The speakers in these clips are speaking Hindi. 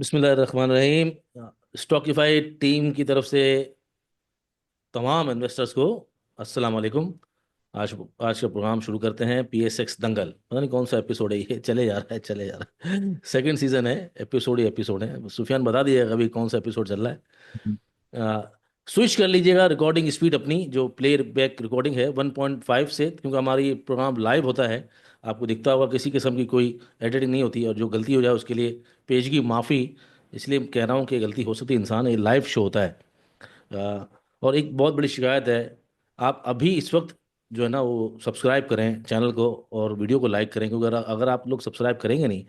बिस्मिल्लाहिर्रहमानिर्रहीम। स्टॉकिफाई टीम की तरफ से तमाम इन्वेस्टर्स को अस्सलाम वालेकुम। आज आज का प्रोग्राम शुरू करते हैं। PSX दंगल, पता नहीं कौन सा एपिसोड है, ये चले जा रहा है चले जा रहा है। सेकंड सीजन है, एपिसोड ही एपिसोड है। सुफियान बता दिएगा अभी कौन सा एपिसोड चल रहा है। स्विच कर लीजिएगा रिकॉर्डिंग स्पीड अपनी, जो प्ले बैक रिकॉर्डिंग है 1.5 से, क्योंकि हमारी प्रोग्राम लाइव होता है। आपको दिखता होगा किसी किस्म की कोई एडिटिंग नहीं होती, और जो गलती हो जाए उसके लिए पेज की माफ़ी। इसलिए कह रहा हूँ कि गलती हो सकती है, इंसान ये लाइव शो होता है। अ, और एक बहुत बड़ी शिकायत है, आप अभी इस वक्त जो है ना वो सब्सक्राइब करें चैनल को और वीडियो को लाइक करें, क्योंकि अगर अगर आप लोग सब्सक्राइब करेंगे नहीं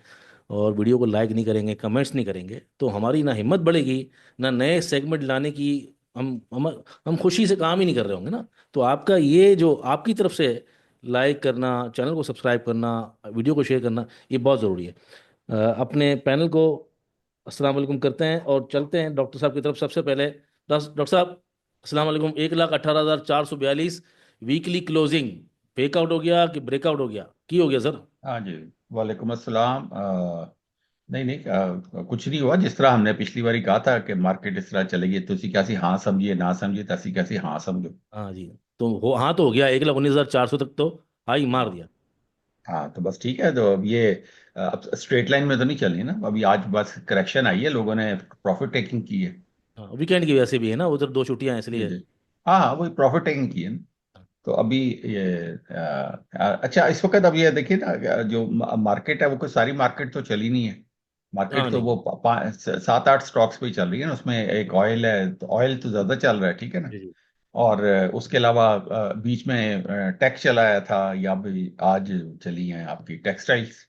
और वीडियो को लाइक नहीं करेंगे, कमेंट्स नहीं करेंगे, तो हमारी ना हिम्मत बढ़ेगी, ना नए सेगमेंट लाने की। हम हम खुशी से काम ही नहीं कर रहे होंगे ना। तो आपका ये जो आपकी तरफ से लाइक करना, चैनल को सब्सक्राइब करना, वीडियो को शेयर करना, ये बहुत ज़रूरी है। अपने पैनल को अस्सलाम वालेकुम करते हैं और चलते हैं डॉक्टर साहब की तरफ। सबसे पहले डॉक्टर साहब, अस्सलाम वालेकुम। 1,18,442 वीकली क्लोजिंग फेकआउट हो गया कि ब्रेकआउट हो गया, की हो गया सर? हाँ जी। वालेकुम अस्सलाम। नहीं नहीं, कुछ नहीं हुआ। जिस तरह हमने पिछली बारी कहा था कि मार्केट इस तरह चलेगी, तो उसी कैसी हाँ समझिए, ना समझिए, तैसी कैसी हाँ समझो। हाँ जी। तो हो, हाँ तो हो गया, 1,19,400 तक तो हाई मार हाँ। दिया। हाँ तो बस ठीक है। तो अब ये अब स्ट्रेट लाइन में तो नहीं चल रही ना। अभी आज बस करेक्शन आई है, लोगों ने प्रॉफिट टेकिंग की है। हाँ, वीकेंड की वजह से भी है ना, उधर 2 छुट्टियां हैं जी इसलिए। जी। हाँ हाँ, वही प्रॉफिट टेकिंग की है ना। तो अभी ये अच्छा, इस वक्त अब ये देखिए ना, जो मार्केट है वो कोई सारी मार्केट तो चली नहीं है। हाँ मार्केट तो नहीं। वो 7-8 स्टॉक्स पे ही चल रही है ना। उसमें एक ऑयल है, तो ऑयल तो ज्यादा चल रहा है, ठीक है ना। जी जी। और उसके अलावा बीच में टेक चलाया था, या भी आज चली है आपकी टेक्सटाइल्स।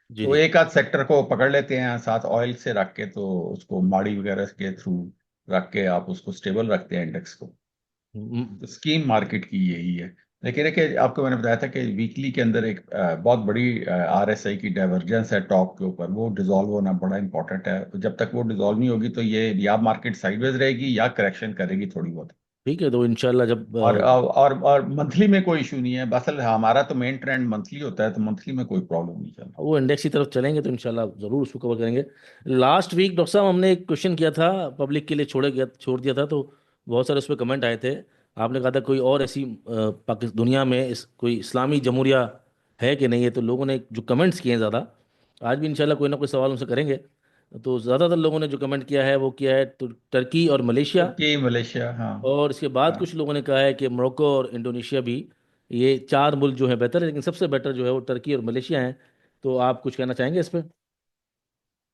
जी तो जी। एक आध सेक्टर को पकड़ लेते हैं साथ ऑयल से रख के, तो उसको माड़ी वगैरह के थ्रू रख के आप उसको स्टेबल रखते हैं इंडेक्स को। हम्म। तो स्कीम मार्केट की यही है। लेकिन देखिए, आपको मैंने बताया था कि वीकली के अंदर एक बहुत बड़ी RSI की डाइवर्जेंस है टॉप के ऊपर। वो डिसॉल्व होना बड़ा इंपॉर्टेंट है। तो जब तक वो डिसॉल्व नहीं होगी, तो ये या मार्केट साइडवेज रहेगी या करेक्शन करेगी थोड़ी बहुत। ठीक है, तो इंशाल्लाह जब और मंथली में कोई इशू नहीं है। असल हमारा तो मेन ट्रेंड मंथली होता है, तो मंथली में कोई प्रॉब्लम नहीं चल वो इंडेक्स की तरफ चलेंगे तो इंशाल्लाह ज़रूर उसको कवर करेंगे। लास्ट वीक डॉक्टर साहब हमने एक क्वेश्चन किया था, पब्लिक के लिए छोड़ दिया था, तो बहुत सारे उस पर कमेंट आए थे। आपने कहा था कोई और ऐसी पाकिस्तान दुनिया में कोई इस्लामी जमहूरिया है कि नहीं है, तो लोगों ने जो कमेंट्स किए हैं ज़्यादा, आज भी इंशाल्लाह कोई ना कोई सवाल उनसे करेंगे। तो ज़्यादातर लोगों ने जो कमेंट किया है वो किया है तो टर्की और मलेशिया, तुर्की मलेशिया, हाँ। और इसके बाद हाँ। कुछ लोगों ने कहा है कि मोरक्को और इंडोनेशिया भी। ये 4 मुल्क जो है बेहतर है, लेकिन सबसे बेटर जो है वो टर्की और मलेशिया हैं। तो आप कुछ कहना चाहेंगे इस पर?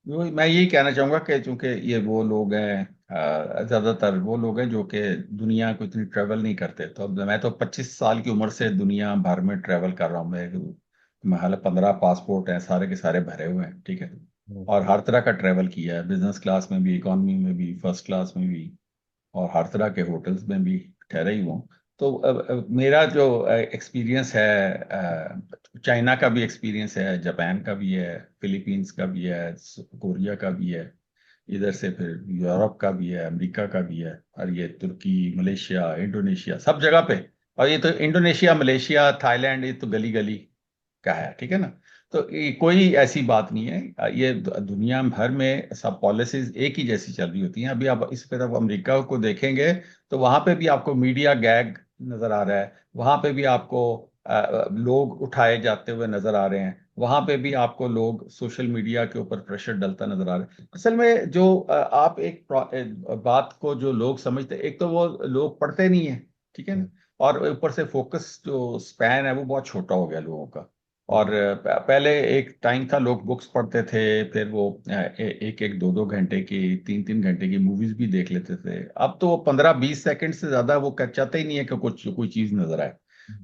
मैं यही कहना चाहूंगा कि चूंकि ये वो लोग हैं, ज्यादातर वो लोग हैं जो कि दुनिया को इतनी ट्रेवल नहीं करते। तो अब मैं तो 25 साल की उम्र से दुनिया भर में ट्रेवल कर रहा हूँ। मैं हाल 15 पासपोर्ट हैं, सारे के सारे भरे हुए हैं, ठीक है। और हर तरह का ट्रेवल किया है, बिजनेस क्लास में भी, इकोनॉमी में भी, फर्स्ट क्लास में भी, और हर तरह के होटल्स में भी ठहरा ही हूँ। तो अब मेरा जो एक्सपीरियंस है, चाइना का भी एक्सपीरियंस है, जापान का भी है, फिलीपींस का भी है, कोरिया का भी है, इधर से फिर यूरोप का भी है, अमेरिका का भी है, और ये तुर्की, मलेशिया, इंडोनेशिया, सब जगह पे। और ये तो इंडोनेशिया, मलेशिया, थाईलैंड, ये तो गली गली का है, ठीक है ना। तो ये कोई ऐसी बात नहीं है। ये दुनिया भर में सब पॉलिसीज एक ही जैसी चल रही होती हैं। अभी आप इस तरफ अमेरिका को देखेंगे, तो वहां पे भी आपको मीडिया गैग नजर आ रहा है। वहां पे भी आपको लोग उठाए जाते हुए नजर आ रहे हैं। वहां पे भी आपको लोग सोशल मीडिया के ऊपर प्रेशर डलता नजर आ रहा है। असल में जो आप एक बात को जो लोग समझते, एक तो वो लोग पढ़ते नहीं है, ठीक है ना। और ऊपर से फोकस जो स्पैन है वो बहुत छोटा हो गया लोगों का। और पहले एक टाइम था लोग बुक्स पढ़ते थे, फिर वो एक एक दो दो घंटे की, 3-3 घंटे की मूवीज भी देख लेते थे। अब तो वो 15-20 सेकंड से ज्यादा वो कर चाहते ही नहीं है कि कुछ कोई चीज नजर आए।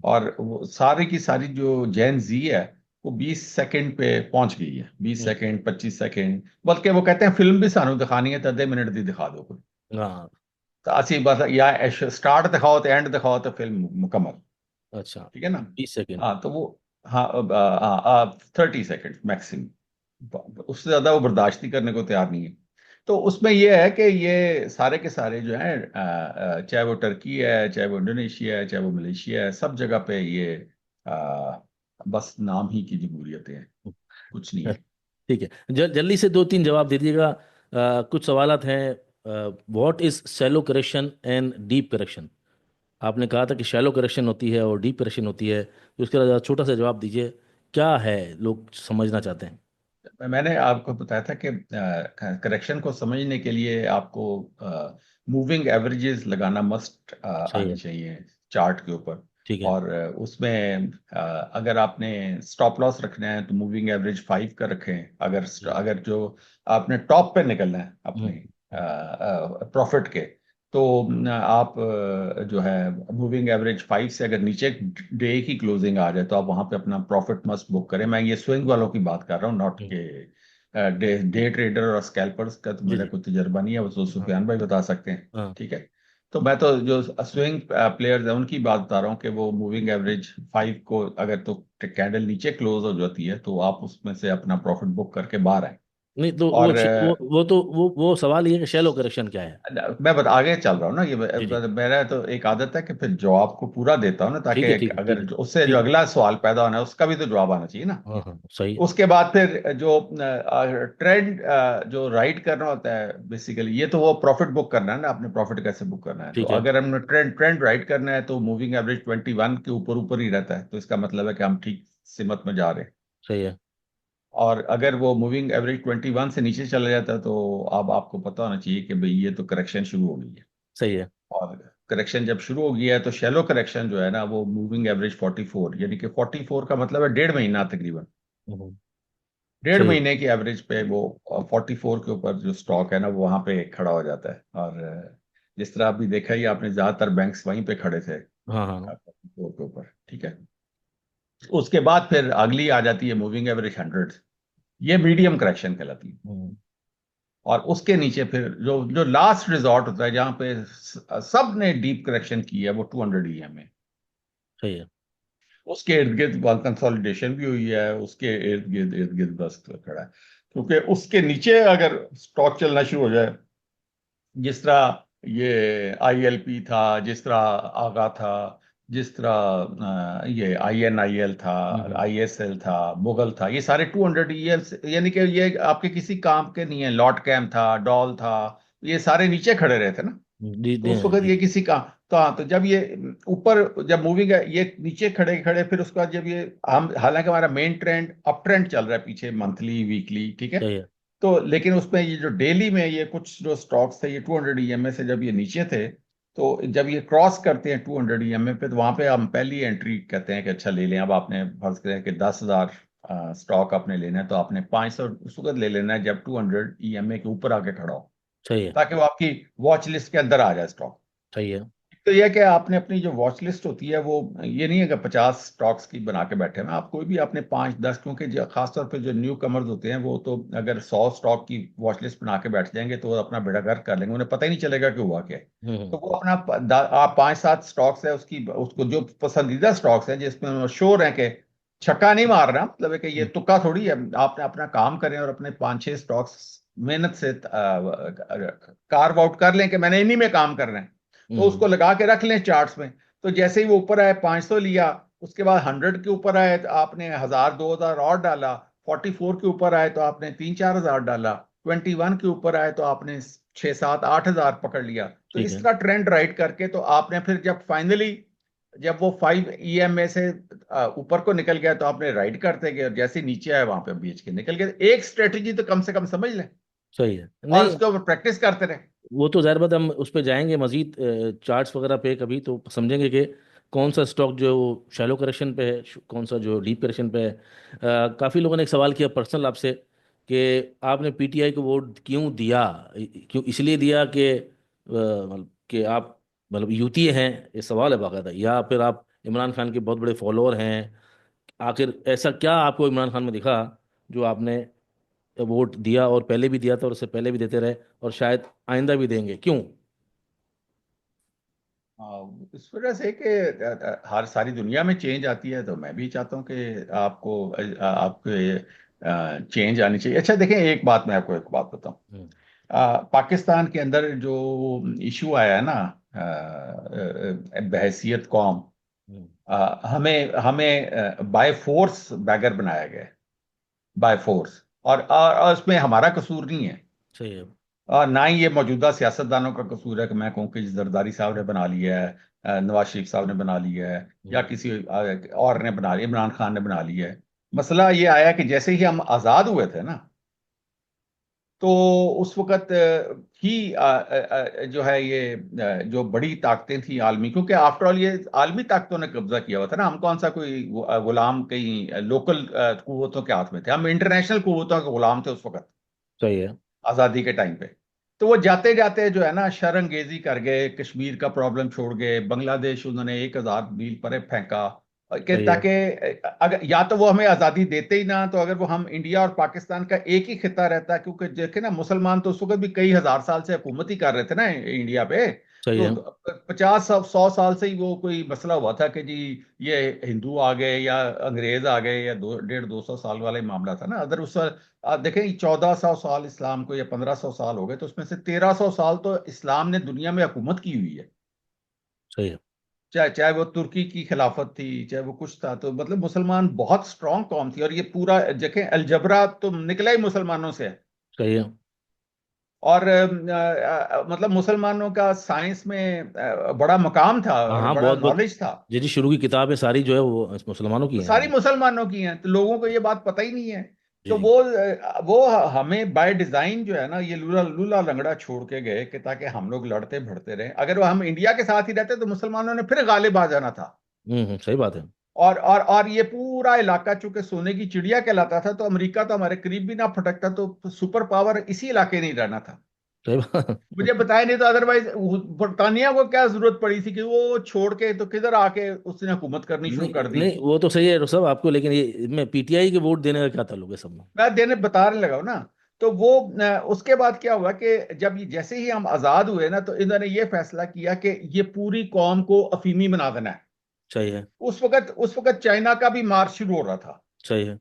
और वो सारी की सारी जो जैन जी है, वो 20 सेकंड पे पहुंच गई है। 20 सेकंड, 25 सेकंड, बल्कि वो कहते हैं फिल्म भी सानू दिखानी है तो आधे मिनट दी दिखा दो कोई। हाँ। तो असि बस या स्टार्ट दिखाओ तो एंड दिखाओ तो फिल्म मुकम्मल, अच्छा। ठीक है ना। 20 सेकेंड। हाँ तो वो, हाँ 30 सेकेंड मैक्सिमम, उससे ज्यादा वो बर्दाश्त ही करने को तैयार नहीं है। तो उसमें ये है कि ये सारे के सारे जो हैं, चाहे वो टर्की है, चाहे वो इंडोनेशिया है, चाहे वो मलेशिया है, सब जगह पे ये बस नाम ही की जमहूरियतें हैं, कुछ नहीं है। ठीक है, जल्दी से 2-3 जवाब दे दीजिएगा। कुछ सवालात हैं। What is shallow correction and deep correction? आपने कहा था कि शैलो करेक्शन होती है और डीप करेक्शन होती है, तो उसका छोटा सा जवाब दीजिए, क्या है, लोग समझना चाहते हैं। मैंने आपको बताया था कि करेक्शन को समझने के लिए आपको मूविंग एवरेजेस लगाना मस्ट सही आनी है। चाहिए चार्ट के ऊपर। ठीक है। और उसमें अगर आपने स्टॉप लॉस रखना है तो मूविंग एवरेज 5 का रखें। अगर हम्म। अगर जो आपने टॉप पे निकलना है हम्म। अपने हम्म। प्रॉफिट के, तो आप जो है मूविंग एवरेज 5 से अगर नीचे डे की क्लोजिंग आ जाए तो आप वहां पे अपना प्रॉफिट मस्ट बुक करें। मैं ये स्विंग वालों की बात कर रहा हूँ, नॉट हम्म। के डे डे ट्रेडर और स्कैल्पर्स का तो जी मेरा जी। कोई तजर्बा नहीं है, वो तो हाँ सुफियान भाई बता सकते हैं। हाँ। ठीक है। तो मैं तो जो स्विंग प्लेयर्स हैं उनकी बात बता रहा हूँ कि वो मूविंग एवरेज 5 को अगर तो कैंडल नीचे क्लोज हो जाती है तो आप उसमें से अपना प्रॉफिट बुक करके बाहर आए। नहीं तो और वो तो वो सवाल ये है कि शैलो करेक्शन क्या है। मैं बता आगे चल रहा हूँ ना, ये जी जी। मेरा तो एक आदत है कि फिर जवाब को पूरा देता हूँ ना, ताकि ठीक है ठीक है ठीक अगर है उससे जो ठीक है। अगला सवाल पैदा होना है उसका भी तो जवाब आना चाहिए ना। हाँ हाँ सही। उसके बाद फिर जो ट्रेंड जो राइट करना होता है बेसिकली, ये तो वो प्रॉफिट बुक करना है ना, अपने प्रॉफिट कैसे बुक करना है। तो ठीक है। अगर हमने ट्रेंड ट्रेंड राइट करना है तो मूविंग एवरेज 21 के ऊपर ऊपर ही रहता है, तो इसका मतलब है कि हम ठीक सिमत में जा रहे हैं। सही है। और अगर वो मूविंग एवरेज 21 से नीचे चला जाता है तो अब आपको पता होना चाहिए कि भाई ये तो करेक्शन शुरू हो गई है। सही है। और करेक्शन जब शुरू हो गया है तो शैलो करेक्शन जो है ना वो मूविंग एवरेज 44, यानी कि 44 का मतलब है 1.5 महीना तकरीबन। हम्म। डेढ़ सही है। महीने की एवरेज पे वो 44 के ऊपर जो स्टॉक है ना वो वहां पे खड़ा हो जाता है। और जिस तरह अभी देखा ही आपने, ज्यादातर बैंक्स वहीं पे खड़े थे हाँ हाँ। 44 के ऊपर। ठीक है। उसके बाद फिर अगली आ जाती है मूविंग एवरेज 100। ये मीडियम करेक्शन कहलाती है। हम्म। और उसके नीचे फिर जो जो लास्ट रिजॉर्ट होता है जहां पे सब ने डीप करेक्शन की है वो 200 EM है। सही है। उसके इर्द गिर्द कंसोलिडेशन भी हुई है, उसके इर्द गिर्द बस खड़ा है। क्योंकि उसके नीचे अगर स्टॉक चलना शुरू हो जाए, जिस तरह ये ILP था, जिस तरह आगा था, जिस तरह ये INIL था, हम्म। ISL था, मुगल था, ये सारे 200 EM, यानी कि ये आपके किसी काम के नहीं है। लॉट कैम था, डॉल था, ये सारे नीचे खड़े रहे थे ना। जी तो जी उस वक्त जी। ये किसी का, तो हाँ, तो जब ये ऊपर जब मूविंग है ये नीचे खड़े खड़े, फिर उसके बाद जब ये हम, हालांकि हमारा मेन ट्रेंड अप ट्रेंड चल रहा है पीछे, मंथली वीकली, ठीक है। सही है। तो लेकिन उसमें ये जो डेली में ये कुछ जो स्टॉक्स थे ये 200 EMA से जब ये नीचे थे, तो जब ये क्रॉस करते हैं 200 EMA पे तो वहां पे हम पहली एंट्री कहते हैं कि अच्छा ले लें। अब आपने फर्ज करें कि 10,000 स्टॉक आपने लेना है तो आपने 500 उस वक्त ले लेना है जब 200 EMA के ऊपर आके खड़ा हो, सही है। ताकि वो आपकी वॉच लिस्ट के अंदर आ जाए स्टॉक। सही है। तो यह कि आपने अपनी जो वॉच लिस्ट होती है वो ये नहीं है कि 50 स्टॉक्स की बना के बैठे हैं। आप कोई भी आपने 5-10, क्योंकि खासतौर पे जो न्यू कमर्स होते हैं वो तो अगर 100 स्टॉक की वॉच लिस्ट बना के बैठ जाएंगे तो वो अपना बेड़ा गर्क कर लेंगे, उन्हें पता ही नहीं चलेगा कि हुआ क्या है। तो वो अपना आप 5-7 स्टॉक्स है उसकी, उसको जो पसंदीदा स्टॉक्स है जिसमें वो श्योर है कि छक्का नहीं मार रहा, मतलब है कि ये हम्म। तुक्का थोड़ी है, आपने अपना काम करें और अपने 5-6 स्टॉक्स मेहनत से कार्व आउट कर लें कि मैंने इन्हीं में काम करना है। तो उसको हम्म। लगा के रख लें चार्ट्स में। तो जैसे ही वो ऊपर आए 500 लिया, उसके बाद 100 के ऊपर आए तो आपने 1,000-2,000 और डाला, 44 के ऊपर आए तो आपने 3-4 हज़ार डाला, 21 के ऊपर आए तो आपने 6-7-8 हज़ार पकड़ लिया। तो ठीक इस है। तरह ट्रेंड राइट करके तो आपने फिर जब फाइनली जब वो 5 EMA से ऊपर को निकल गया तो आपने राइट करते गए और जैसे ही नीचे आए वहां पे बेच के निकल गए। एक स्ट्रेटेजी तो कम से कम समझ लें सही है। और नहीं, उसके ऊपर प्रैक्टिस करते रहे। वो तो ज़ाहिर बात है, हम उस पर जाएंगे मजीद चार्ट्स वगैरह पे कभी, तो समझेंगे कि कौन सा स्टॉक जो शैलो करेक्शन पे है, कौन सा जो डीप करेक्शन पे है। काफ़ी लोगों ने एक सवाल किया पर्सनल आपसे कि आपने पीटीआई को वोट क्यों दिया। क्यों इसलिए दिया कि मतलब कि आप मतलब यूती हैं, ये सवाल है बाकायदा, या फिर आप इमरान खान के बहुत बड़े फॉलोअर हैं। आखिर ऐसा क्या आपको इमरान खान में दिखा जो आपने वोट दिया, और पहले भी दिया था और उससे पहले भी देते रहे, और शायद आइंदा भी देंगे, क्यों? इस वजह से कि हर सारी दुनिया में चेंज आती है तो मैं भी चाहता हूँ कि आपको चेंज आनी चाहिए। अच्छा देखें, एक बात मैं आपको एक बात बताऊं। हम्म। पाकिस्तान के अंदर जो इशू आया है ना, बहैसियत कौम, हम्म। हमें हमें बाय फोर्स बैगर बनाया गया है, बाय फोर्स। और उसमें हमारा कसूर नहीं है। सही है। ना ही ये मौजूदा सियासतदानों का कसूर है कि मैं कहूँ कि जरदारी साहब ने बना लिया है, नवाज शरीफ साहब ने बना लिया है, या हम्म, किसी और ने बना लिया, इमरान खान ने बना लिया है। मसला ये आया कि जैसे ही हम आजाद हुए थे ना, तो उस वक्त ही जो है ये जो बड़ी ताकतें थी आलमी, क्योंकि आफ्टरऑल ये आलमी ताकतों ने कब्जा किया हुआ था ना, हम कौन सा कोई गुलाम कहीं लोकल कुव्वतों के हाथ में थे, हम इंटरनेशनल कुव्वतों के गुलाम थे उस वक्त, सही है। आजादी के टाइम पे। तो वो जाते जाते जो है ना शरंगेजी कर गए, कश्मीर का प्रॉब्लम छोड़ गए, बांग्लादेश उन्होंने 1,000 मील परे फेंका, सही है। ताकि अगर या तो वो हमें आजादी देते ही ना, तो अगर वो हम इंडिया और पाकिस्तान का एक ही खिता रहता, क्योंकि देखे ना मुसलमान तो उस वक्त भी कई हजार साल से हुकूमत ही कर रहे थे ना इंडिया पे। सही तो है। 50 100 साल से ही वो कोई मसला हुआ था कि जी ये हिंदू आ गए या अंग्रेज आ गए, या 150 200 साल वाला ही मामला था ना। अगर उस आप देखें 1400 साल इस्लाम को या 1500 साल हो गए, तो उसमें से 1300 साल तो इस्लाम ने दुनिया में हुकूमत की हुई है। सही है। चाहे चाहे वो तुर्की की खिलाफत थी, चाहे वो कुछ था, तो मतलब मुसलमान बहुत स्ट्रांग कौम थी। और ये पूरा देखें अलजबरा तो निकला ही मुसलमानों से है। सही है। और मतलब मुसलमानों का साइंस में बड़ा मकाम था हाँ और हाँ, बड़ा बहुत बहुत। नॉलेज था। जी जी, शुरू की किताबें सारी जो है वो मुसलमानों की तो हैं सारी जी। मुसलमानों की हैं, तो लोगों को ये बात पता ही नहीं है। जी तो जी। वो हमें बाय डिजाइन जो है ना ये लूला लूला लंगड़ा छोड़ के गए कि ताकि हम लोग लड़ते भिड़ते रहे। अगर वो हम इंडिया के साथ ही रहते तो मुसलमानों ने फिर गालिब आ जाना था। सही बात है। और ये पूरा इलाका चूंकि सोने की चिड़िया कहलाता था, तो अमेरिका तो हमारे करीब भी ना फटकता, तो सुपर पावर इसी इलाके नहीं रहना था। सही बात। मुझे बताया नहीं तो अदरवाइज बरतानिया को क्या जरूरत पड़ी थी कि वो छोड़ के तो किधर आके उसने हुकूमत करनी शुरू नहीं कर दी। नहीं, वो तो सही है सब आपको, लेकिन ये मैं पीटीआई के वोट देने का क्या ताल्लुक है सब में? मैं देने बताने लगा हूं ना। तो वो उसके बाद क्या हुआ कि जब जैसे ही हम आजाद हुए ना, तो इन्होंने ये फैसला किया कि ये पूरी कौम को अफीमी बना देना है। सही है। उस वक्त चाइना का भी मार्च शुरू हो रहा था। सही है।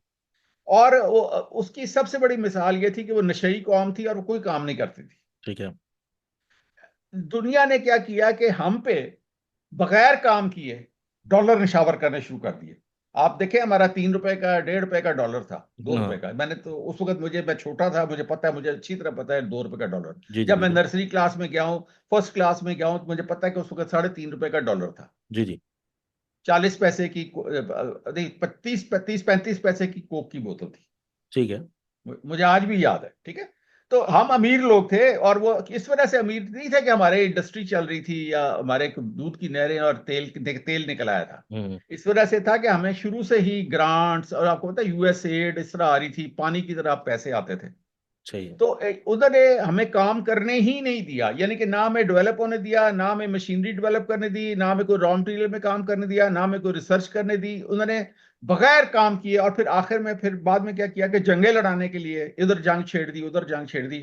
और उसकी सबसे बड़ी मिसाल ये थी कि वो नशेई कौम थी और वो कोई काम नहीं करती थी। ठीक है। दुनिया ने क्या किया कि हम पे बगैर काम किए डॉलर निशावर करने शुरू कर दिए। आप देखें हमारा 3 रुपए का 1.5 रुपए का डॉलर था, 2 रुपए हाँ। का। मैंने तो उस वक्त मैं छोटा था, मुझे पता है, मुझे अच्छी तरह पता है 2 रुपए का डॉलर। जी जी, जब मैं बिल्कुल। नर्सरी क्लास में गया हूँ, फर्स्ट क्लास में गया हूँ, तो मुझे पता है कि उस वक्त 3.5 रुपए का डॉलर था। जी जी। 40 पैसे की नहीं, 30 35 35 पैसे की कोक की बोतल थी। ठीक है। मुझे आज भी याद है, ठीक है। तो हम अमीर लोग थे, और वो इस वजह से अमीर नहीं थे कि हमारे इंडस्ट्री चल रही थी या हमारे दूध की नहरें और तेल निकल आया था। हम्म। इस वजह से था कि हमें शुरू से ही ग्रांट्स, और आपको पता है यूएसएड इस तरह आ रही थी, पानी की तरह पैसे आते थे। सही है। तो उन्होंने हमें काम करने ही नहीं दिया, यानी कि ना हमें डेवलप होने दिया, ना हमें मशीनरी डेवलप करने दी, ना हमें कोई रॉ मटेरियल में काम करने दिया, ना हमें कोई रिसर्च करने दी। उन्होंने बगैर काम किए, और फिर आखिर में फिर बाद में क्या किया कि जंगें लड़ाने के लिए इधर जंग छेड़ दी, उधर जंग छेड़ दी।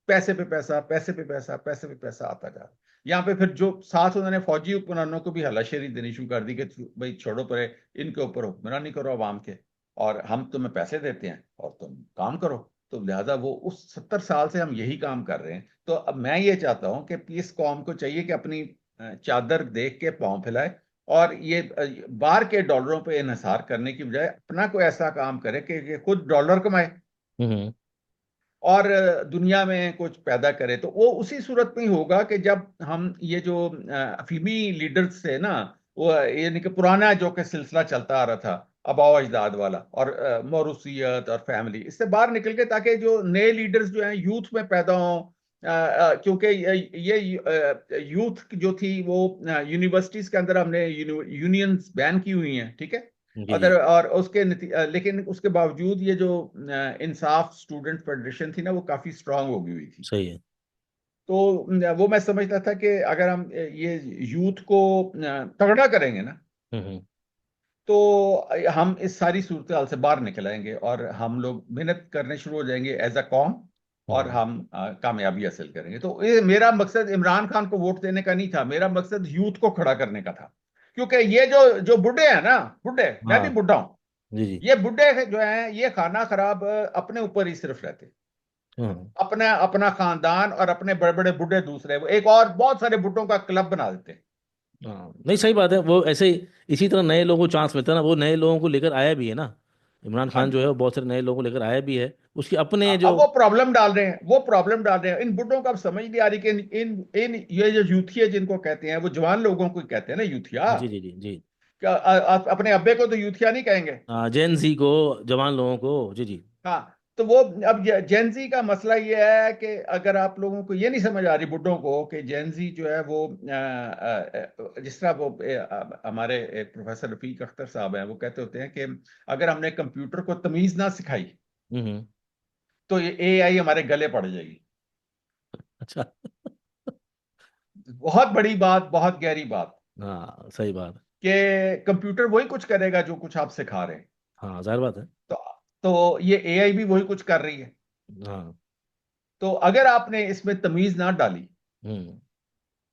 पैसे पे पैसा, पैसे पे पैसा, पैसे पे पैसा आता जा रहा। यहाँ पे फिर जो साथ उन्होंने फौजी हुक्मरानों को भी हलाशेरी देनी शुरू कर दी कि भाई छोड़ो परे, इनके ऊपर हुक्मरानी करो आवाम के, और हम तुम्हें पैसे देते हैं और तुम काम करो। तो लिहाजा वो उस 70 साल से हम यही काम कर रहे हैं। तो अब मैं ये चाहता हूं कि इस कौम को चाहिए कि अपनी चादर देख के पांव फैलाए, और ये बाहर के डॉलरों पे इन्हिसार करने की बजाय अपना कोई ऐसा काम करे कि खुद डॉलर कमाए हम्म। और दुनिया में कुछ पैदा करे। तो वो उसी सूरत में ही होगा कि जब हम ये जो अफीमी लीडर्स थे ना, वो यानी कि पुराना जो कि सिलसिला चलता आ रहा था, आबाओ अजदाद वाला, और मौरूसियत और फैमिली, इससे बाहर निकल के, ताकि जो नए लीडर्स जो हैं यूथ में पैदा हों। क्योंकि ये यूथ जो थी वो यूनिवर्सिटीज के अंदर हमने यूनियंस बैन की हुई हैं, ठीक है। जी जी। अदर और लेकिन उसके बावजूद ये जो इंसाफ स्टूडेंट फेडरेशन थी ना, वो काफी स्ट्रांग हो गई हुई थी। सही है। तो वो मैं समझता था कि अगर हम ये यूथ को तगड़ा करेंगे ना, हम्म। तो हम इस सारी सूरत हाल से बाहर निकल आएंगे, और हम लोग मेहनत करने शुरू हो जाएंगे एज अ कॉम, और हम्म। हम कामयाबी हासिल करेंगे। तो ये मेरा मकसद इमरान खान को वोट देने का नहीं था, मेरा मकसद यूथ को खड़ा करने का था। क्योंकि ये जो जो बुढ़े हैं ना, बुढ़े, मैं भी हाँ। बुढ़ा हूं, जी जी। ये बुढ़े जो हैं ये खाना खराब अपने ऊपर ही सिर्फ रहते, हाँ अपना अपना खानदान और अपने बड़े बड़े बुढ़े दूसरे, वो एक और बहुत सारे बुढ़ों का क्लब बना देते हैं। हाँ, नहीं सही बात है, वो ऐसे ही इसी तरह नए लोगों को चांस मिलता है ना, वो नए लोगों को लेकर आया भी है ना। इमरान हाँ खान जो जी। है वो बहुत सारे नए लोगों को लेकर आया भी है। उसके अपने जो। अब वो प्रॉब्लम डाल रहे हैं, वो प्रॉब्लम डाल रहे हैं। इन बुड्ढों को अब समझ नहीं आ रही कि इन इन इन ये जो यूथिया जिनको कहते हैं, वो जवान लोगों को ही कहते हैं ना यूथिया। जी जी जी जी। क्या अपने अब्बे को तो यूथिया नहीं कहेंगे? हाँ, जेन जी को, जवान लोगों को, जी जी। हाँ। तो वो अब जेंजी का मसला ये है कि अगर आप लोगों को ये नहीं समझ आ रही बुड्ढों को कि जेंजी जो है वो जिस तरह वो हमारे एक प्रोफेसर रफीक अख्तर साहब हैं, वो कहते होते हैं कि अगर हमने कंप्यूटर को तमीज ना सिखाई हम्म। तो ये एआई हमारे गले पड़ जाएगी। अच्छा। बहुत बड़ी बात, बहुत गहरी बात, हाँ, सही बात है। कि कंप्यूटर वही कुछ करेगा जो कुछ आप सिखा रहे हैं। हाँ, जाहिर बात है। तो ये एआई भी वही कुछ कर रही है। हाँ। तो अगर आपने इसमें तमीज ना डाली, हम्म।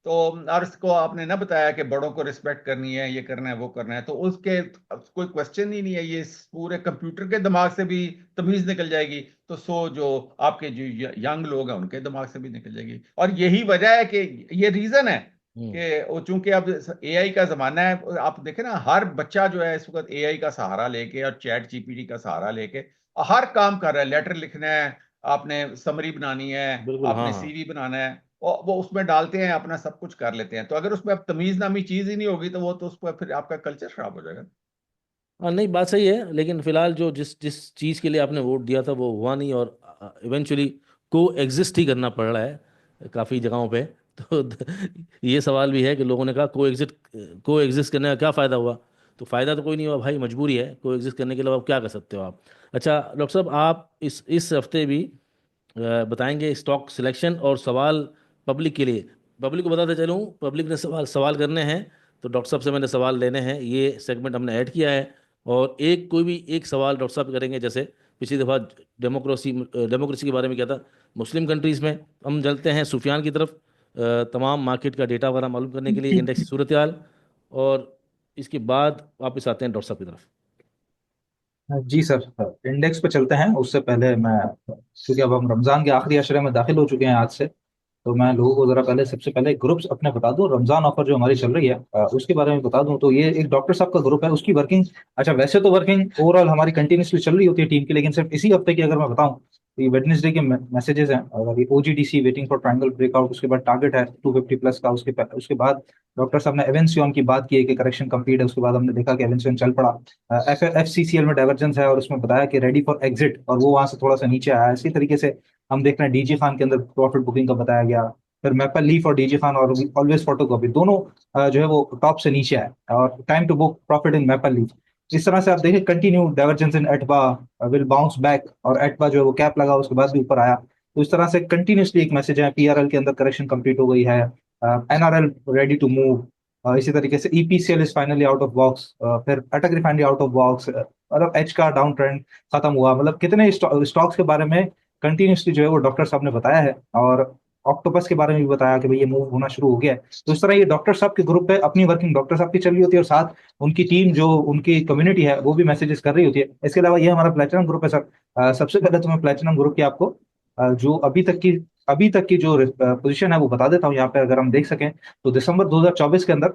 तो और इसको आपने ना बताया कि बड़ों को रिस्पेक्ट करनी है, ये करना है, वो करना है, तो उसके कोई क्वेश्चन ही नहीं है, ये इस पूरे कंप्यूटर के दिमाग से भी तमीज निकल जाएगी। तो जो आपके जो यंग लोग हैं उनके दिमाग से भी निकल जाएगी। और यही वजह है कि ये रीजन है हम्म। कि वो चूंकि अब एआई का जमाना है। आप देखें ना, हर बच्चा जो है इस वक्त एआई का सहारा लेके और चैट जीपीटी का सहारा लेके हर काम कर रहा है। लेटर लिखना है, आपने समरी बनानी है, बिल्कुल, हाँ आपने हाँ। सीवी बनाना है, और वो उसमें डालते हैं, अपना सब कुछ कर लेते हैं। तो अगर उसमें अब तमीज नामी चीज ही नहीं होगी तो वो तो उस पर फिर आपका कल्चर खराब हो जाएगा। हाँ, नहीं, बात सही है, लेकिन फिलहाल जो जिस जिस चीज़ के लिए आपने वोट दिया था वो हुआ नहीं, और इवेंचुअली को एग्जिस्ट ही करना पड़ रहा है काफ़ी जगहों पे। तो ये सवाल भी है कि लोगों ने कहा को एग्जिस्ट करने का क्या फ़ायदा हुआ। तो फ़ायदा तो कोई नहीं हुआ भाई, मजबूरी है, को एग्जिस्ट करने के अलावा आप क्या कर सकते हो आप। अच्छा डॉक्टर साहब, आप इस हफ्ते भी बताएंगे स्टॉक सिलेक्शन और सवाल पब्लिक के लिए। पब्लिक को बताते चलूँ, पब्लिक ने सवाल सवाल करने हैं, तो डॉक्टर साहब से मैंने सवाल लेने हैं, ये सेगमेंट हमने ऐड किया है। और कोई भी एक सवाल डॉक्टर साहब करेंगे, जैसे पिछली दफ़ा डेमोक्रेसी के बारे में क्या था मुस्लिम कंट्रीज़ में। हम चलते हैं सुफियान की तरफ, तमाम मार्केट का डेटा वगैरह मालूम करने के लिए, इंडेक्स की सूरत हाल, और इसके बाद वापस आते हैं डॉक्टर साहब की तरफ। जी सर, इंडेक्स पे चलते हैं। उससे पहले मैं, क्योंकि अब हम रमजान के आखिरी अशरे में दाखिल हो चुके हैं आज से, तो मैं लोगों को जरा पहले, सबसे पहले ग्रुप्स अपने बता दूं। रमजान ऑफर जो हमारी चल रही है उसके बारे में बता दूं। तो ये एक डॉक्टर साहब का ग्रुप है, उसकी वर्किंग, अच्छा वैसे तो वर्किंग ओवरऑल हमारी कंटिन्यूसली चल रही होती है टीम की, लेकिन सिर्फ इसी हफ्ते की अगर मैं बताऊं तो ये वेडनेसडे के मैसेजेस हैं। और अभी OGDC waiting for triangle breakout, उसके बाद टारगेट है 250 प्लस का। उसके बाद डॉक्टर साहब ने एवेंसियन की बात की है कि करेक्शन कंप्लीट है। उसके बाद हमने देखा कि एवेंसियन चल पड़ा। एफ सी सी एल में डाइवर्जेंस है और उसमें बताया कि रेडी फॉर एग्जिट, और वो वहां से थोड़ा सा नीचे आया है। इसी तरीके से हम देख रहे हैं डीजी खान के अंदर प्रॉफिट बुकिंग का बताया गया। फिर मैपल लीफ और डीजी खान और ऑलवेज फोटोकॉपी दोनों जो है वो टॉप से नीचे आए, और time to book profit in Maple Leaf. इस तरह से आप देखिए कंटिन्यू डाइवर्जेंस इन एटबा विल बाउंस बैक, और एटबा जो है वो कैप लगा उसके बाद भी ऊपर आया। तो इस तरह से कंटिन्यूसली एक मैसेज है, पीआरएल के अंदर करेक्शन कंप्लीट हो गई है, एनआरएल रेडी टू मूव। इसी तरीके से EPCL is finally out of box, फिर अटक रिफाइनरी आउट ऑफ बॉक्स, मतलब एच का डाउन ट्रेंड खत्म हुआ। मतलब कितने स्टॉक्स के बारे में कंटिन्यूसली जो है वो डॉक्टर साहब ने बताया है। और ऑक्टोपस के बारे में भी बताया कि भाई ये मूव होना शुरू हो गया है। तो इस तरह ये डॉक्टर साहब के ग्रुप पे अपनी वर्किंग डॉक्टर साहब की चल रही होती है, और साथ उनकी टीम जो उनकी कम्युनिटी है वो भी मैसेजेस कर रही होती है। इसके अलावा ये हमारा प्लेटिनम ग्रुप है सर। सबसे पहले तो मैं प्लेटिनम ग्रुप की आपको जो अभी तक की जो पोजीशन है वो बता देता हूँ यहाँ पे, अगर हम देख सकें। तो दिसंबर 2024 के अंदर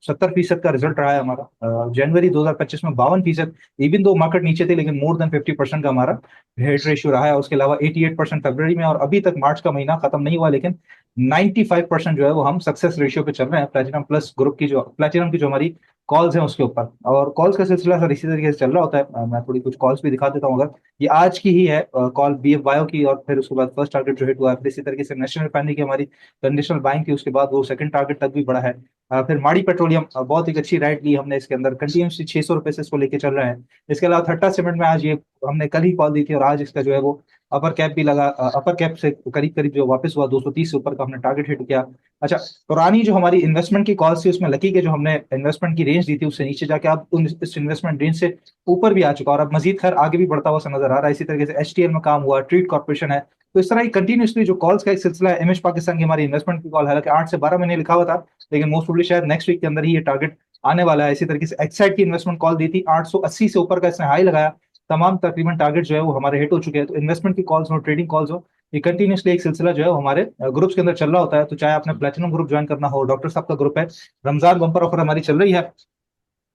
70% का रिजल्ट रहा है हमारा। जनवरी 2025 में 52%। इवन दो मार्केट नीचे थे, लेकिन मोर देन 50% का हमारा हेड रेशियो रहा है। उसके अलावा 88% फरवरी में, और अभी तक मार्च का महीना खत्म नहीं हुआ, लेकिन 95% जो है वो हम सक्सेस रेशियो पे चल रहे हैं प्लेटिनम प्लस ग्रुप की, जो प्लेटिनम की जो हमारी कॉल्स हैं उसके ऊपर। और कॉल्स का सिलसिला सर इसी तरीके से चल रहा होता है। मैं थोड़ी कुछ कॉल्स भी दिखा देता हूँ अगर। ये आज की ही है कॉल बीएफ बायो की, और फिर उसके बाद फर्स्ट टारगेट जो हिट हुआ है। फिर इसी तरीके से नेशनल रिफाइनरी की हमारी कंडीशनल बाइंग की, उसके बाद वो सेकंड टारगेट तक भी बढ़ा है। फिर माड़ी पेट्रोलियम, बहुत एक अच्छी राइट ली हमने इसके अंदर, कंटिन्यूसली 600 रुपए से इसको लेके चल रहे हैं। इसके अलावा थट्टा सीमेंट में आज ये हमने कल ही कॉल दी थी, और आज इसका जो है वो अपर कैप भी लगा, अपर कैप से करीब करीब जो वापस हुआ 230 से ऊपर का हमने टारगेट हिट किया। अच्छा, पुरानी जो हमारी इन्वेस्टमेंट की कॉल थी उसमें लकी के जो हमने इन्वेस्टमेंट की रेंज दी थी उससे नीचे जाके अब इस इन्वेस्टमेंट रेंज से ऊपर भी आ चुका, और अब मजीद खैर आगे भी बढ़ता हुआ सा नजर आ रहा है। इसी तरीके से एचटीएल में काम हुआ, ट्रीट कॉर्पोरेशन है। तो इस तरह ही कंटिन्यूसली जो कॉल्स का एक सिलसिला है। एमएच पाकिस्तान की हमारी इन्वेस्टमेंट की कॉल, हालांकि 8 से 12 महीने लिखा हुआ था, लेकिन मोस्ट प्रोबेबली शायद नेक्स्ट वीक के अंदर ही ये टारगेट आने वाला है। इसी तरीके से एक्साइड की इन्वेस्टमेंट कॉल दी थी, 880 से ऊपर का इसने हाई लगाया। तमाम तकरीबन टारगेट जो है वो हमारे हिट हो चुके हैं। तो इन्वेस्टमेंट की कॉल्स हो, ट्रेडिंग कॉल्स हो, ये कंटिन्यूसली एक सिलसिला जो है वो हमारे ग्रुप्स के अंदर चल रहा होता है। तो चाहे आपने प्लेटिनम ग्रुप ज्वाइन करना हो, डॉक्टर साहब का ग्रुप है, रमजान बम्पर ऑफर हमारी चल रही है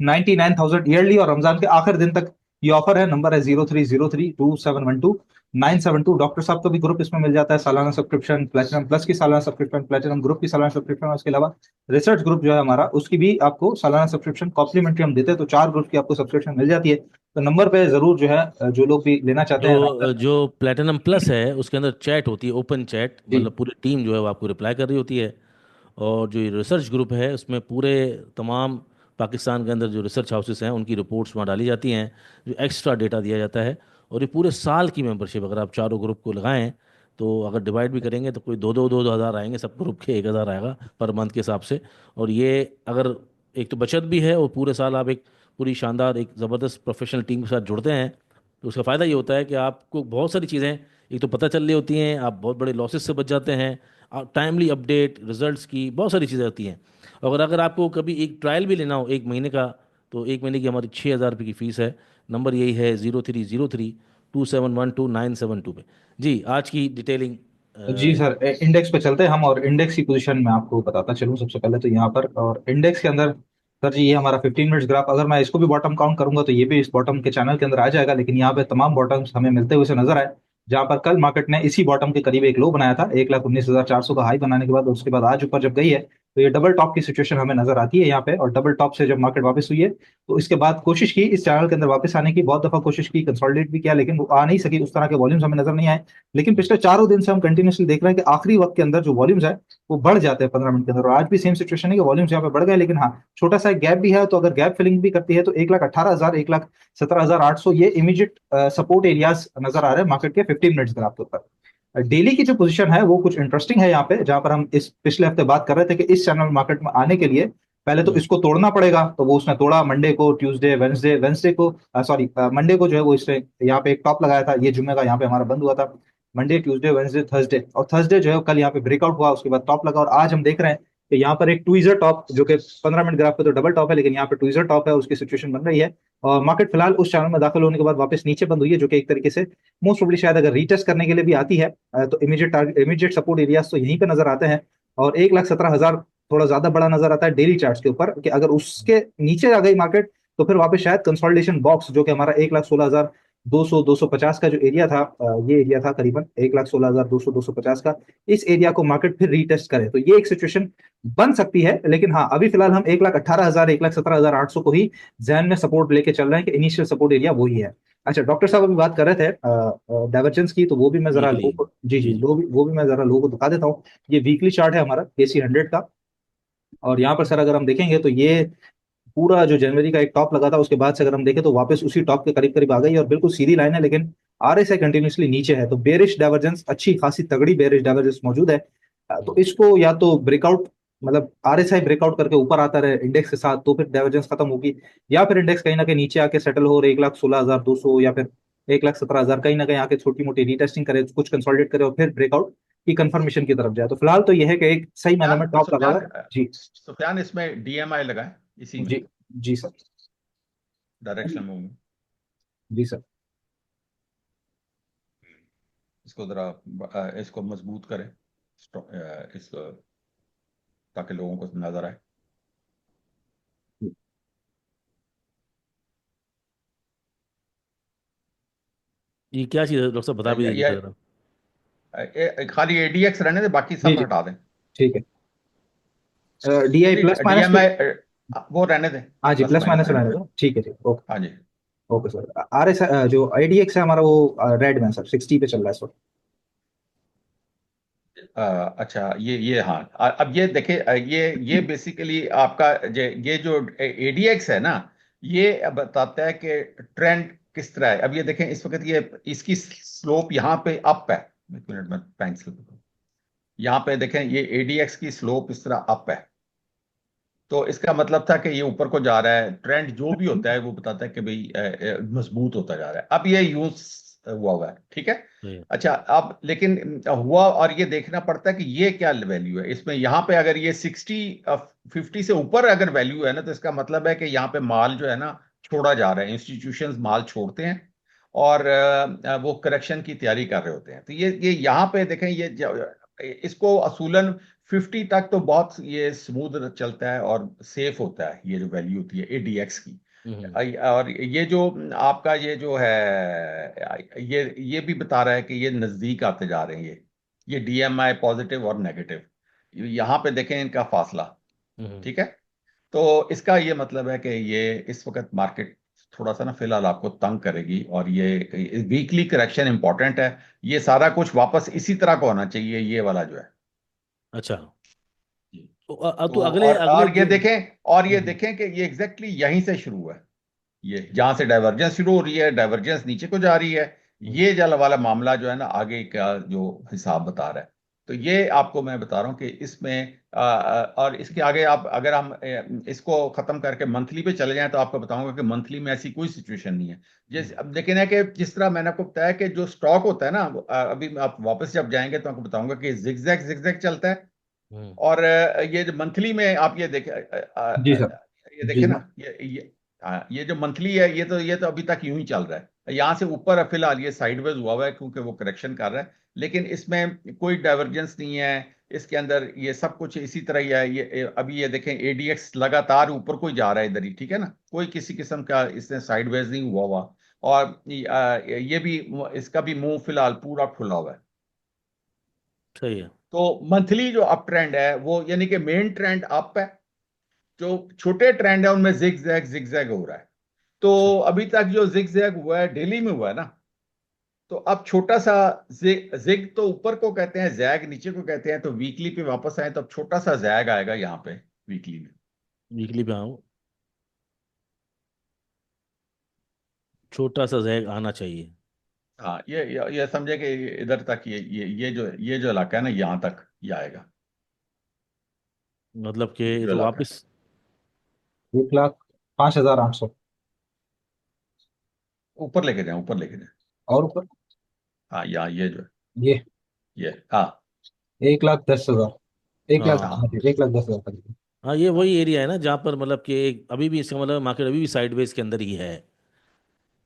99,000 ईयरली, और रमजान के आखिर दिन तक ये ऑफर है, नंबर है 03032712 972। डॉक्टर साहब का भी ग्रुप इसमें मिल जाता है, सालाना सब्सक्रिप्शन, प्लेटिनम प्लस की सालाना सब्सक्रिप्शन, प्लेटिनम ग्रुप की सालाना सब्सक्रिप्शन, और उसके अलावा रिसर्च ग्रुप जो है हमारा, उसकी भी आपको सालाना सब्सक्रिप्शन कॉम्प्लीमेंट्री हम देते हैं। तो 4 ग्रुप की आपको सब्सक्रिप्शन मिल जाती है। तो नंबर पे जरूर जो है जो लोग भी लेना चाहते हैं जो राइटर। जो प्लेटिनम प्लस है उसके अंदर चैट होती है, ओपन चैट, जी मतलब पूरी टीम जो है वो आपको रिप्लाई कर रही होती है। और जो ये रिसर्च ग्रुप है उसमें पूरे तमाम पाकिस्तान के अंदर जो रिसर्च हाउसेस हैं उनकी रिपोर्ट्स वहाँ डाली जाती हैं, जो एक्स्ट्रा डेटा दिया जाता है। और ये पूरे साल की मेंबरशिप अगर आप चारों ग्रुप को लगाएं, तो अगर डिवाइड भी करेंगे तो कोई दो हज़ार आएंगे, सब ग्रुप के 1,000 आएगा पर मंथ के हिसाब से। और ये अगर एक तो बचत भी है, और पूरे साल आप एक पूरी शानदार एक ज़बरदस्त प्रोफेशनल टीम के साथ जुड़ते हैं, तो उसका फ़ायदा ये होता है कि आपको बहुत सारी चीज़ें एक तो पता चल रही होती हैं, आप बहुत बड़े लॉसेस से बच जाते हैं, टाइमली अपडेट रिजल्ट्स की बहुत सारी चीज़ें होती हैं। और अगर आपको कभी एक ट्रायल भी लेना हो 1 महीने का, तो 1 महीने की हमारी 6,000 रुपये की फ़ीस है। नंबर यही है 03032712 972 पे। जी, आज की डिटेलिंग। जी सर, इंडेक्स पे चलते हैं हम, और इंडेक्स की पोजीशन मैं आपको बताता चलूं सबसे पहले तो यहाँ पर। और इंडेक्स के अंदर सर जी, ये हमारा 15 मिनट्स ग्राफ, अगर मैं इसको भी बॉटम काउंट करूंगा तो ये भी इस बॉटम के चैनल के अंदर आ जाएगा। लेकिन यहाँ पे तमाम बॉटम्स हमें मिलते हुए से नजर आए, जहां पर कल मार्केट ने इसी बॉटम के करीब एक लो बनाया था, 1,19,400 का हाई बनाने के बाद, और उसके बाद आज ऊपर जब गई है तो ये डबल टॉप की सिचुएशन हमें नजर आती है यहाँ पे। और डबल टॉप से जब मार्केट वापस हुई है, तो इसके बाद कोशिश की इस चैनल के अंदर वापस आने की, बहुत दफा कोशिश की, कंसोलिडेट भी किया, लेकिन वो आ नहीं सकी, उस तरह के वॉल्यूम्स हमें नजर नहीं आए। लेकिन पिछले चारों दिन से हम कंटिन्यूसली देख रहे हैं कि आखिरी वक्त के अंदर जो वॉल्यूम्स है वो बढ़ जाते हैं 15 मिनट के अंदर। और आज भी सेम सिचुएशन है कि वॉल्यूम्स यहाँ पे बढ़ गए, लेकिन हाँ, छोटा सा गैप भी है। तो अगर गैप फिलिंग भी करती है तो 1,18,000, 1,17,800 ये इमीडिएट सपोर्ट एरियाज नजर आ रहे हैं मार्केट के 15 मिनट्स ग्राफ के ऊपर। डेली की जो पोजीशन है वो कुछ इंटरेस्टिंग है यहाँ पे, जहां पर हम इस पिछले हफ्ते बात कर रहे थे कि इस चैनल मार्केट में आने के लिए पहले तो हम्म। इसको तोड़ना पड़ेगा। तो वो उसने तोड़ा मंडे को, ट्यूसडे, वेंसडे को, सॉरी मंडे को जो है वो इसने यहाँ पे एक टॉप लगाया था, ये जुम्मे का यहाँ पे हमारा बंद हुआ था। मंडे, ट्यूसडे, वेंसडे, थर्सडे, और थर्सडे जो है कल यहाँ पे ब्रेकआउट हुआ, उसके बाद टॉप लगा। और आज हम देख रहे हैं कि यहाँ पर एक ट्वीजर टॉप, जो कि 15 मिनट ग्राफ पे तो डबल टॉप है, लेकिन यहाँ पे ट्वीजर टॉप है, उसकी सिचुएशन बन रही है। और मार्केट फिलहाल उस चैनल में दाखिल होने के बाद वापस नीचे बंद हुई है, जो कि एक तरीके से मोस्ट प्रोबेबली शायद अगर रीटेस्ट करने के लिए भी आती है, तो इमीडिएट सपोर्ट एरियाज तो यहीं पे नजर आते हैं। और 1,17,000 थोड़ा ज्यादा बड़ा नजर आता है डेली चार्ट्स के ऊपर, कि अगर उसके नीचे आ गई मार्केट तो फिर वापस शायद कंसोलिडेशन बॉक्स, जो कि हमारा 1,16,200 250 का जो एरिया था, ये एरिया था करीबन 1,16,200 250 का, इस एरिया को मार्केट फिर रीटेस्ट करे तो ये एक सिचुएशन बन सकती है। लेकिन हाँ, अभी फिलहाल हम 1,18,000, 1,17,800 को ही जहन में सपोर्ट लेके चल रहे हैं कि इनिशियल सपोर्ट एरिया वही है। अच्छा, डॉक्टर साहब अभी बात कर रहे थे डाइवर्जेंस की, तो वो भी मैं जरा वीकली। लोगों को, जी जी, जी जी। वो भी मैं जरा लोगों को दिखा देता हूँ। ये वीकली चार्ट है हमारा KC 100 का। और यहाँ पर सर अगर हम देखेंगे तो ये पूरा जो जनवरी का एक टॉप लगा था, उसके बाद से अगर हम देखें तो वापस उसी टॉप के करीब करीब आ गई, और बिल्कुल सीधी लाइन है, लेकिन RSI कंटिन्यूसली नीचे है। तो बेरिश डाइवर्जेंस, अच्छी खासी तगड़ी बेरिश डाइवर्जेंस मौजूद है। तो इसको या तो ब्रेकआउट, मतलब RSI ब्रेकआउट करके ऊपर आता रहे इंडेक्स के साथ, तो फिर डाइवर्जेंस खत्म होगी। या फिर इंडेक्स कहीं ना कहीं नीचे आके सेटल हो, और 1,16,200 या फिर 1,17,000 कहीं ना कहीं आके छोटी मोटी रीटेस्टिंग करे, कुछ कंसोलिडेट करे, और फिर ब्रेकआउट की कंफर्मेशन की तरफ जाए। तो फिलहाल तो यह है कि एक सही मायने में सुफियान टॉप लगा हुआ सुफियान है। जी सुफियान इसमें DMI लगा है इसी में, जी। जी सर। डायरेक्शन मूव में। जी सर। इसको जरा इसको मजबूत करें, इस ताकि लोगों को नजर आए। ये क्या चीज़ है डॉक्टर साहब, बता भी ये दीजिएगा जरा। खाली ADX रहने दे, बाकी जी सब जी हटा दें। ठीक है। DI प्लस नहीं, माइनस DMI वो रहने दें, हाँ जी, प्लस प्लस माइनस माइनस रहने रहने दें। दो, ठीक है ठीक, ओके। हाँ जी। ओके सर, RS जो IDX है हमारा वो रेड में सर 60 पे चल रहा है सर। अच्छा, ये हाँ, अब ये देखे, ये बेसिकली आपका ये जो ADX है ना, ये बताता है कि ट्रेंड किस तरह है। अब ये देखें, इस वक्त ये इसकी स्लोप यहाँ पे अप है। एक मिनट में टाइम स्लिप, यहाँ पे देखें, ये ADX की स्लोप इस तरह अप है। तो इसका मतलब था कि ये ऊपर को जा रहा है, ट्रेंड जो भी होता है वो बताता है कि भाई मजबूत होता जा रहा है। अब ये यूज हुआ हुआ है, ठीक है। जी। अच्छा, अब लेकिन हुआ, और ये देखना पड़ता है कि ये क्या वैल्यू है इसमें। यहाँ पे अगर ये 50 से ऊपर अगर वैल्यू है ना, तो इसका मतलब है कि यहाँ पे माल जो है ना छोड़ा जा रहा है, इंस्टीट्यूशंस माल छोड़ते हैं, और वो करेक्शन की तैयारी कर रहे होते हैं। तो ये यहाँ पे देखें, इसको असूलन 50 तक तो बहुत ये स्मूथ चलता है और सेफ होता है, ये जो वैल्यू होती है ADX की। हम्म। और ये जो आपका ये जो है, ये भी बता रहा है कि ये नजदीक आते जा रहे हैं, ये डीएमआई पॉजिटिव और नेगेटिव, यहाँ पे देखें इनका फासला। हम्म। ठीक है। तो इसका ये मतलब है कि ये इस वक्त मार्केट थोड़ा सा ना फिलहाल आपको तंग करेगी, और ये वीकली करेक्शन इंपॉर्टेंट है। ये सारा कुछ वापस इसी तरह का होना चाहिए, ये वाला जो है। अच्छा। जी। तो तो अगले अगले और ये दिन। देखें, और ये देखें कि ये एग्जैक्टली यहीं से शुरू हुआ है। ये जहां से डाइवर्जेंस शुरू हो रही है, डाइवर्जेंस नीचे को जा रही है। हम्म। ये जल वाला मामला जो है ना, आगे का जो हिसाब बता रहा है। तो ये आपको मैं बता रहा हूं कि इसमें और इसके आगे आप अगर हम इसको खत्म करके मंथली पे चले जाएं, तो आपको बताऊंगा कि मंथली में ऐसी कोई सिचुएशन नहीं है। जैसे अब लेकिन है कि जिस तरह मैंने आपको बताया कि जो स्टॉक होता है ना, अभी आप वापस जब जाएंगे तो आपको बताऊंगा कि जिगजैग जिगजैग चलता है। हम्म। और ये जो मंथली में आप ये देखें, जी सर। ये जी देखें ना, ये जो मंथली है, ये तो अभी तक यूं ही चल रहा है। यहाँ से ऊपर है फिलहाल, ये साइडवेज हुआ हुआ है क्योंकि वो करेक्शन कर रहा है। लेकिन इसमें कोई डाइवर्जेंस नहीं है। इसके अंदर ये सब कुछ इसी तरह ही है। अभी ये देखें, एडीएक्स लगातार ऊपर को ही जा रहा है इधर ही, ठीक है ना, कोई किसी किस्म का इसने साइडवेज नहीं हुआ हुआ। और ये भी, इसका भी मुंह फिलहाल पूरा खुला हुआ है। सही है। तो मंथली जो अप ट्रेंड है वो, यानी कि मेन ट्रेंड अप है। जो छोटे ट्रेंड है उनमें जिग जैग हो रहा है। तो सही। अभी तक जो जिग जैग हुआ है डेली में हुआ है ना। तो अब छोटा सा जिग जिग तो ऊपर को कहते हैं, जैग नीचे को कहते हैं। तो वीकली पे वापस आए तो अब छोटा सा जैग आएगा यहाँ पे वीकली में। वीकली पे आऊँ, छोटा सा जैग आना चाहिए। हाँ, ये समझे कि इधर तक, ये जो इलाका है ना, यहाँ तक ये आएगा। मतलब कि ये ये जो तो इलाका है, वापस। 1,05,800। ऊपर लेके जाए, ऊपर लेके जाए। और ऊपर हाँ, यहाँ ये जो है, ये ये, हाँ। 1,10,000। एक लाख हाँ। हाँ, 1,10,000 करीब। हाँ, ये वही एरिया है ना जहाँ पर मतलब कि अभी भी इसका मतलब मार्केट अभी भी साइडवेज के अंदर ही है।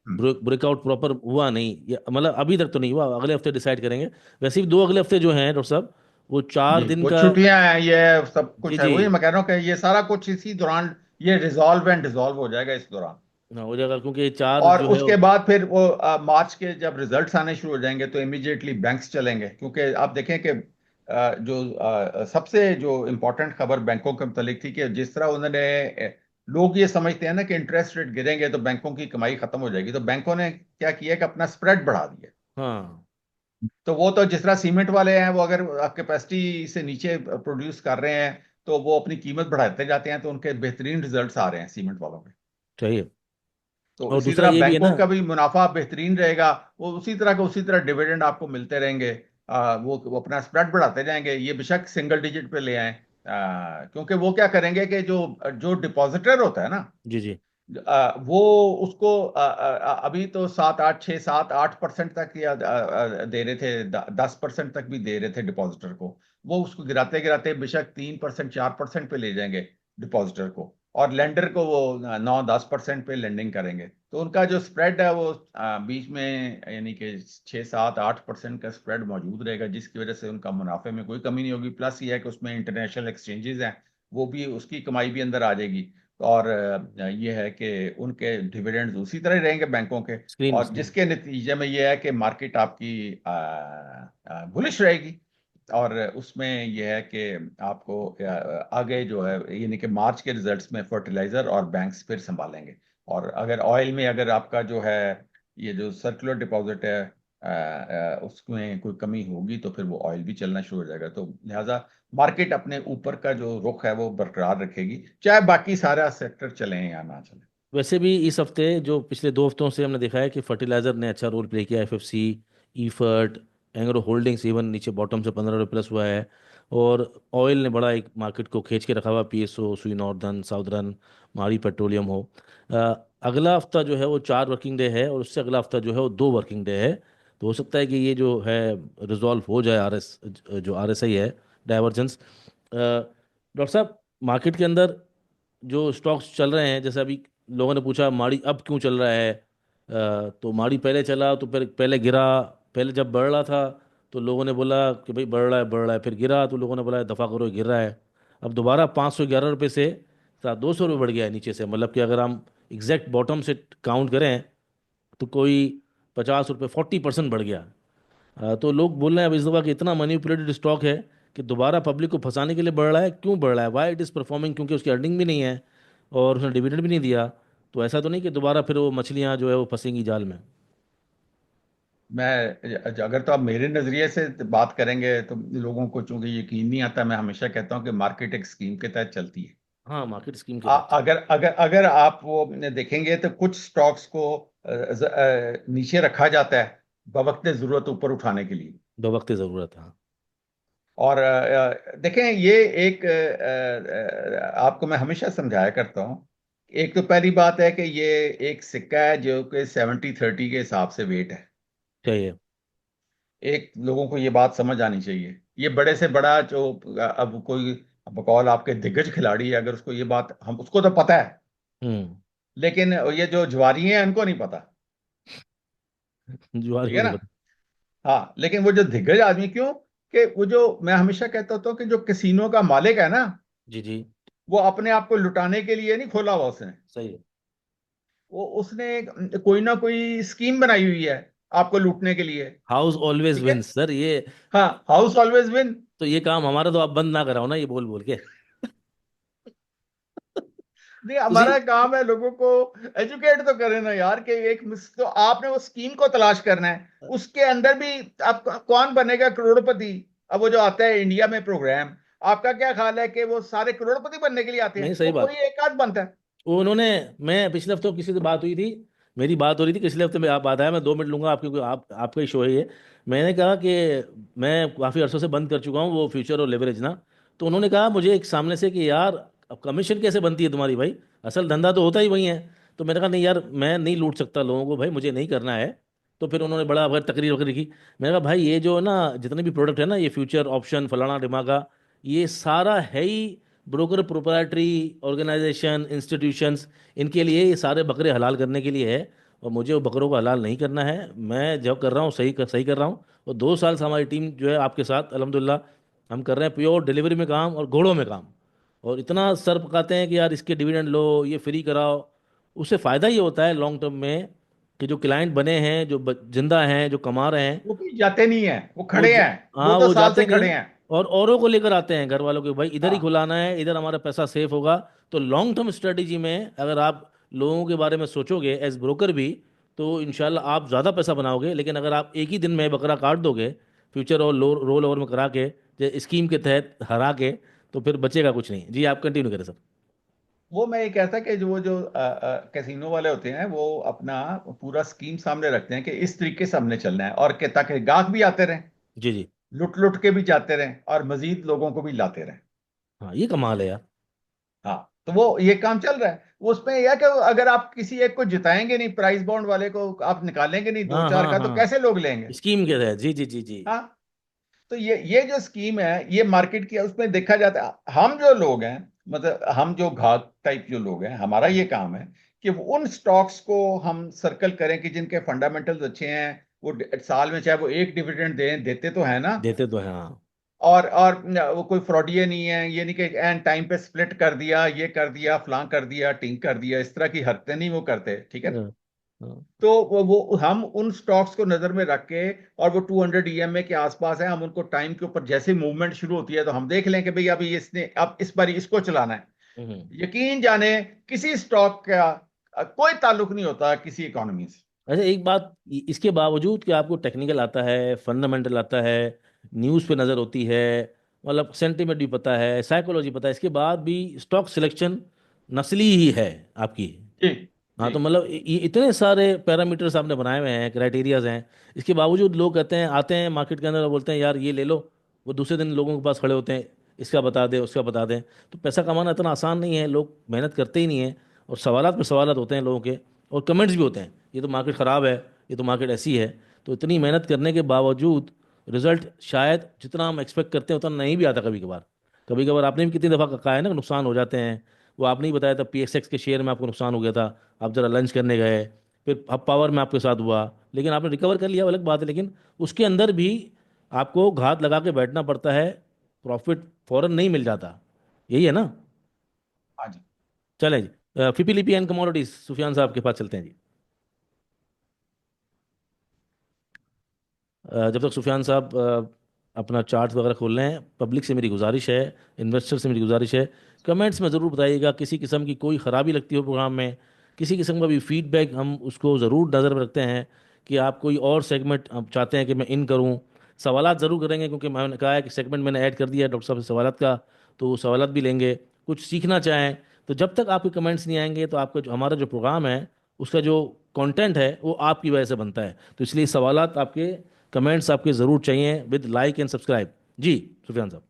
हम्म। ब्रेकआउट प्रॉपर हुआ नहीं, मतलब अभी तक तो नहीं हुआ, अगले हफ्ते डिसाइड करेंगे। वैसे भी दो अगले हफ्ते जो हैं डॉक्टर साहब, वो चार जी, दिन वो का। छुट्टियां हैं, ये सब जी कुछ है, जी। वही मैं कह रहा हूँ कि ये सारा कुछ इसी दौरान ये रिजॉल्व एंड डिसॉल्व हो जाएगा इस दौरान। हाँ, हो जाएगा क्योंकि ये चार और जो है उसके बाद फिर वो मार्च के जब रिजल्ट्स आने शुरू हो जाएंगे तो इमीडिएटली बैंक्स चलेंगे, क्योंकि आप देखें कि सबसे जो इम्पोर्टेंट खबर बैंकों के मुतालिक थी कि जिस तरह उन्होंने लोग ये समझते हैं ना कि इंटरेस्ट रेट गिरेंगे तो बैंकों की कमाई खत्म हो जाएगी, तो बैंकों ने क्या किया कि अपना स्प्रेड बढ़ा दिया। हाँ। तो वो तो जिस तरह सीमेंट वाले हैं, वो अगर कैपेसिटी से नीचे प्रोड्यूस कर रहे हैं तो वो अपनी कीमत बढ़ाते जाते हैं, तो उनके बेहतरीन रिजल्ट्स आ रहे हैं सीमेंट वालों के। चाहिए। तो और इसी दूसरा तरह ये भी है बैंकों ना। का भी मुनाफा बेहतरीन रहेगा। वो उसी तरह डिविडेंड आपको मिलते रहेंगे। वो अपना स्प्रेड बढ़ाते जाएंगे, ये बेशक सिंगल डिजिट पे ले आए। क्योंकि वो क्या करेंगे कि जो जो डिपॉजिटर होता है ना, जी जी। वो उसको अभी तो 7 8 6 7 8% तक या दे रहे थे, 10% तक भी दे रहे थे डिपॉजिटर को। वो उसको गिराते गिराते बेशक 3% 4% पे ले जाएंगे डिपॉजिटर को, और लेंडर को वो 9 10% पे लेंडिंग करेंगे। तो उनका जो स्प्रेड है वो बीच में, यानी कि 6 7 8% का स्प्रेड मौजूद रहेगा, जिसकी वजह से उनका मुनाफे में कोई कमी नहीं होगी। प्लस ये है कि उसमें इंटरनेशनल एक्सचेंजेस हैं, वो भी, उसकी कमाई भी अंदर आ जाएगी। और ये है कि उनके डिविडेंड्स उसी तरह ही रहेंगे बैंकों के। स्क्रीन और स्क्रीन। जिसके नतीजे में ये है कि मार्केट आपकी बुलिश रहेगी। और उसमें यह है कि आपको आगे जो है, यानी कि मार्च के रिजल्ट्स में फर्टिलाइजर और बैंक्स फिर संभालेंगे। और अगर ऑयल में, अगर आपका जो है ये जो सर्कुलर डिपॉजिट है, उसमें कोई कमी होगी तो फिर वो ऑयल भी चलना शुरू हो जाएगा। तो लिहाजा मार्केट अपने ऊपर का जो रुख है वो बरकरार रखेगी, चाहे बाकी सारा सेक्टर चले या ना चले। वैसे भी इस हफ्ते जो पिछले दो हफ्तों से हमने देखा है कि फर्टिलाइजर ने अच्छा रोल प्ले किया, FFC, Efert, Engro holdings even नीचे बॉटम से 15 रुपये प्लस हुआ है। और ऑयल ने बड़ा एक मार्केट को खींच के रखा हुआ, पीएसओ, सुई नॉर्दर्न, साउदर्न, मारी पेट्रोलियम हो। अगला हफ्ता जो है वो 4 वर्किंग डे है, और उससे अगला हफ्ता जो है वो 2 वर्किंग डे है। तो हो सकता है कि ये जो है रिजॉल्व हो जाए, जो आरएसआई है, डाइवर्जेंस। डॉक्टर साहब, मार्केट के अंदर जो स्टॉक्स चल रहे हैं, जैसे अभी लोगों ने पूछा माड़ी अब क्यों चल रहा है, तो माड़ी पहले चला तो फिर पहले गिरा। पहले जब बढ़ रहा था तो लोगों ने बोला कि भाई बढ़ रहा है बढ़ रहा है, फिर गिरा तो लोगों ने बोला दफ़ा करो ये गिर रहा है। अब दोबारा 511 रुपये से 200 रुपये बढ़ गया है नीचे से, मतलब कि अगर हम एग्जैक्ट बॉटम से काउंट करें तो कोई 50 रुपये 40% बढ़ गया। तो लोग बोल रहे हैं अब इस दफ़ा कि इतना मैनिपुलेटेड स्टॉक है कि दोबारा पब्लिक को फंसाने के लिए बढ़ रहा है। क्यों बढ़ रहा है, वाई इट इज़ परफॉर्मिंग? क्योंकि उसकी अर्निंग भी नहीं है और उसने डिविडेंड भी नहीं दिया। तो ऐसा तो नहीं कि दोबारा फिर वो मछलियाँ जो है वो फंसेंगी जाल में। अगर तो आप मेरे नजरिए से बात करेंगे तो लोगों को चूंकि यकीन नहीं आता, मैं हमेशा कहता हूं कि मार्केट एक स्कीम के तहत चलती है। हाँ, मार्केट स्कीम के तहत चल। अगर अगर अगर आप वो देखेंगे तो कुछ स्टॉक्स को नीचे रखा जाता है बवक्त जरूरत ऊपर उठाने के लिए। बवक्त ज़रूरत, हाँ। और देखें ये एक आपको मैं हमेशा समझाया करता हूँ। एक तो पहली बात है कि ये एक सिक्का है जो कि 70-30 के हिसाब से वेट है। चाहिए। एक लोगों को ये बात समझ आनी चाहिए। ये बड़े से बड़ा जो अब कोई बकौल आपके दिग्गज खिलाड़ी है, अगर उसको ये बात, हम उसको तो पता है, हम्म। लेकिन ये जो जुआरी हैं उनको नहीं पता। जुआरी ठीक को है नहीं ना? पता। हाँ, लेकिन वो जो दिग्गज आदमी, क्यों कि वो जो मैं हमेशा कहता होता हूँ कि जो कैसीनो का मालिक है ना, जी जी। वो अपने आप को लुटाने के लिए नहीं खोला हुआ उसने। सही है। वो उसने कोई ना कोई स्कीम बनाई हुई है आपको लूटने के लिए। हाउस ऑलवेज ठीक है। विंस सर, ये। हाँ, हाउस ऑलवेज विन। तो ये काम हमारा तो आप बंद ना कराओ ना, ये बोल बोल के। नहीं, उसी। हमारा काम है लोगों को एजुकेट तो करें ना यार, कि एक तो आपने वो स्कीम को तलाश करना है। उसके अंदर भी आप कौन बनेगा करोड़पति? अब वो जो आता है इंडिया में प्रोग्राम, आपका क्या ख्याल है कि वो सारे करोड़पति बनने के लिए आते नहीं, हैं? सही वो कोई बात। एक आध बनता है। वो उन्होंने, मैं पिछले हफ्ते किसी से बात हुई थी, मेरी बात हो रही थी पिछले हफ्ते में, आप बात आया, मैं 2 मिनट लूंगा आपके, क्योंकि आप आपका ही शो है ये। मैंने कहा कि मैं काफ़ी अरसों से बंद कर चुका हूँ वो फ्यूचर और लेवरेज ना। तो उन्होंने कहा मुझे एक सामने से कि यार अब कमीशन कैसे बनती है तुम्हारी भाई, असल धंधा तो होता ही वही है। तो मैंने कहा नहीं यार, मैं नहीं लूट सकता लोगों को भाई, मुझे नहीं करना है। तो फिर उन्होंने बड़ा अगर तकरीर वकरीर की। मैंने कहा भाई ये जो है ना, जितने भी प्रोडक्ट है ना, ये फ्यूचर ऑप्शन फलाना डिमाका, ये सारा है ही ब्रोकर प्रोप्राइटरी ऑर्गेनाइजेशन इंस्टीट्यूशंस, इनके लिए ये सारे बकरे हलाल करने के लिए है। और मुझे वो बकरों को हलाल नहीं करना है। मैं जो कर रहा हूँ सही कर रहा हूँ। और 2 साल से हमारी टीम जो है आपके साथ अल्हम्दुलिल्लाह हम कर रहे हैं प्योर डिलीवरी में काम और घोड़ों में काम। और इतना सर पकाते हैं कि यार इसके डिविडेंड लो, ये फ्री कराओ। उससे फ़ायदा ये होता है लॉन्ग टर्म में कि जो क्लाइंट बने हैं, जो जिंदा हैं, जो कमा रहे हैं, वो कोई जाते नहीं है, वो वो खड़े हैं। दो हाँ दो वो साल जाते से खड़े नहीं। हैं। और औरों को लेकर आते हैं घर वालों के, भाई इधर ही हाँ, खुलाना है, इधर हमारा पैसा सेफ होगा। तो लॉन्ग टर्म स्ट्रेटेजी में अगर आप लोगों के बारे में सोचोगे एज ब्रोकर भी, तो इंशाल्लाह आप ज़्यादा पैसा बनाओगे। लेकिन अगर आप एक ही दिन में बकरा काट दोगे फ्यूचर और रोल ओवर में करा के, स्कीम के तहत हरा के, तो फिर बचेगा कुछ नहीं। जी आप कंटिन्यू करें सर। वो मैं ये कहता कि जो जो कैसीनो वाले होते हैं वो अपना पूरा स्कीम सामने रखते हैं कि इस तरीके से हमने चलना है, और कि ताकि गाहक भी आते रहें, जी जी। लुट लुट के भी जाते रहें, और मजीद लोगों को भी लाते रहें। हाँ, ये कमाल है यार। हाँ, तो वो ये काम चल रहा है। वो उसमें यह है कि अगर आप किसी एक को जिताएंगे नहीं, प्राइस बॉन्ड वाले को आप निकालेंगे नहीं दो हाँ चार हाँ का, तो हाँ। कैसे लोग लेंगे? स्कीम के तहत, जी जी जी जी। हाँ, तो ये जो स्कीम है, ये मार्केट की है, उसमें देखा जाता है हम जो लोग हैं, मतलब हम जो घात टाइप जो लोग हैं, हमारा ये काम है कि वो उन स्टॉक्स को हम सर्कल करें कि जिनके फंडामेंटल्स अच्छे हैं। वो साल में चाहे वो एक डिविडेंड देते तो है ना, देते तो हैं, हाँ। और वो कोई फ्रॉडिये नहीं है। ये नहीं कि एंड टाइम पे स्प्लिट कर दिया, ये कर दिया, फलां कर दिया, टिंग कर दिया, इस तरह की हरकतें नहीं वो करते। ठीक है। हाँ, हाँ। तो वो हम उन स्टॉक्स को नजर में रख के, और वो 200 ईएमए के आसपास है, हम उनको टाइम के ऊपर जैसे मूवमेंट शुरू होती है तो हम देख लें कि भाई अभी इसने अब इस बार इसको चलाना है। हम्म। यकीन जाने किसी स्टॉक का कोई ताल्लुक नहीं होता किसी इकोनॉमी से। अच्छा एक बात, इसके बावजूद कि आपको टेक्निकल आता है, फंडामेंटल आता है, न्यूज़ पे नज़र होती है, मतलब सेंटिमेंट भी पता है, साइकोलॉजी पता है, इसके बाद भी स्टॉक सिलेक्शन नस्ली ही है आपकी। जी हाँ, जी। तो मतलब ये इतने सारे पैरामीटर्स आपने बनाए हुए हैं, क्राइटेरियाज हैं, इसके बावजूद लोग कहते हैं, आते हैं मार्केट के अंदर और बोलते हैं यार ये ले लो। वो दूसरे दिन लोगों के पास खड़े होते हैं, इसका बता दें, उसका बता दें। तो पैसा कमाना इतना आसान नहीं है, लोग मेहनत करते ही नहीं हैं। और सवालात पे सवालात होते हैं लोगों के, और कमेंट्स भी होते हैं, ये तो मार्केट ख़राब है, ये तो मार्केट ऐसी है। तो इतनी मेहनत करने के बावजूद रिजल्ट शायद जितना हम एक्सपेक्ट करते हैं उतना नहीं भी आता कभी कभार। कभी कभार आपने भी कितनी दफ़ा कहा है ना कि नुकसान हो जाते हैं। वो आपने ही बताया था, PXX के शेयर में आपको नुकसान हो गया था, आप जरा लंच करने गए, फिर अब पावर में आपके साथ हुआ, लेकिन आपने रिकवर कर लिया, वो अलग बात है। लेकिन उसके अंदर भी आपको घात लगा के बैठना पड़ता है, प्रॉफिट फौरन नहीं मिल जाता। यही है ना? हाँ जी। चलें जी। पीपीलीपी एंड कमोडिटीज, सुफियान साहब के पास चलते हैं जी। जब तक सुफियान साहब अपना चार्ट वगैरह खोल रहे हैं, पब्लिक से मेरी गुजारिश है, इन्वेस्टर से मेरी गुजारिश है, कमेंट्स में ज़रूर बताइएगा किसी किस्म की कोई ख़राबी लगती हो प्रोग्राम में, किसी किस्म का भी फीडबैक हम उसको ज़रूर नज़र में रखते हैं कि आप कोई और सेगमेंट आप चाहते हैं कि मैं इन करूं। सवालात ज़रूर करेंगे क्योंकि मैंने कहा है कि सेगमेंट मैंने ऐड कर दिया है डॉक्टर साहब से सवालात का, तो वो सवालात भी लेंगे। कुछ सीखना चाहें तो जब तक आपके कमेंट्स नहीं आएंगे तो आपका जो हमारा जो प्रोग्राम है उसका जो कंटेंट है वो आपकी वजह से बनता है। तो इसलिए सवालात आपके, कमेंट्स आपके ज़रूर चाहिए विद लाइक एंड सब्सक्राइब। जी सुफियान साहब।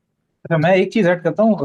अच्छा, मैं एक चीज ऐड करता हूँ।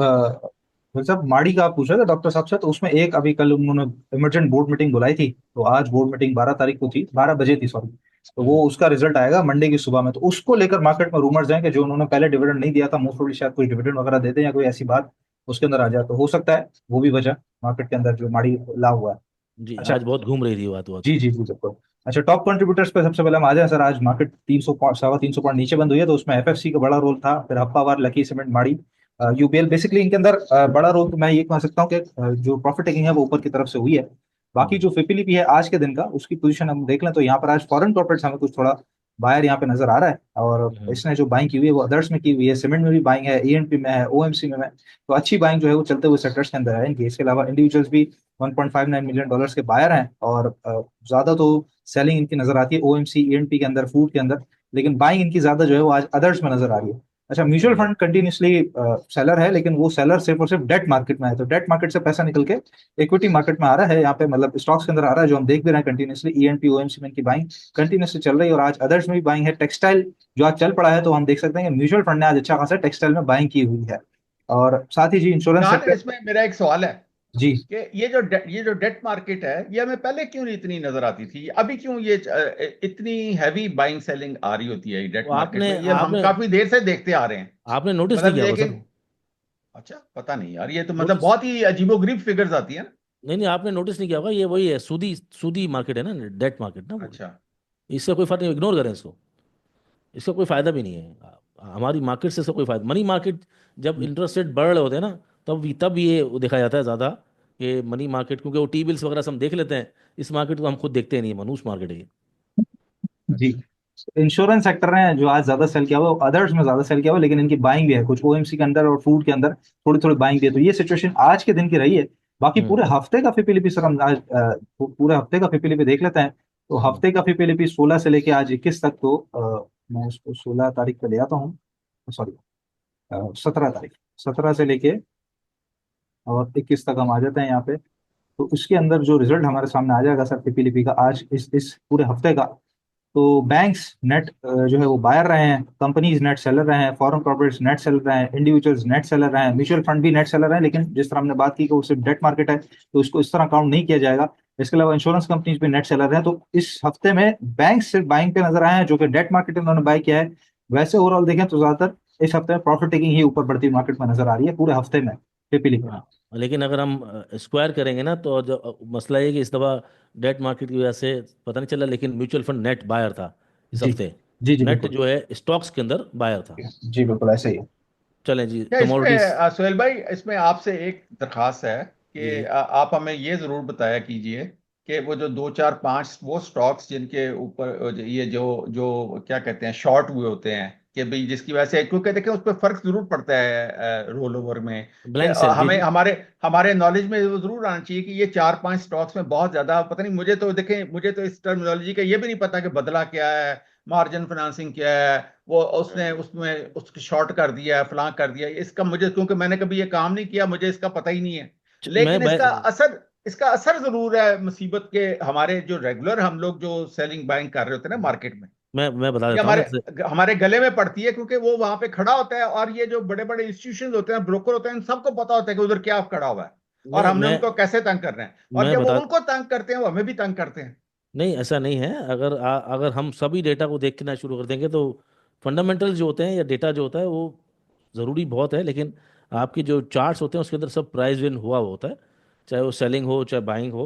भाई साहब, माड़ी का आप पूछ रहे थे डॉक्टर साहब से, तो उसमें एक अभी कल उन्होंने इमरजेंट बोर्ड मीटिंग बुलाई थी। तो आज बोर्ड मीटिंग 12 तारीख को थी, 12 बजे थी सॉरी। तो वो हम्म। उसका रिजल्ट आएगा मंडे की सुबह में। तो उसको लेकर मार्केट में रूमर्स हैं कि जो उन्होंने पहले डिविडेंड नहीं दिया था, मोस्ट प्रोबेबली शायद कोई डिविडेंड वगैरह दे दें या कोई ऐसी बात उसके अंदर आ जाए। तो हो सकता है वो भी वजह मार्केट के अंदर जो माड़ी ला हुआ है। जी अच्छा। आज बहुत घूम रही थी बात बात। जी जी जी बिल्कुल। अच्छा, टॉप कंट्रीब्यूटर्स पे सबसे पहले हम आ जाए सर। आज मार्केट 300 पॉइंट, 350 पॉइंट नीचे बंद हुई है। तो उसमें एफएफसी का बड़ा रोल था, फिर हप्पावार, लकी सीमेंट, माड़ी, यूपीएल। बेसिकली इनके अंदर बड़ा रोल तो मैं ये कह सकता हूँ कि जो प्रॉफिट टेकिंग है वो ऊपर की तरफ से हुई है। बाकी हम्म। जो फिपिलिपी है आज के दिन का, उसकी पोजीशन हम देख लें तो यहाँ पर आज फॉरेन कॉर्पोरेट्स हमें कुछ थोड़ा बायर यहाँ पे नजर आ रहा है। और हम्म। इसने जो बाइंग की हुई है वो अदर्स में की हुई है। सीमेंट में भी बाइंग है, एएनपी में है, ओएमसी में है। तो अच्छी बाइंग जो है वो चलते हुए सेक्टर्स के अंदर है इनकी। इसके अलावा इंडिविजुअल्स भी 1.59 मिलियन डॉलर्स के बायर हैं। और ज्यादा तो सेलिंग इनकी नजर आती है ओएमसी, ईएनपी के अंदर, फूड के अंदर। लेकिन बाइंग इनकी ज्यादा जो है वो आज अदर्स में नजर आ रही है। अच्छा, म्यूचुअल हम्म। फंड कंटिन्यूसली सेलर है, लेकिन वो सेलर सिर्फ और सिर्फ डेट मार्केट में है। तो डेट मार्केट से पैसा निकल के इक्विटी मार्केट में आ रहा है यहाँ पे, मतलब स्टॉक्स के अंदर आ रहा है, जो हम देख भी रहे हैं कंटिन्यूसली। ईएनपी, ओएमसी में इनकी बाइंग कंटिन्यूसली चल रही है। और आज अदर्स में भी बाइंग है। टेक्सटाइल जो आज चल पड़ा है, तो हम देख सकते हैं कि म्यूचुअल फंड ने आज अच्छा खासा टेक्सटाइल में बाइंग की हुई है। और साथ ही जी इंश्योरेंस जहां तक सेक्टर। इसमें मेरा एक सवाल है जी। कि ये जो डेट मार्केट है, ये हमें पहले क्यों नहीं इतनी नजर आती थी? अभी क्यों ये इतनी हैवी बाइंग सेलिंग आ रही होती है वो डेट मार्केट आपने में? ये हम आपने काफी देर से देखते आ रहे हैं। आपने नोटिस नहीं मतलब किया होगा सर। लेकिन अच्छा, पता नहीं यार, ये तो मतलब नोटिस, बहुत ही अजीबोगरीब फिगर्स आती है ना। नहीं नहीं आपने नोटिस नहीं किया होगा, ये वही है, सूदी सूदी मार्केट है ना, डेट मार्केट ना वो। अच्छा। इससे कोई फर्क नहीं, इग्नोर करें इसको, इसका कोई फायदा भी नहीं है। हमारी मार्केट से इसका कोई फायदा, मनी मार्केट जब इंटरेस्ट रेट बढ़ रहे होते हैं ना, तब ये देखा जाता है ज़्यादा कि मनी मार्केट, क्योंकि वो टी बिल्स वगैरह से हम देख लेते हैं। इस मार्केट को हम खुद देखते नहीं है, मनूस मार्केट है ये। जी। अच्छा। इंश्योरेंस सेक्टर है जो आज ज्यादा सेल किया हुआ है, अदर्स में ज्यादा सेल किया हुआ है, लेकिन इनकी बाइंग भी है कुछ ओएमसी के अंदर और फूड के अंदर। थोड़ी थोड़ी बाइंग भी है। तो ये सिचुएशन आज के दिन की रही है। बाकी हम्म। पूरे हफ्ते का फिपिलिपी सर, हम आज पूरे हफ्ते का फिपिलिपी देख लेते हैं। तो हम्म। हफ्ते का फिपिलिपी 16 से लेके आज 21 तक। तो मैं उसको 16 तारीख पे ले आता हूँ, सॉरी 17 तारीख, 17 से लेके और 21 तक हम आ जाते हैं यहाँ पे। तो इसके अंदर जो रिजल्ट हमारे सामने आ जाएगा सर पीपीलीपी का आज, इस पूरे हफ्ते का। तो बैंक्स नेट जो है वो बायर रहे हैं, कंपनीज नेट सेलर रहे हैं, फॉरेन कॉर्पोरेट्स नेट सेलर रहे हैं, इंडिविजुअल्स नेट सेलर रहे हैं, म्यूचुअल फंड भी नेट सेलर रहे हैं। लेकिन जिस तरह हमने बात की कि वो सिर्फ डेट मार्केट है, तो इसको इस तरह काउंट नहीं किया जाएगा। इसके अलावा इंश्योरेंस कंपनीज भी नेट सेलर हैं। तो इस हफ्ते में बैंक सिर्फ बाइंग पे नजर आए हैं, जो कि डेट मार्केट में उन्होंने बाय किया है। वैसे ओवरऑल देखें तो ज्यादातर इस हफ्ते में प्रॉफिट टेकिंग ही ऊपर बढ़ती मार्केट में नजर आ रही है पूरे हफ्ते में पीपीली पे। हाँ, लेकिन अगर हम स्क्वायर करेंगे ना तो जो मसला ये है कि इस दफ़ा डेट मार्केट की वजह से पता नहीं चला, लेकिन म्यूचुअल फंड नेट बायर था इस जी हफ्ते। जी जी नेट बिल्कुल। जो है स्टॉक्स के अंदर बायर था। जी बिल्कुल ऐसे ही है। चलें जी, क्या इसमें कमोडिटीज। सुहेल भाई, इसमें आपसे एक दरखास्त है कि जी। आप हमें ये जरूर बताया कीजिए कि वो जो दो चार पांच वो स्टॉक्स जिनके ऊपर ये जो जो क्या कहते हैं, शॉर्ट हुए होते हैं, कि भाई जिसकी वजह से, क्योंकि देखिए उस पर फर्क जरूर पड़ता है रोल ओवर में। कि ब्लैंक सेल, जी हमें जी। हमारे हमारे नॉलेज में वो जरूर आना चाहिए कि ये चार पांच स्टॉक्स में बहुत ज्यादा पता नहीं। मुझे तो देखें, मुझे तो इस टर्मिनोलॉजी का ये भी नहीं पता कि बदला क्या है, मार्जिन फाइनेंसिंग क्या है, वो उसने उसमें उसको शॉर्ट कर दिया है, फलां कर दिया है। इसका मुझे, क्योंकि मैंने कभी ये काम नहीं किया, मुझे इसका पता ही नहीं है। मैं लेकिन इसका असर जरूर है मुसीबत के, हमारे जो रेगुलर हम लोग जो सेलिंग बाइंग कर रहे होते हैं ना मार्केट में, मैं बता ये देता हूँ हमारे ना जैसे। हमारे गले में पड़ती है, क्योंकि वो वहां पे खड़ा होता है। और ये जो बड़े बड़े इंस्टीट्यूशन होते हैं, ब्रोकर होते हैं, इन सबको पता होता है कि उधर क्या खड़ा हुआ है और नहीं हमने उनको कैसे तंग करना है। और मैं जब वो बता उनको तंग करते हैं, वो हमें भी तंग करते हैं। नहीं, ऐसा नहीं है। अगर हम सभी डेटा को देखना शुरू कर देंगे तो फंडामेंटल जो होते हैं या डेटा जो होता है वो ज़रूरी बहुत है, लेकिन आपके जो चार्ट्स होते हैं उसके अंदर सब प्राइस विन हुआ होता है, चाहे वो सेलिंग हो चाहे बाइंग हो।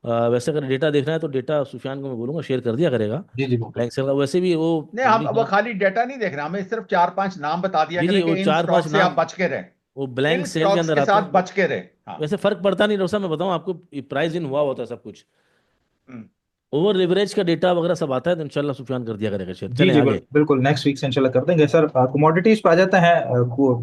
वैसे अगर डेटा देखना है तो डेटा सुफियान को मैं बोलूँगा शेयर कर दिया करेगा, जी जी बिल्कुल। बैंक सेल का। वैसे भी वो नहीं, हम मेरी वो ख्याल, खाली डेटा नहीं देख रहे, हमें सिर्फ चार पांच नाम बता दिया जी जी करें वो कि इन चार पांच स्टॉक से आप नाम, बच के रहें। वो नहीं ब्लैंक नहीं, सेल के स्टॉक्स अंदर के आते साथ हैं। बच के रहे। हाँ। वैसे फर्क पड़ता नहीं डॉक्टर साहब, मैं बताऊं आपको, प्राइस इन हुआ होता है सब कुछ। हम्म। ओवर लिवरेज का डेटा वगैरह सब आता है तो इंशाल्लाह सुफियान कर दिया करेगा शेयर। जी चलें जी आगे। बिल्कुल नेक्स्ट वीक से इंशाल्लाह कर देंगे सर। कमोडिटीज पे आ जाते हैं।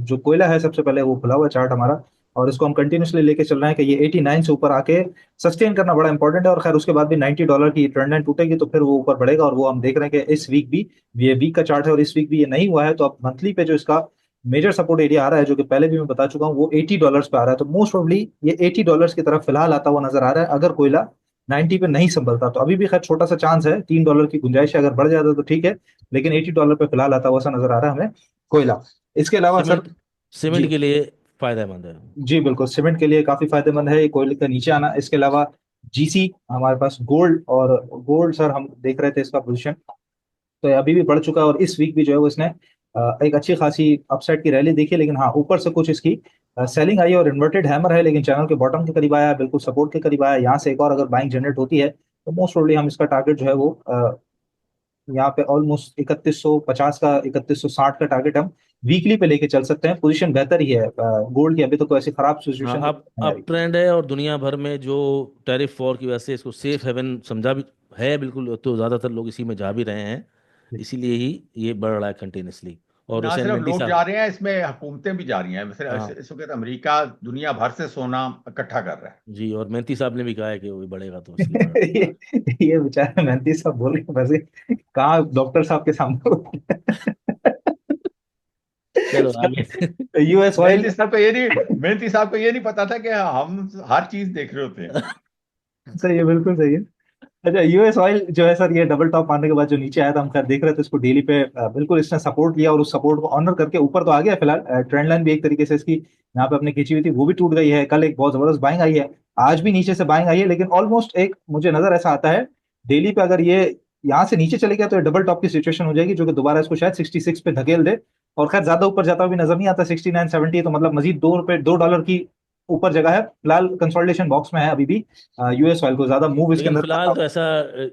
जो कोयला है सबसे पहले, वो खुला हुआ चार्ट हमारा, और इसको हम कंटिन्यूसली लेके चल रहे हैं कि ये 89 से ऊपर आके सस्टेन करना बड़ा इंपॉर्टेंट है। और खैर उसके बाद भी $90 की ट्रेंड लाइन टूटेगी तो फिर वो ऊपर बढ़ेगा, और वो हम देख रहे हैं कि इस वीक भी, ये वीक का चार्ट है और इस वीक भी ये नहीं हुआ है। तो अब मंथली पे जो इसका मेजर सपोर्ट एरिया आ रहा है, जो कि पहले भी मैं बता चुका हूँ, वो $80 पे आ रहा है। तो मोस्ट प्रोबेबली ये $80 की तरफ फिलहाल आता हुआ नजर आ रहा है, अगर कोयला 90 पे नहीं संभलता तो। अभी भी खैर छोटा सा चांस है, $3 की गुंजाइश है, अगर बढ़ जाता तो ठीक है, लेकिन $80 पे फिलहाल आता हुआ सा नजर आ रहा है हमें कोयला। इसके अलावा सर, सीमेंट, सीमेंट जी के लिए फायदेमंद है। जी बिल्कुल, सीमेंट के लिए काफी फायदेमंद है ये कोयले का नीचे आना। इसके अलावा जीसी, हमारे पास गोल्ड, और गोल्ड सर हम देख रहे थे इसका पोजीशन, तो ये अभी भी बढ़ चुका है, और इस वीक भी जो है वो इसने एक अच्छी खासी अपसाइड की रैली देखी है। लेकिन हाँ, ऊपर से कुछ इसकी सेलिंग आई है और इन्वर्टेड हैमर है, लेकिन चैनल के बॉटम के करीब आया है, बिल्कुल सपोर्ट के करीब आया है। यहाँ से एक और अगर बाइंग जनरेट होती है तो मोस्ट प्रोबेबली हम इसका टारगेट जो है वो यहाँ पे ऑलमोस्ट 3150 का, 3160 का टारगेट हम वीकली पे लेके चल सकते हैं। पोजीशन बेहतर ही है गोल्ड की, अभी तो कोई ऐसी खराब हाँ, सिचुएशन नहीं आ अब रही। ट्रेंड है, और दुनिया भर में जो टैरिफ वॉर की वजह से इसको सेफ हेवन समझा भी है बिल्कुल, तो ज़्यादातर लोग इसी में जा भी रहे हैं। इसीलिए ही ये बढ़ रहा है कंटिन्यूसली। और ना हुसैन सिर्फ मेंडी लोग जा साहब। रहे हैं, इसमें हुकूमतें भी जा रही हैं। हाँ इस वक्त अमेरिका दुनिया भर से सोना इकट्ठा कर रहा है। जी, और मेंती साहब ने भी कहा है कि वो बढ़ेगा, तो इसलिए बढ़ रहा ये ये बेचारे मेहंदी साहब बोल रहे हैं, वैसे कहाँ डॉक्टर साहब के सामने। है। चलो आगे। US oil. मेहनती साहब को ये नहीं पता था कि हम हर चीज देख रहे होते हैं। सही है, बिल्कुल सही है। अच्छा, यूएस ऑयल जो है सर, ये डबल टॉप मारने के बाद जो नीचे आया था, हम खैर देख रहे थे इसको डेली पे, बिल्कुल इसने सपोर्ट लिया और उस सपोर्ट को ऑनर करके ऊपर तो आ गया फिलहाल। ट्रेंड लाइन भी एक तरीके से इसकी यहाँ पे अपने खींची हुई थी, वो भी टूट गई है। कल एक बहुत जबरदस्त बाइंग आई है, आज भी नीचे से बाइंग आई है, लेकिन ऑलमोस्ट एक मुझे नजर ऐसा आता है, डेली पे अगर ये यहाँ से नीचे चले गया तो ये डबल टॉप की सिचुएशन हो जाएगी, जो कि दोबारा इसको शायद 66 पे धकेल दे। और खैर ज्यादा ऊपर जाता हुआ भी नजर नहीं आता, 69-70, तो मतलब मजीद ₹2, $2 की ऊपर जगह है। फिलहाल कंसोलिडेशन बॉक्स में है अभी भी यूएस ऑयल को, ज्यादा मूव इसके लेकिन अंदर। फिलहाल तो ऐसा,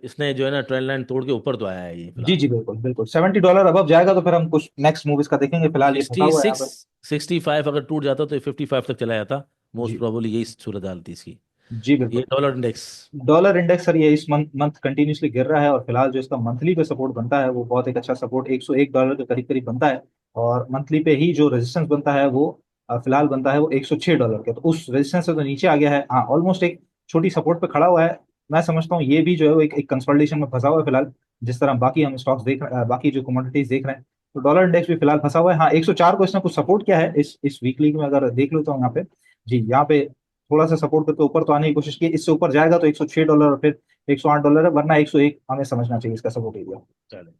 इसने जो है ना ट्रेंड लाइन तोड़ के ऊपर तो आया है ये जी फिलहाल। जी बिल्कुल बिल्कुल, $70 अबव जाएगा तो फिर हम कुछ नेक्स्ट मूवीज का देखेंगे। फिलहाल ये फंसा सिक्सटी हुआ है यहाँ सिक्स पर। 65 अगर टूट जाता तो ये 55 तक चला जाता। मोस्ट जी प्रोबेबली यही सूरत हाल थी इसकी। जी ये बिल्कुल। Dollar index. Dollar index sir, ये इस मंथ मंथ कंटिन्यूसली गिर रहा है, और फिलहाल जो इसका मंथली पे सपोर्ट बनता है वो बहुत एक अच्छा सपोर्ट $101 के करीब करीब बनता है। और मंथली पे ही जो रेजिस्टेंस बनता है वो फिलहाल बनता है वो $106 के। तो उस रेजिस्टेंस से तो नीचे आ गया है, हाँ ऑलमोस्ट एक छोटी सपोर्ट पे खड़ा हुआ है। मैं समझता हूँ ये भी जो है वो एक कंसोलिडेशन में फंसा हुआ है फिलहाल, जिस तरह बाकी हम स्टॉक्स बाकी जो कमोडिटीज देख रहे हैं। तो डॉलर इंडेक्स भी फिलहाल फंसा हुआ है। हाँ, 104 को इसने कुछ सपोर्ट किया है इस वीकली में, अगर देख लो तो यहाँ पे, जी यहाँ पे थोड़ा सा सपोर्ट करके ऊपर तो आने की कोशिश की। इससे ऊपर जाएगा तो $106 और फिर $108 है, वरना 101 हमें समझना चाहिए इसका सपोर्ट एरिया। चले,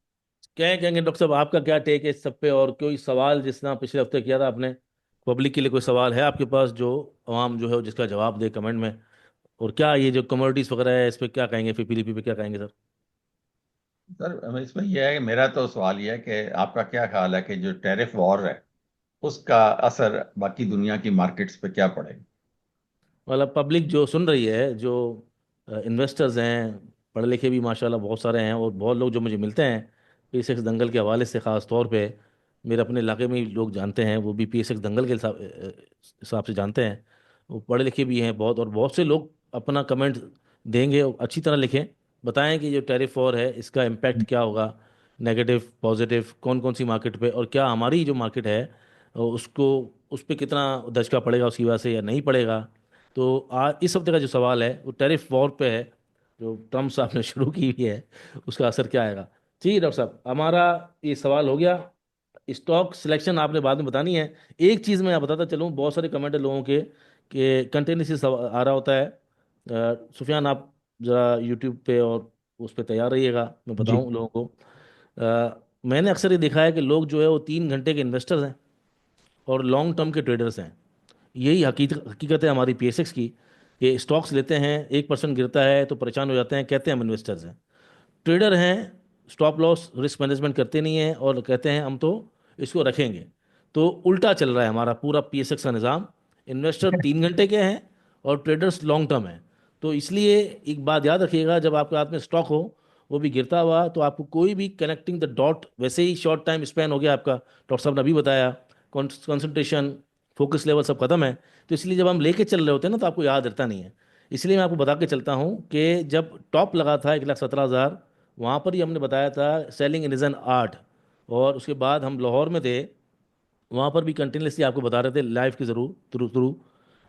क्या कहेंगे डॉक्टर साहब, आपका क्या टेक है इस सब पे? और कोई सवाल जिसना पिछले हफ्ते किया था आपने, पब्लिक के लिए कोई सवाल है आपके पास जो आवाम जो है जिसका जवाब दे कमेंट में? और क्या ये जो कमोडिटीज वगैरह है इस पे क्या कहेंगे, फिर पीलीपी पे क्या कहेंगे सर? सर इसमें यह है कि मेरा तो सवाल यह है कि आपका क्या ख्याल है कि जो टैरिफ वॉर है उसका असर बाकी दुनिया की मार्केट्स पे क्या पड़ेगा। मतलब पब्लिक जो सुन रही है, जो इन्वेस्टर्स हैं, पढ़े लिखे भी माशाल्लाह बहुत सारे हैं, और बहुत लोग जो मुझे मिलते हैं पी6 दंगल के हवाले से, ख़ास तौर पे मेरे अपने इलाके में ही लोग जानते हैं, वो भी पी6 दंगल के हिसाब से जानते हैं। वो पढ़े लिखे भी हैं बहुत, और बहुत से लोग अपना कमेंट देंगे, और अच्छी तरह लिखें, बताएं कि जो टैरिफ वॉर है इसका इम्पैक्ट क्या होगा, नेगेटिव पॉजिटिव, कौन कौन सी मार्केट पे, और क्या हमारी जो मार्केट है उसको, उस पर कितना दचका पड़ेगा उसकी वजह से या नहीं पड़ेगा। तो आज इस हफ्ते का जो सवाल है वो टैरिफ वॉर पे है, जो ट्रम्प साहब ने शुरू की हुई है, उसका असर क्या आएगा। ठीक है डॉक्टर साहब, हमारा ये सवाल हो गया। स्टॉक सिलेक्शन आपने बाद में बतानी है। एक चीज़ मैं बताता चलूँ, बहुत सारे कमेंट है लोगों के कि कंटेन्ट से आ रहा होता है। सुफियान आप ज़रा यूट्यूब पे और उस पर तैयार रहिएगा, मैं जी बताऊँ लोगों को। मैंने अक्सर ये देखा है कि लोग जो है वो 3 घंटे के इन्वेस्टर्स हैं और लॉन्ग टर्म के ट्रेडर्स हैं। यही हकीकत है हमारी पी6 की, कि स्टॉक्स लेते हैं, 1% गिरता है तो परेशान हो जाते हैं, कहते हैं हम इन्वेस्टर्स हैं। ट्रेडर हैं, स्टॉप लॉस रिस्क मैनेजमेंट करते नहीं हैं और कहते हैं हम तो इसको रखेंगे। तो उल्टा चल रहा है हमारा पूरा पी6 का निज़ाम। इन्वेस्टर 3 घंटे के हैं और ट्रेडर्स लॉन्ग टर्म हैं। तो इसलिए एक बात याद रखिएगा, जब आपके हाथ में स्टॉक हो, वो भी गिरता हुआ, तो आपको कोई भी कनेक्टिंग द डॉट, वैसे ही शॉर्ट टाइम स्पैन हो गया आपका, डॉक्टर साहब ने अभी बताया, कंसंट्रेशन, फोकस लेवल सब खत्म है। तो इसलिए जब हम लेके चल रहे होते हैं ना तो आपको याद रहता नहीं है। इसलिए मैं आपको बता के चलता हूँ कि जब टॉप लगा था 1,17,000, वहाँ पर ही हमने बताया था selling in is an art. और उसके बाद हम लाहौर में थे, वहाँ पर भी कंटिन्यूसली आपको बता रहे थे लाइव के ज़रूर through through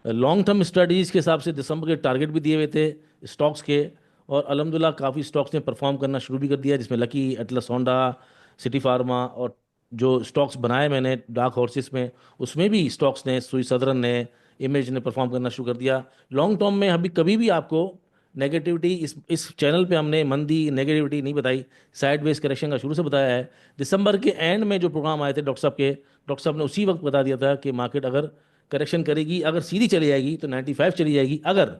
long term strategies के हिसाब से दिसंबर के टारगेट भी दिए हुए थे स्टॉक्स के। और अल्हम्दुलिल्लाह काफ़ी स्टॉक्स ने परफॉर्म करना शुरू भी कर दिया, जिसमें lucky, Atlas, Honda, city pharma, और जो स्टॉक्स बनाए मैंने डार्क हॉर्सेस में, उसमें भी स्टॉक्स ने, सुई सदरन ने, इमेज ने परफॉर्म करना शुरू कर दिया। लॉन्ग टर्म में अभी कभी भी आपको नेगेटिविटी इस चैनल पे हमने मंदी नेगेटिविटी नहीं बताई, साइड वेज करेक्शन का शुरू से बताया है। दिसंबर के एंड में जो प्रोग्राम आए थे डॉक्टर साहब के, डॉक्टर साहब ने उसी वक्त बता दिया था कि मार्केट अगर करेक्शन करेगी, अगर सीधी चली जाएगी तो 95 चली जाएगी, अगर,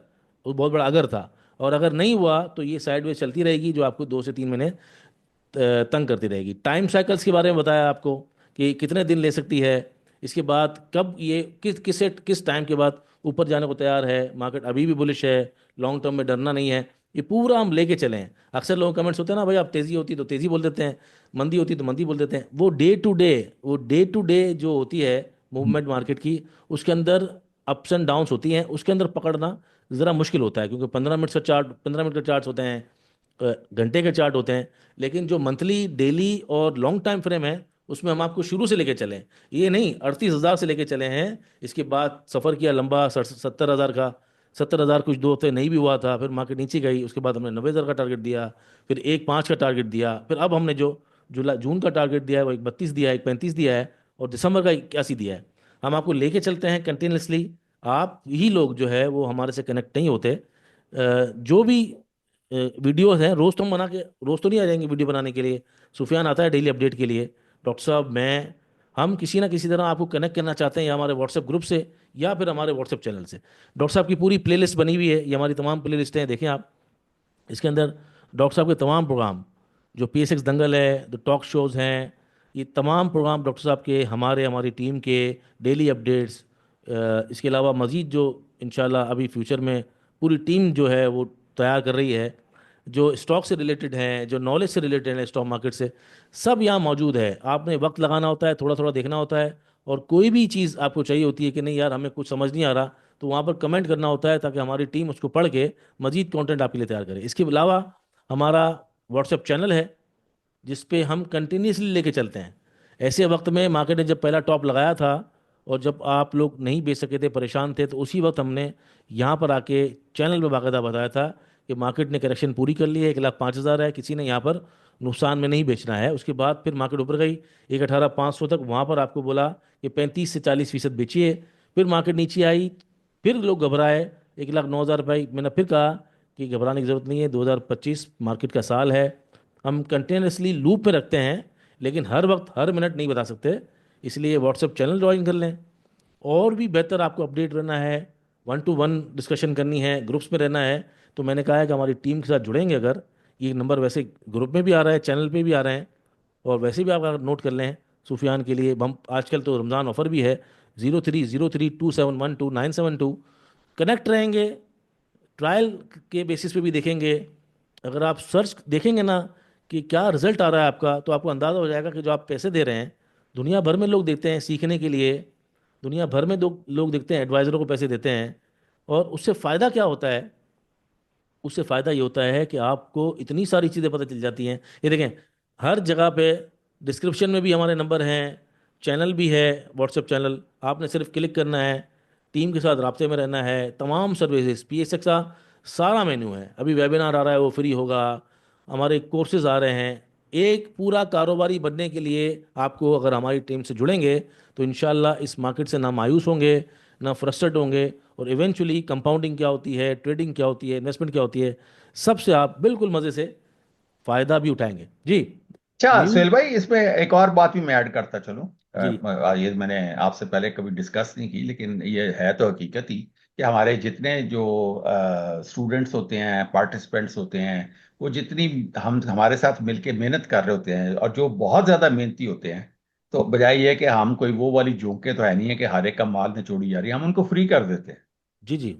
वो बहुत बड़ा अगर था, और अगर नहीं हुआ तो ये साइड वेज चलती रहेगी, जो आपको 2 से 3 महीने तंग करती रहेगी। टाइम साइकिल्स के बारे में बताया आपको कि कितने दिन ले सकती है, इसके बाद कब ये किस टाइम के बाद ऊपर जाने को तैयार है, मार्केट अभी भी बुलिश है, लॉन्ग टर्म में डरना नहीं है। ये पूरा हम लेके चले हैं। अक्सर लोगों कमेंट्स होते हैं ना भाई, आप तेज़ी होती तो तेज़ी बोल देते हैं, मंदी होती तो मंदी बोल देते हैं। वो डे टू डे जो होती है मूवमेंट मार्केट की, उसके अंदर अप्स एंड डाउन्स होती हैं, उसके अंदर पकड़ना ज़रा मुश्किल होता है, क्योंकि 15 मिनट के चार्ट्स होते हैं, घंटे के चार्ट होते हैं। लेकिन जो मंथली, डेली और लॉन्ग टाइम फ्रेम है, उसमें हम आपको शुरू से लेके चले हैं। ये नहीं 38,000 से लेके चले हैं, इसके बाद सफ़र किया लंबा 70,000 का। 70,000 कुछ 2 हफ्ते नहीं भी हुआ था, फिर मार्केट नीचे गई, उसके बाद हमने 90,000 का टारगेट दिया, फिर 1,5 का टारगेट दिया, फिर अब हमने जो जुलाई जून का टारगेट दिया है वो 1,32 दिया है, 1,35 दिया है, और दिसंबर का 81 दिया है। हम आपको लेके चलते हैं कंटिन्यूसली। आप ही लोग जो है वो हमारे से कनेक्ट नहीं होते। जो भी वीडियोस हैं, रोज़ तो हम बना के, रोज़ तो नहीं आ जाएंगे वीडियो बनाने के लिए। सुफियान आता है डेली अपडेट के लिए, डॉक्टर साहब, मैं, हम किसी ना किसी तरह आपको कनेक्ट करना चाहते हैं, या हमारे व्हाट्सएप ग्रुप से, या फिर हमारे व्हाट्सएप चैनल से। डॉक्टर साहब की पूरी प्लेलिस्ट बनी हुई है, ये हमारी तमाम प्लेलिस्ट हैं, देखें आप। इसके अंदर डॉक्टर साहब के तमाम प्रोग्राम, जो PSX दंगल है, जो टॉक शोज़ हैं, ये तमाम प्रोग्राम डॉक्टर साहब के, हमारी टीम के डेली अपडेट्स। इसके अलावा मज़ीद जो इंशाल्लाह अभी फ्यूचर में पूरी टीम जो है वो तैयार कर रही है, जो स्टॉक से रिलेटेड हैं, जो नॉलेज से रिलेटेड है, स्टॉक मार्केट से, सब यहाँ मौजूद है। आपने वक्त लगाना होता है, थोड़ा थोड़ा देखना होता है, और कोई भी चीज़ आपको चाहिए होती है कि नहीं यार हमें कुछ समझ नहीं आ रहा, तो वहाँ पर कमेंट करना होता है, ताकि हमारी टीम उसको पढ़ के मजीद कंटेंट आपके लिए तैयार करे। इसके अलावा हमारा व्हाट्सएप चैनल है, जिस पे हम कंटिन्यूसली लेके चलते हैं। ऐसे वक्त में मार्केट ने जब पहला टॉप लगाया था, और जब आप लोग नहीं बेच सके थे, परेशान थे, तो उसी वक्त हमने यहाँ पर आके चैनल पे बाकायदा बताया था कि मार्केट ने करेक्शन पूरी कर ली है, 1,05,000 है, किसी ने यहाँ पर नुकसान में नहीं बेचना है। उसके बाद फिर मार्केट ऊपर गई 1,18,500 तक, वहाँ पर आपको बोला कि 35 से 40% बेचिए। फिर मार्केट नीचे आई, फिर लोग घबराए, 1,09,000 रुपये। मैंने फिर कहा कि घबराने की ज़रूरत नहीं है, 2025 मार्केट का साल है, हम कंटिन्यूसली लूप पे रखते हैं, लेकिन हर वक्त हर मिनट नहीं बता सकते। इसलिए व्हाट्सएप चैनल ज्वाइन कर लें। और भी बेहतर आपको अपडेट रहना है, 1-to-1 डिस्कशन करनी है, ग्रुप्स में रहना है, तो मैंने कहा है कि हमारी टीम के साथ जुड़ेंगे अगर, ये नंबर वैसे ग्रुप में भी आ रहा है, चैनल पे भी आ रहे हैं, और वैसे भी आप अगर नोट कर लें, सुफियान के लिए हम आजकल तो रमज़ान ऑफ़र भी है, 03032712 कनेक्ट रहेंगे, ट्रायल के बेसिस पे भी देखेंगे। अगर आप सर्च देखेंगे ना कि क्या रिजल्ट आ रहा है आपका, तो आपको अंदाज़ा हो जाएगा कि जो आप पैसे दे रहे हैं, दुनिया भर में लोग देखते हैं सीखने के लिए, दुनिया भर में लोग देखते हैं, एडवाइज़रों को पैसे देते हैं, और उससे फ़ायदा क्या होता है? उससे फ़ायदा ये होता है कि आपको इतनी सारी चीज़ें पता चल जाती हैं। ये देखें, हर जगह पे डिस्क्रिप्शन में भी हमारे नंबर हैं, चैनल भी है, व्हाट्सएप चैनल, आपने सिर्फ क्लिक करना है, टीम के साथ राब्ते में रहना है, तमाम सर्विसेज PSX का सारा मेन्यू है। अभी वेबिनार आ रहा है, वो फ्री होगा, हमारे कोर्सेज आ रहे हैं। एक पूरा कारोबारी बनने के लिए आपको अगर हमारी टीम से जुड़ेंगे, तो इंशाल्लाह इस मार्केट से ना मायूस होंगे, ना फ्रस्ट्रेट होंगे, और इवेंचुअली कंपाउंडिंग क्या होती है, ट्रेडिंग क्या होती है, इन्वेस्टमेंट क्या होती है, सबसे आप बिल्कुल मज़े से फ़ायदा भी उठाएंगे जी। अच्छा न्यू सुहेल भाई, इसमें एक और बात भी मैं ऐड करता चलूं। जी ये मैंने आपसे पहले कभी डिस्कस नहीं की, लेकिन ये है तो हकीकत ही कि हमारे जितने जो स्टूडेंट्स होते हैं, पार्टिसिपेंट्स होते हैं, वो जितनी हम हमारे साथ मिलके मेहनत कर रहे होते हैं, और जो बहुत ज्यादा मेहनती होते हैं, तो बजाय ये कि हम कोई वो वाली झोंके तो है नहीं है कि हर एक का माल निचोड़ी जा रही है, हम उनको फ्री कर देते हैं। जी जी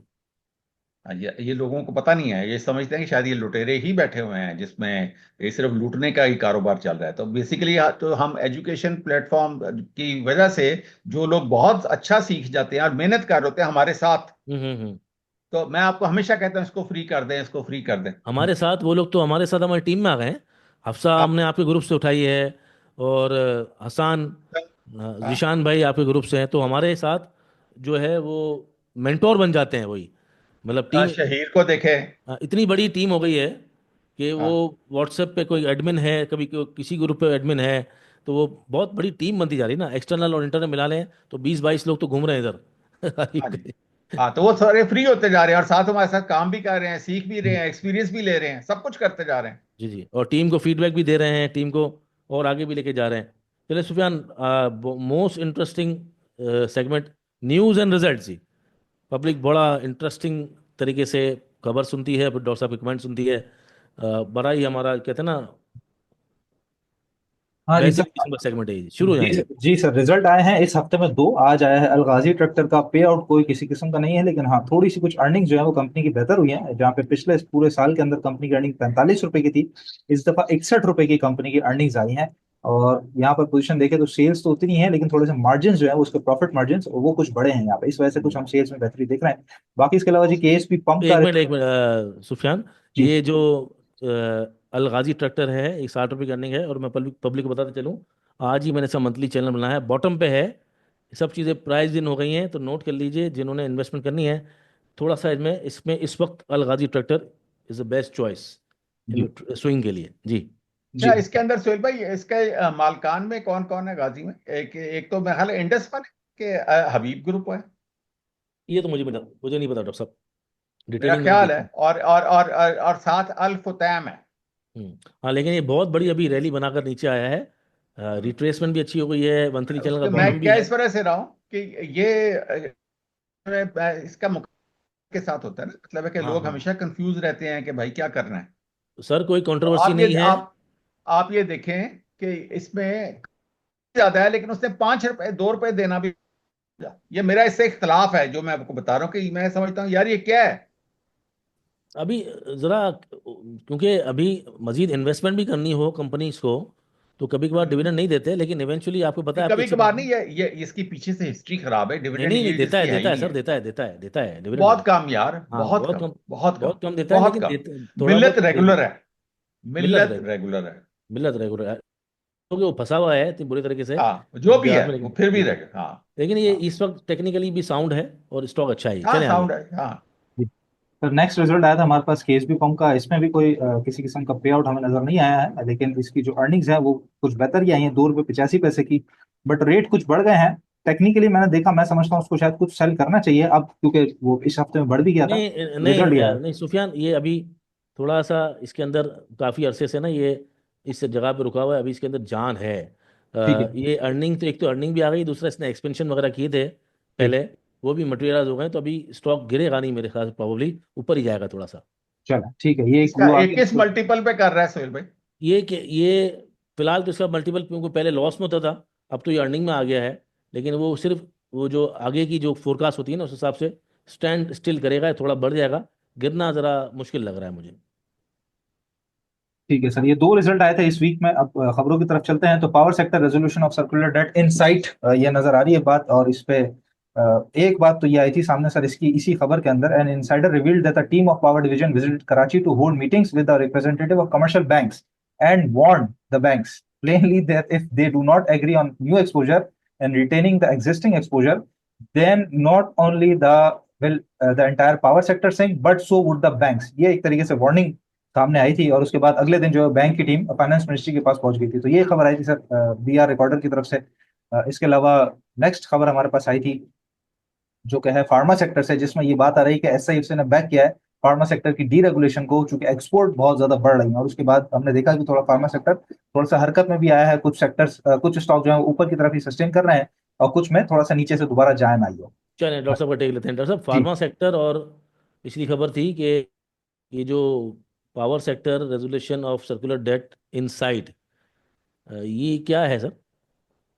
ये लोगों को पता नहीं है, ये समझते हैं कि शायद ये लुटेरे ही बैठे हुए हैं जिसमें ये सिर्फ लूटने का ही कारोबार चल रहा है। तो बेसिकली तो हम एजुकेशन प्लेटफॉर्म की वजह से जो लोग बहुत अच्छा सीख जाते हैं और मेहनत कर रहे होते हैं हमारे साथ, हम्म। तो मैं आपको हमेशा कहता हूँ इसको फ्री कर दें, इसको फ्री कर दें। हमारे साथ वो लोग तो हमारे साथ हमारी टीम में आ गए हैं। हफ्सा आप हमने आपके ग्रुप से उठाई है, और हसान, हाँ, जिशान भाई आपके ग्रुप से हैं, तो हमारे साथ जो है वो मेंटोर बन जाते हैं वही। मतलब टीम शहीर को देखें। इतनी बड़ी टीम हो गई है कि वो हाँ, व्हाट्सएप पे कोई एडमिन है, कभी किसी ग्रुप पे एडमिन है, तो वो बहुत बड़ी टीम बनती जा रही है ना। एक्सटर्नल और इंटरनल मिला लें तो 20-22 लोग तो घूम रहे हैं हाँ जी। इधर। हाँ, तो वो सारे फ्री होते जा रहे हैं और साथ हमारे साथ काम भी कर रहे हैं, सीख भी रहे हैं, एक्सपीरियंस भी ले रहे हैं, सब कुछ करते जा रहे हैं। जी जी, और टीम को फीडबैक भी दे रहे हैं, टीम को और आगे भी लेके जा रहे हैं। चलिए Sufiyan, most interesting segment, news and result जी। पब्लिक बड़ा इंटरेस्टिंग तरीके से खबर सुनती है, फिर डॉक्टर साहब की कमेंट सुनती है। बड़ा ही हमारा कहते हैं ना, हाँ जी सर। बेहतरीन किस्म का सेगमेंट है ये। शुरू हो जी जाएंगे। जी सर, रिजल्ट आए हैं इस हफ्ते में दो। आज आया है अलगाजी ट्रैक्टर का। पे आउट कोई किसी किस्म का नहीं है, लेकिन हाँ थोड़ी सी कुछ अर्निंग जो है वो कंपनी की बेहतर हुई है। जहाँ पे पिछले इस पूरे साल के अंदर कंपनी की अर्निंग 45 रुपए की थी, इस दफा 61 रुपए की कंपनी की अर्निंग्स आई हैं। और यहाँ पर पोजीशन देखें तो सेल्स तो उतनी है, लेकिन थोड़े से मार्जिन जो है वो उसके प्रॉफिट मार्जिन वो कुछ बड़े हैं यहाँ पे, इस वजह से कुछ हम सेल्स में बेहतरी देख रहे हैं। बाकी इसके अलावा जी केएसपी पंप का एक मिनट सुफियान, जी ये जो अल गाजी ट्रैक्टर है, एक 60 रुपये की अर्निंग है। और मैं पब्लिक पब्लिक को बताते चलूँ, आज ही मैंने इसका मंथली चैनल बनाया है, बॉटम पे है। सब चीज़ें प्राइस दिन हो गई हैं, तो नोट कर लीजिए जिन्होंने इन्वेस्टमेंट करनी है। थोड़ा सा इसमें इसमें इस वक्त Al Ghazi tractor is the best choice in जी स्विंग के लिए जी। जी। अच्छा, इसके अंदर सोहेल भाई, इसके मालकान में कौन कौन है गाजी में? एक एक तो मेरा ख्याल है इंडस वन है कि हबीब ग्रुप है, ये तो मुझे नहीं पता डॉक्टर साहब, मेरा डिटेलिंग मैंने ख्याल है। देखी। और साथ अल फुतैम है। हाँ, लेकिन ये बहुत बड़ी अभी रैली बनाकर नीचे आया है। हम्म। रिट्रेसमेंट भी अच्छी हो गई है, मंथली चैनल का उसके मैं बॉटम भी क्या है। इस वजह से रहा हूँ कि ये इसका मुकाबले के साथ होता है ना, मतलब है कि हाँ लोग हाँ हमेशा कंफ्यूज रहते हैं कि भाई क्या करना है। सर, कोई तो कंट्रोवर्सी नहीं है। आप ये देखें कि इसमें ज्यादा है, लेकिन उसने 5 रुपए 2 रुपए देना भी, ये मेरा इससे इख्तलाफ है जो मैं आपको बता रहा हूँ कि मैं समझता हूँ यार ये क्या है। अभी ज़रा, क्योंकि अभी मजीद इन्वेस्टमेंट भी करनी हो कंपनीज को, तो कभी कभार हम्म। डिविडेंड नहीं देते, लेकिन इवेंचुअली आपको पता नहीं, है आपकी कभी अच्छी कभार कंपनी। नहीं, ये इसकी पीछे से हिस्ट्री खराब है, नहीं डिविडेंड नहीं नहीं, यील्ड देता है इसकी है देता ही है नहीं सर, है। देता है डिविडेंड बहुत देता है। कम यार, हाँ, बहुत बहुत कम, कम, बहुत कम, बहुत कम देता है, बहुत लेकिन कम। देते थोड़ा मिल्लत बहुत दे रेगुलर देता है, है। मिलत मिल्लत रेगुलर, रेगुलर है। मिलत रेगुलर है, क्योंकि वो फंसा हुआ है इतनी बुरी तरीके से हाँ, जो भी ब्याज है में, वो लेकिन फिर भी जी जी, रेगुलर। हाँ, लेकिन ये हाँ, इस वक्त टेक्निकली भी साउंड है और स्टॉक अच्छा है। हाँ, चलें आगे। साउंड है, हाँ। जी। सर नेक्स्ट रिजल्ट आया था हमारे पास केएसबी पंप का। इसमें भी कोई किसी किस्म का पे आउट हमें नजर नहीं आया है, लेकिन इसकी जो अर्निंग्स है वो कुछ बेहतर ही आई है, 2 रुपये 85 पैसे की। बट रेट कुछ बढ़ गए हैं। टेक्निकली मैंने देखा, मैं समझता हूँ उसको शायद कुछ सेल करना चाहिए अब, क्योंकि वो इस हफ्ते में बढ़ भी गया था। नहीं नहीं रिजल्ट दिया है। नहीं सुफियान, ये अभी थोड़ा सा इसके अंदर काफ़ी अरसे से ना ये इस जगह पे रुका हुआ है। अभी इसके अंदर जान है। ठीक है। ये अर्निंग तो, एक तो अर्निंग भी आ गई, दूसरा इसने एक्सपेंशन वगैरह किए थे ठीक। पहले, वो भी मटेरियलाइज हो गए, तो अभी स्टॉक गिरेगा नहीं मेरे ख्याल से, प्रॉब्ली ऊपर ही जाएगा थोड़ा सा। चलो ठीक है, ये एक इसका वो आ एक किस गया। मल्टीपल पे कर रहा है सोहेल भाई? ये फिलहाल तो इसका मल्टीपल, क्योंकि पहले लॉस में होता था, अब तो ये अर्निंग में आ गया है। लेकिन वो सिर्फ वो जो आगे की जो फोरकास्ट होती है ना, उस हिसाब से स्टैंड स्टिल करेगा, थोड़ा बढ़ जाएगा। गिरना ज़रा मुश्किल लग रहा है मुझे। ठीक है सर, ये दो रिजल्ट आए थे इस वीक में। अब खबरों की तरफ चलते हैं। तो power sector resolution of circular debt insight, ये नजर आ रही है बात। और इस पे एक बात तो ये आई थी सामने सर, इसकी इसी खबर के अंदर, an insider revealed that the team of power division visited Karachi to hold meetings with the representative of commercial banks and warned the banks plainly that if they do not agree on new exposure and retaining the existing exposure, then not only the entire power sector sink, but so would the banks। ये एक तरीके से वार्निंग सामने आई थी। और उसके बाद अगले दिन जो है बैंक की टीम फाइनेंस मिनिस्ट्री के पास पहुंच गई थी। तो ये खबर आई थी सर बीआर रिकॉर्डर की तरफ से। इसके अलावा नेक्स्ट खबर हमारे पास आई थी जो कि है फार्मा सेक्टर से, जिसमें ये बात आ रही है कि एसआईएफसी ने बैक किया है फार्मा सेक्टर की डीरेगुलेशन को, चूंकि एक्सपोर्ट बहुत ज्यादा बढ़ रही है। और उसके बाद हमने देखा कि थोड़ा फार्मा सेक्टर थोड़ा सा हरकत में भी आया है। कुछ सेक्टर्स कुछ स्टॉक जो है वो ऊपर की तरफ ही सस्टेन कर रहे हैं, और कुछ में थोड़ा सा नीचे से दोबारा जान आई हो। चलिए डॉक्टर साहब का टेक लेते हैं। डॉक्टर साहब, जी फार्मा सेक्टर और पिछली खबर थी कि ये जो power sector resolution of circular debt inside, ये क्या है सर?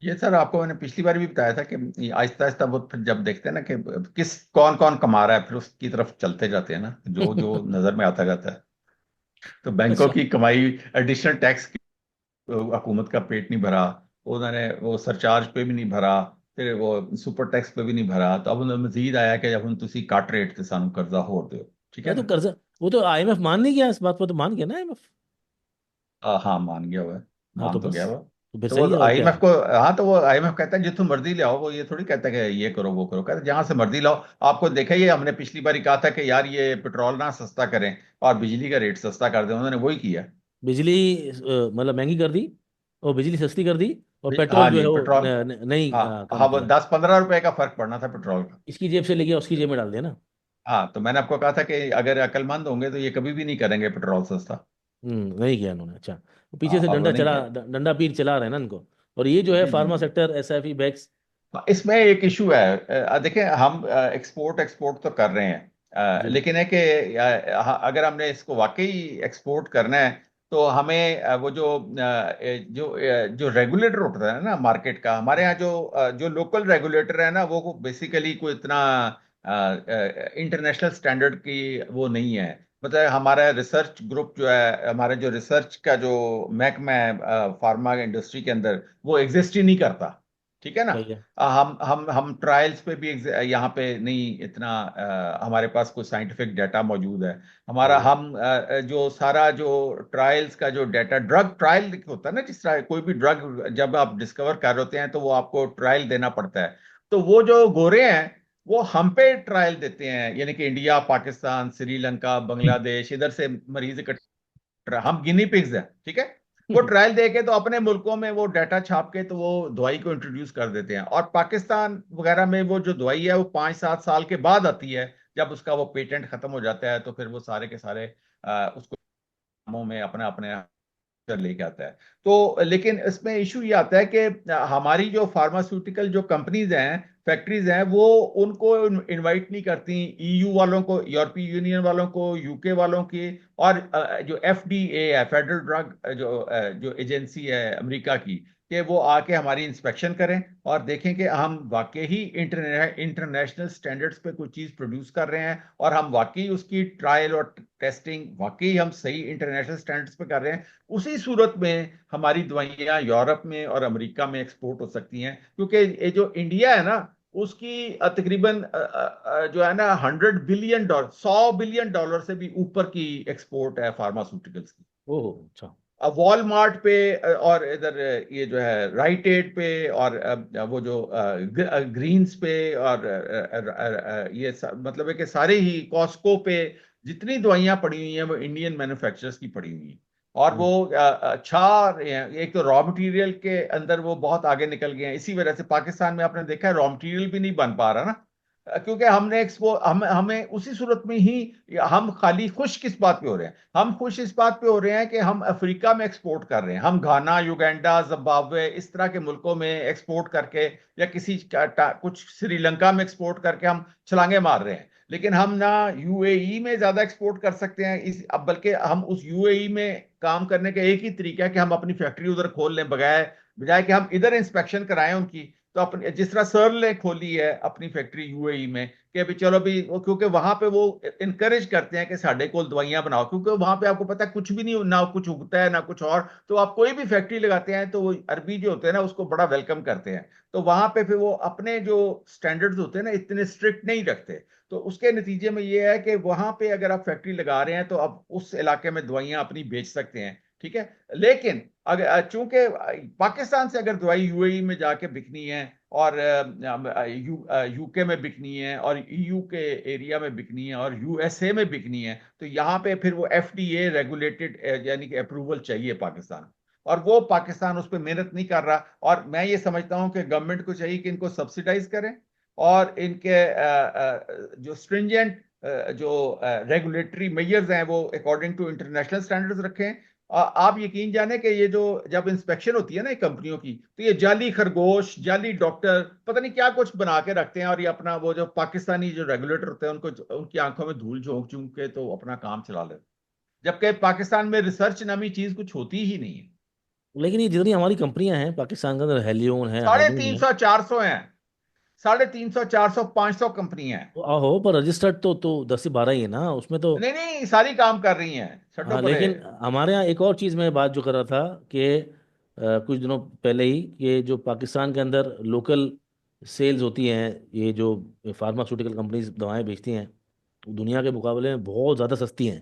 ये सर आपको मैंने पिछली बार भी बताया था कि आहिस्ता आहिस्ता वो फिर जब देखते हैं ना कि किस कौन कौन कमा रहा है, फिर उसकी तरफ चलते जाते हैं ना, जो जो नजर में आता जाता है। तो बैंकों अच्छा। की कमाई, एडिशनल टैक्स की, हुकूमत का पेट नहीं भरा, उन्होंने वो सरचार्ज पे भी नहीं भरा, फिर वो सुपर टैक्स पे भी नहीं भरा, तो अब उन्होंने मजीद आया कि अब हम तुसी कट रेट से सानू कर्जा होर दो। ठीक है मैं तो ना। कर्जा, वो तो आईएमएफ मान नहीं गया इस बात पर, तो मान गया ना आईएमएफ। हाँ मान गया हुआ है, हाँ तो मान तो बस, गया हुआ। तो फिर तो वो सही है और क्या। आईएमएफ को, हाँ तो वो आईएमएफ कहता है जितने मर्जी ले आओ, वो ये थोड़ी कहता है कि ये करो वो करो, कहता है जहां से मर्जी लाओ। आपको देखा, ये हमने पिछली बार ही कहा था कि यार ये पेट्रोल ना सस्ता करें और बिजली का रेट सस्ता कर दें, उन्होंने वही किया। बिजली मतलब महंगी कर दी, और बिजली सस्ती कर दी, और पेट्रोल हाँ जो जी है वो पेट्रोल, नहीं हाँ कम हाँ, वो किया। 10-15 रुपए का फर्क पड़ना था पेट्रोल का। इसकी जेब से लेके उसकी जेब में डाल दिया ना। हाँ तो मैंने आपको कहा था कि अगर अक्लमंद होंगे तो ये कभी भी नहीं करेंगे पेट्रोल सस्ता। नहीं किया उन्होंने। अच्छा, वो पीछे हाँ, से और वो डंडा नहीं चला, किया। डंडा पीर चला रहे हैं ना इनको। और ये जो है जी जी फार्मा जी। Sector, SIP bags. इसमें एक इशू है, देखिए हम एक्सपोर्ट एक्सपोर्ट तो कर रहे हैं, जी लेकिन है कि अगर हमने इसको वाकई एक्सपोर्ट करना है तो हमें वो जो रेगुलेटर होता है ना मार्केट का, हमारे यहाँ जो लोकल रेगुलेटर है ना, वो बेसिकली कोई इतना इंटरनेशनल स्टैंडर्ड की वो नहीं है। मतलब हमारा रिसर्च ग्रुप जो है, हमारा जो रिसर्च का जो महकमा है फार्मा इंडस्ट्री के अंदर, वो एग्जिस्ट ही नहीं करता। ठीक है ना। सही है। हम ट्रायल्स पे भी यहाँ पे नहीं इतना, हमारे पास कोई साइंटिफिक डाटा मौजूद है। हमारा सही है। जो सारा जो ट्रायल्स का जो डाटा, ड्रग ट्रायल होता है ना, जिस तरह कोई भी ड्रग जब आप डिस्कवर कर होते हैं तो वो आपको ट्रायल देना पड़ता है। तो वो जो गोरे हैं वो हम पे ट्रायल देते हैं, यानी कि इंडिया, पाकिस्तान, श्रीलंका, बांग्लादेश, इधर से मरीज इकट्ठा, हम गिनी पिग्स हैं। ठीक है। वो ट्रायल दे के तो अपने मुल्कों में वो डाटा छाप के तो वो दवाई को इंट्रोड्यूस कर देते हैं, और पाकिस्तान वगैरह में वो जो दवाई है वो 5-7 साल के बाद आती है, जब उसका वो पेटेंट खत्म हो जाता है, तो फिर वो सारे के सारे उसको कामों में अपने अपने कर लेके आता है। तो लेकिन इसमें इशू ये आता है कि हमारी जो फार्मास्यूटिकल जो कंपनीज हैं, फैक्ट्रीज हैं, वो उनको इनवाइट नहीं करती, ईयू वालों को, यूरोपीय यूनियन वालों को, यूके वालों की, और जो एफडीए है, फेडरल ड्रग जो एजेंसी है अमेरिका की, कि वो आके हमारी इंस्पेक्शन करें और देखें कि हम वाकई ही इंटरनेशनल स्टैंडर्ड्स पे कोई चीज़ प्रोड्यूस कर रहे हैं, और हम वाकई उसकी ट्रायल और टेस्टिंग वाकई हम सही इंटरनेशनल स्टैंडर्ड्स पे कर रहे हैं। उसी सूरत में हमारी दवाइयाँ यूरोप में और अमेरिका में एक्सपोर्ट हो सकती हैं, क्योंकि ये जो इंडिया है ना, उसकी तकरीबन जो है ना $100 बिलियन, $100 बिलियन से भी ऊपर की एक्सपोर्ट है फार्मास्यूटिकल्स की। ओह अच्छा। अब वॉलमार्ट पे और इधर ये जो है राइट एड पे, और वो जो ग्रीन्स पे, और मतलब है कि सारे ही कॉस्को पे जितनी दवाइयाँ पड़ी हुई हैं वो इंडियन मैन्युफैक्चरर्स की पड़ी हुई हैं। और वो अच्छा रहे हैं। एक तो रॉ मटेरियल के अंदर वो बहुत आगे निकल गए हैं, इसी वजह से पाकिस्तान में आपने देखा है रॉ मटेरियल भी नहीं बन पा रहा ना, क्योंकि हमने एक्सपो हमें उसी सूरत में ही, हम खाली खुश किस बात पे हो रहे हैं, हम खुश इस बात पे हो रहे हैं कि हम अफ्रीका में एक्सपोर्ट कर रहे हैं, हम घाना, युगांडा, जिम्बाब्वे, इस तरह के मुल्कों में एक्सपोर्ट करके, या कुछ श्रीलंका में एक्सपोर्ट करके हम छलांगे मार रहे हैं। लेकिन हम ना यूएई में ज्यादा एक्सपोर्ट कर सकते हैं, इस अब बल्कि हम उस यूएई में काम करने का एक ही तरीका है कि हम अपनी फैक्ट्री उधर खोल लें, बजाय बजाय कि हम इधर इंस्पेक्शन कराएं उनकी। तो अपनी, जिस तरह सर्ल ने खोली है अपनी फैक्ट्री यूएई में, कि अभी चलो भी क्योंकि वहां पे वो इनकरेज करते हैं कि साढ़े को दवाइयां बनाओ, क्योंकि वहां पे आपको पता है कुछ भी नहीं, ना कुछ उगता है ना कुछ और, तो आप कोई भी फैक्ट्री लगाते हैं तो वो अरबी जो होते हैं ना उसको बड़ा वेलकम करते हैं। तो वहां पे फिर वो अपने जो स्टैंडर्ड्स होते हैं ना इतने स्ट्रिक्ट नहीं रखते। तो उसके नतीजे में ये है कि वहां पे अगर आप फैक्ट्री लगा रहे हैं तो आप उस इलाके में दवाइयां अपनी बेच सकते हैं। ठीक है। लेकिन अगर चूंकि पाकिस्तान से अगर दवाई यूएई में जाके बिकनी है, और यूके में बिकनी है, और ईयू के एरिया में बिकनी है, और यूएसए में बिकनी है, तो यहाँ पे फिर वो एफडीए रेगुलेटेड यानी कि अप्रूवल चाहिए पाकिस्तान। और वो पाकिस्तान उस पर मेहनत नहीं कर रहा, और मैं ये समझता हूँ कि गवर्नमेंट को चाहिए कि इनको सब्सिडाइज करें, और इनके जो स्ट्रिंजेंट जो रेगुलेटरी मेजर्स हैं वो अकॉर्डिंग टू इंटरनेशनल स्टैंडर्ड्स रखें। आप यकीन जाने कि ये जो जब इंस्पेक्शन होती है ना कंपनियों की, तो ये जाली खरगोश, जाली डॉक्टर, पता नहीं क्या कुछ बना के रखते हैं, और ये अपना वो जो पाकिस्तानी जो रेगुलेटर होते हैं उनको उनकी आंखों में धूल झोंक झोंक के तो अपना काम चला लेते हैं। जबकि पाकिस्तान में रिसर्च नामी चीज कुछ होती ही नहीं है। लेकिन ये जितनी हमारी कंपनियां हैं पाकिस्तान के अंदर, हेलियोन है, साढ़े हाइड्रोन तीन है, सौ चार सौ हैं, 350, 400, 500 कंपनियां हैं। तो आहो पर रजिस्टर्ड तो 10 से 12 ही है ना उसमें तो। नहीं नहीं, सारी काम कर रही हैं, छड्डो हाँ, परे। लेकिन हमारे यहाँ एक और चीज़ में बात जो कर रहा था कि कुछ दिनों पहले ही, कि जो पाकिस्तान के अंदर लोकल सेल्स होती हैं, ये जो फार्मास्यूटिकल कंपनीज दवाएं बेचती हैं, दुनिया के मुकाबले में बहुत ज़्यादा सस्ती हैं।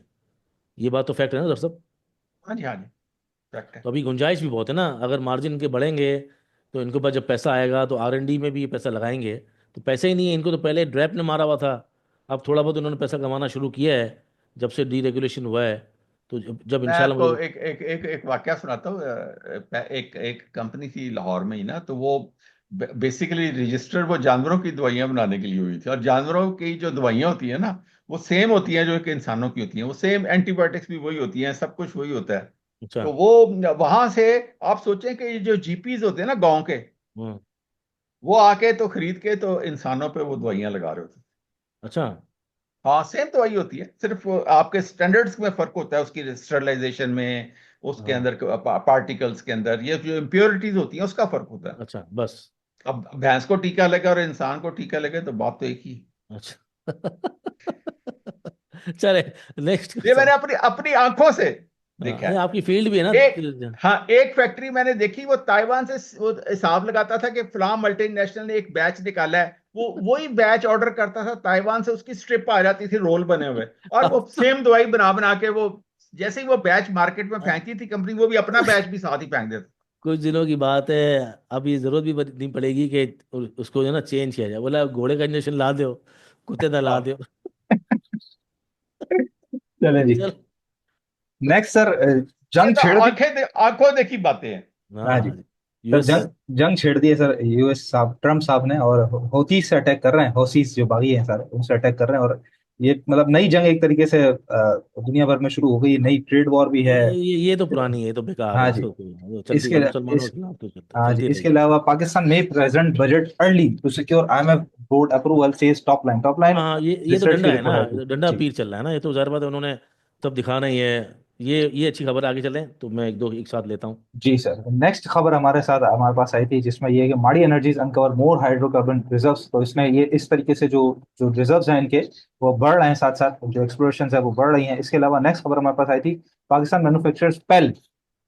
ये बात तो फैक्ट है ना डॉक्टर साहब? हाँ जी, हाँ जी, करेक्ट है। तो अभी गुंजाइश भी बहुत है ना, अगर मार्जिन इनके बढ़ेंगे तो इनके पास जब पैसा आएगा तो R&D में भी ये पैसा लगाएंगे। तो पैसे ही नहीं है इनको, तो पहले ड्रैप ने मारा हुआ था। अब थोड़ा बहुत उन्होंने पैसा कमाना शुरू किया है जब से डीरेगुलेशन हुआ है। तो जब मैं इंशाल्लाह आपको मुझे। एक वाकया सुनाता हूँ। एक एक कंपनी थी लाहौर में ही ना, तो वो बेसिकली रजिस्टर्ड वो जानवरों की दवाइयां बनाने के लिए हुई थी। और जानवरों की जो दवाइयां होती है ना, वो सेम होती हैं जो कि इंसानों की होती हैं, वो सेम एंटीबायोटिक्स भी वही होती हैं, सब कुछ वही होता है। अच्छा। तो वो वहां से, आप सोचें कि ये जो जीपीज होते हैं ना गांव के, हम्म। वो आके तो खरीद के तो इंसानों पे वो दवाइयां लगा रहे होते हैं। अच्छा। हाँ, सेम दवाई होती है, सिर्फ आपके स्टैंडर्ड्स में फर्क होता है, उसकी स्टरलाइजेशन में, उसके हाँ। अंदर पार्टिकल्स के अंदर ये जो इम्प्योरिटीज होती हैं उसका फर्क होता है। अच्छा बस। अब भैंस को टीका लगे और इंसान को टीका लगे तो बात तो एक ही है। अच्छा। चले, नेक्स्ट ये क्वेश्चन। मैंने अपनी अपनी आंखों से हाँ, देखा नहीं है। आपकी फील्ड भी है ना। एक, हाँ, एक फैक्ट्री मैंने देखी, वो ताइवान से वो हिसाब लगाता था कि फलां मल्टीनेशनल ने एक बैच निकाला है, वो वही बैच ऑर्डर करता था ताइवान से, उसकी स्ट्रिप आ जाती थी रोल बने हुए, और वो सेम दवाई बना बना के वो, जैसे ही वो बैच मार्केट में फेंकती थी कंपनी, वो भी अपना बैच भी साथ ही फेंक देता। कुछ दिनों की बात है, अब ये जरूरत भी नहीं पड़ेगी कि उसको जो है ना चेंज किया जाए, बोला घोड़े का इंजेक्शन ला दो, कुत्ते का ला हाँ, दो। चलें जी। चल। नेक्स्ट सर, ये जंग तो छेड़ दी। आंखों देखी बातें हैं। हाँ जी। हाँ। Sir US. जंग जंग छेड़ दी है सर, यूएस साहब, ट्रम्प साहब ने, और हouthis से अटैक कर रहे हैं, हौसीस जो बागी हैं सर, उनसे अटैक कर रहे हैं। और ये मतलब नई जंग एक तरीके से दुनिया भर में शुरू हो गई, नई ट्रेड वॉर भी है। ये तो पुरानी है, ये तो बेकार है, हाँ जी। इसको वो चलती इसके है, मुसलमानों इस के खिलाफ तो हाँ जी, चलती इसके रहेगी। अलावा पाकिस्तान में present budget early to secure IMF board approval says top line हाँ हाँ, ये तो रिसर्च की डंडा है ना, रिपोर्ट आई थी डंडा जी। पीर चल रहा है ना, ये तो जाहिर बात है उन्होंने तब दिखाना ही है। ये अच्छी खबर है, आगे चलें तो मैं एक दो एक साथ लेता हूँ। जी सर, नेक्स्ट खबर हमारे पास आई थी, जिसमें ये है कि माड़ी एनर्जीज अनकवर मोर हाइड्रोकार्बन रिजर्व्स। तो इसमें ये इस तरीके से जो जो रिजर्व्स हैं इनके, वो बढ़ रहे हैं, साथ साथ जो एक्सप्लोरेशन है वो बढ़ रही हैं। इसके अलावा नेक्स्ट खबर हमारे पास आई थी, Pakistan manufacturers pale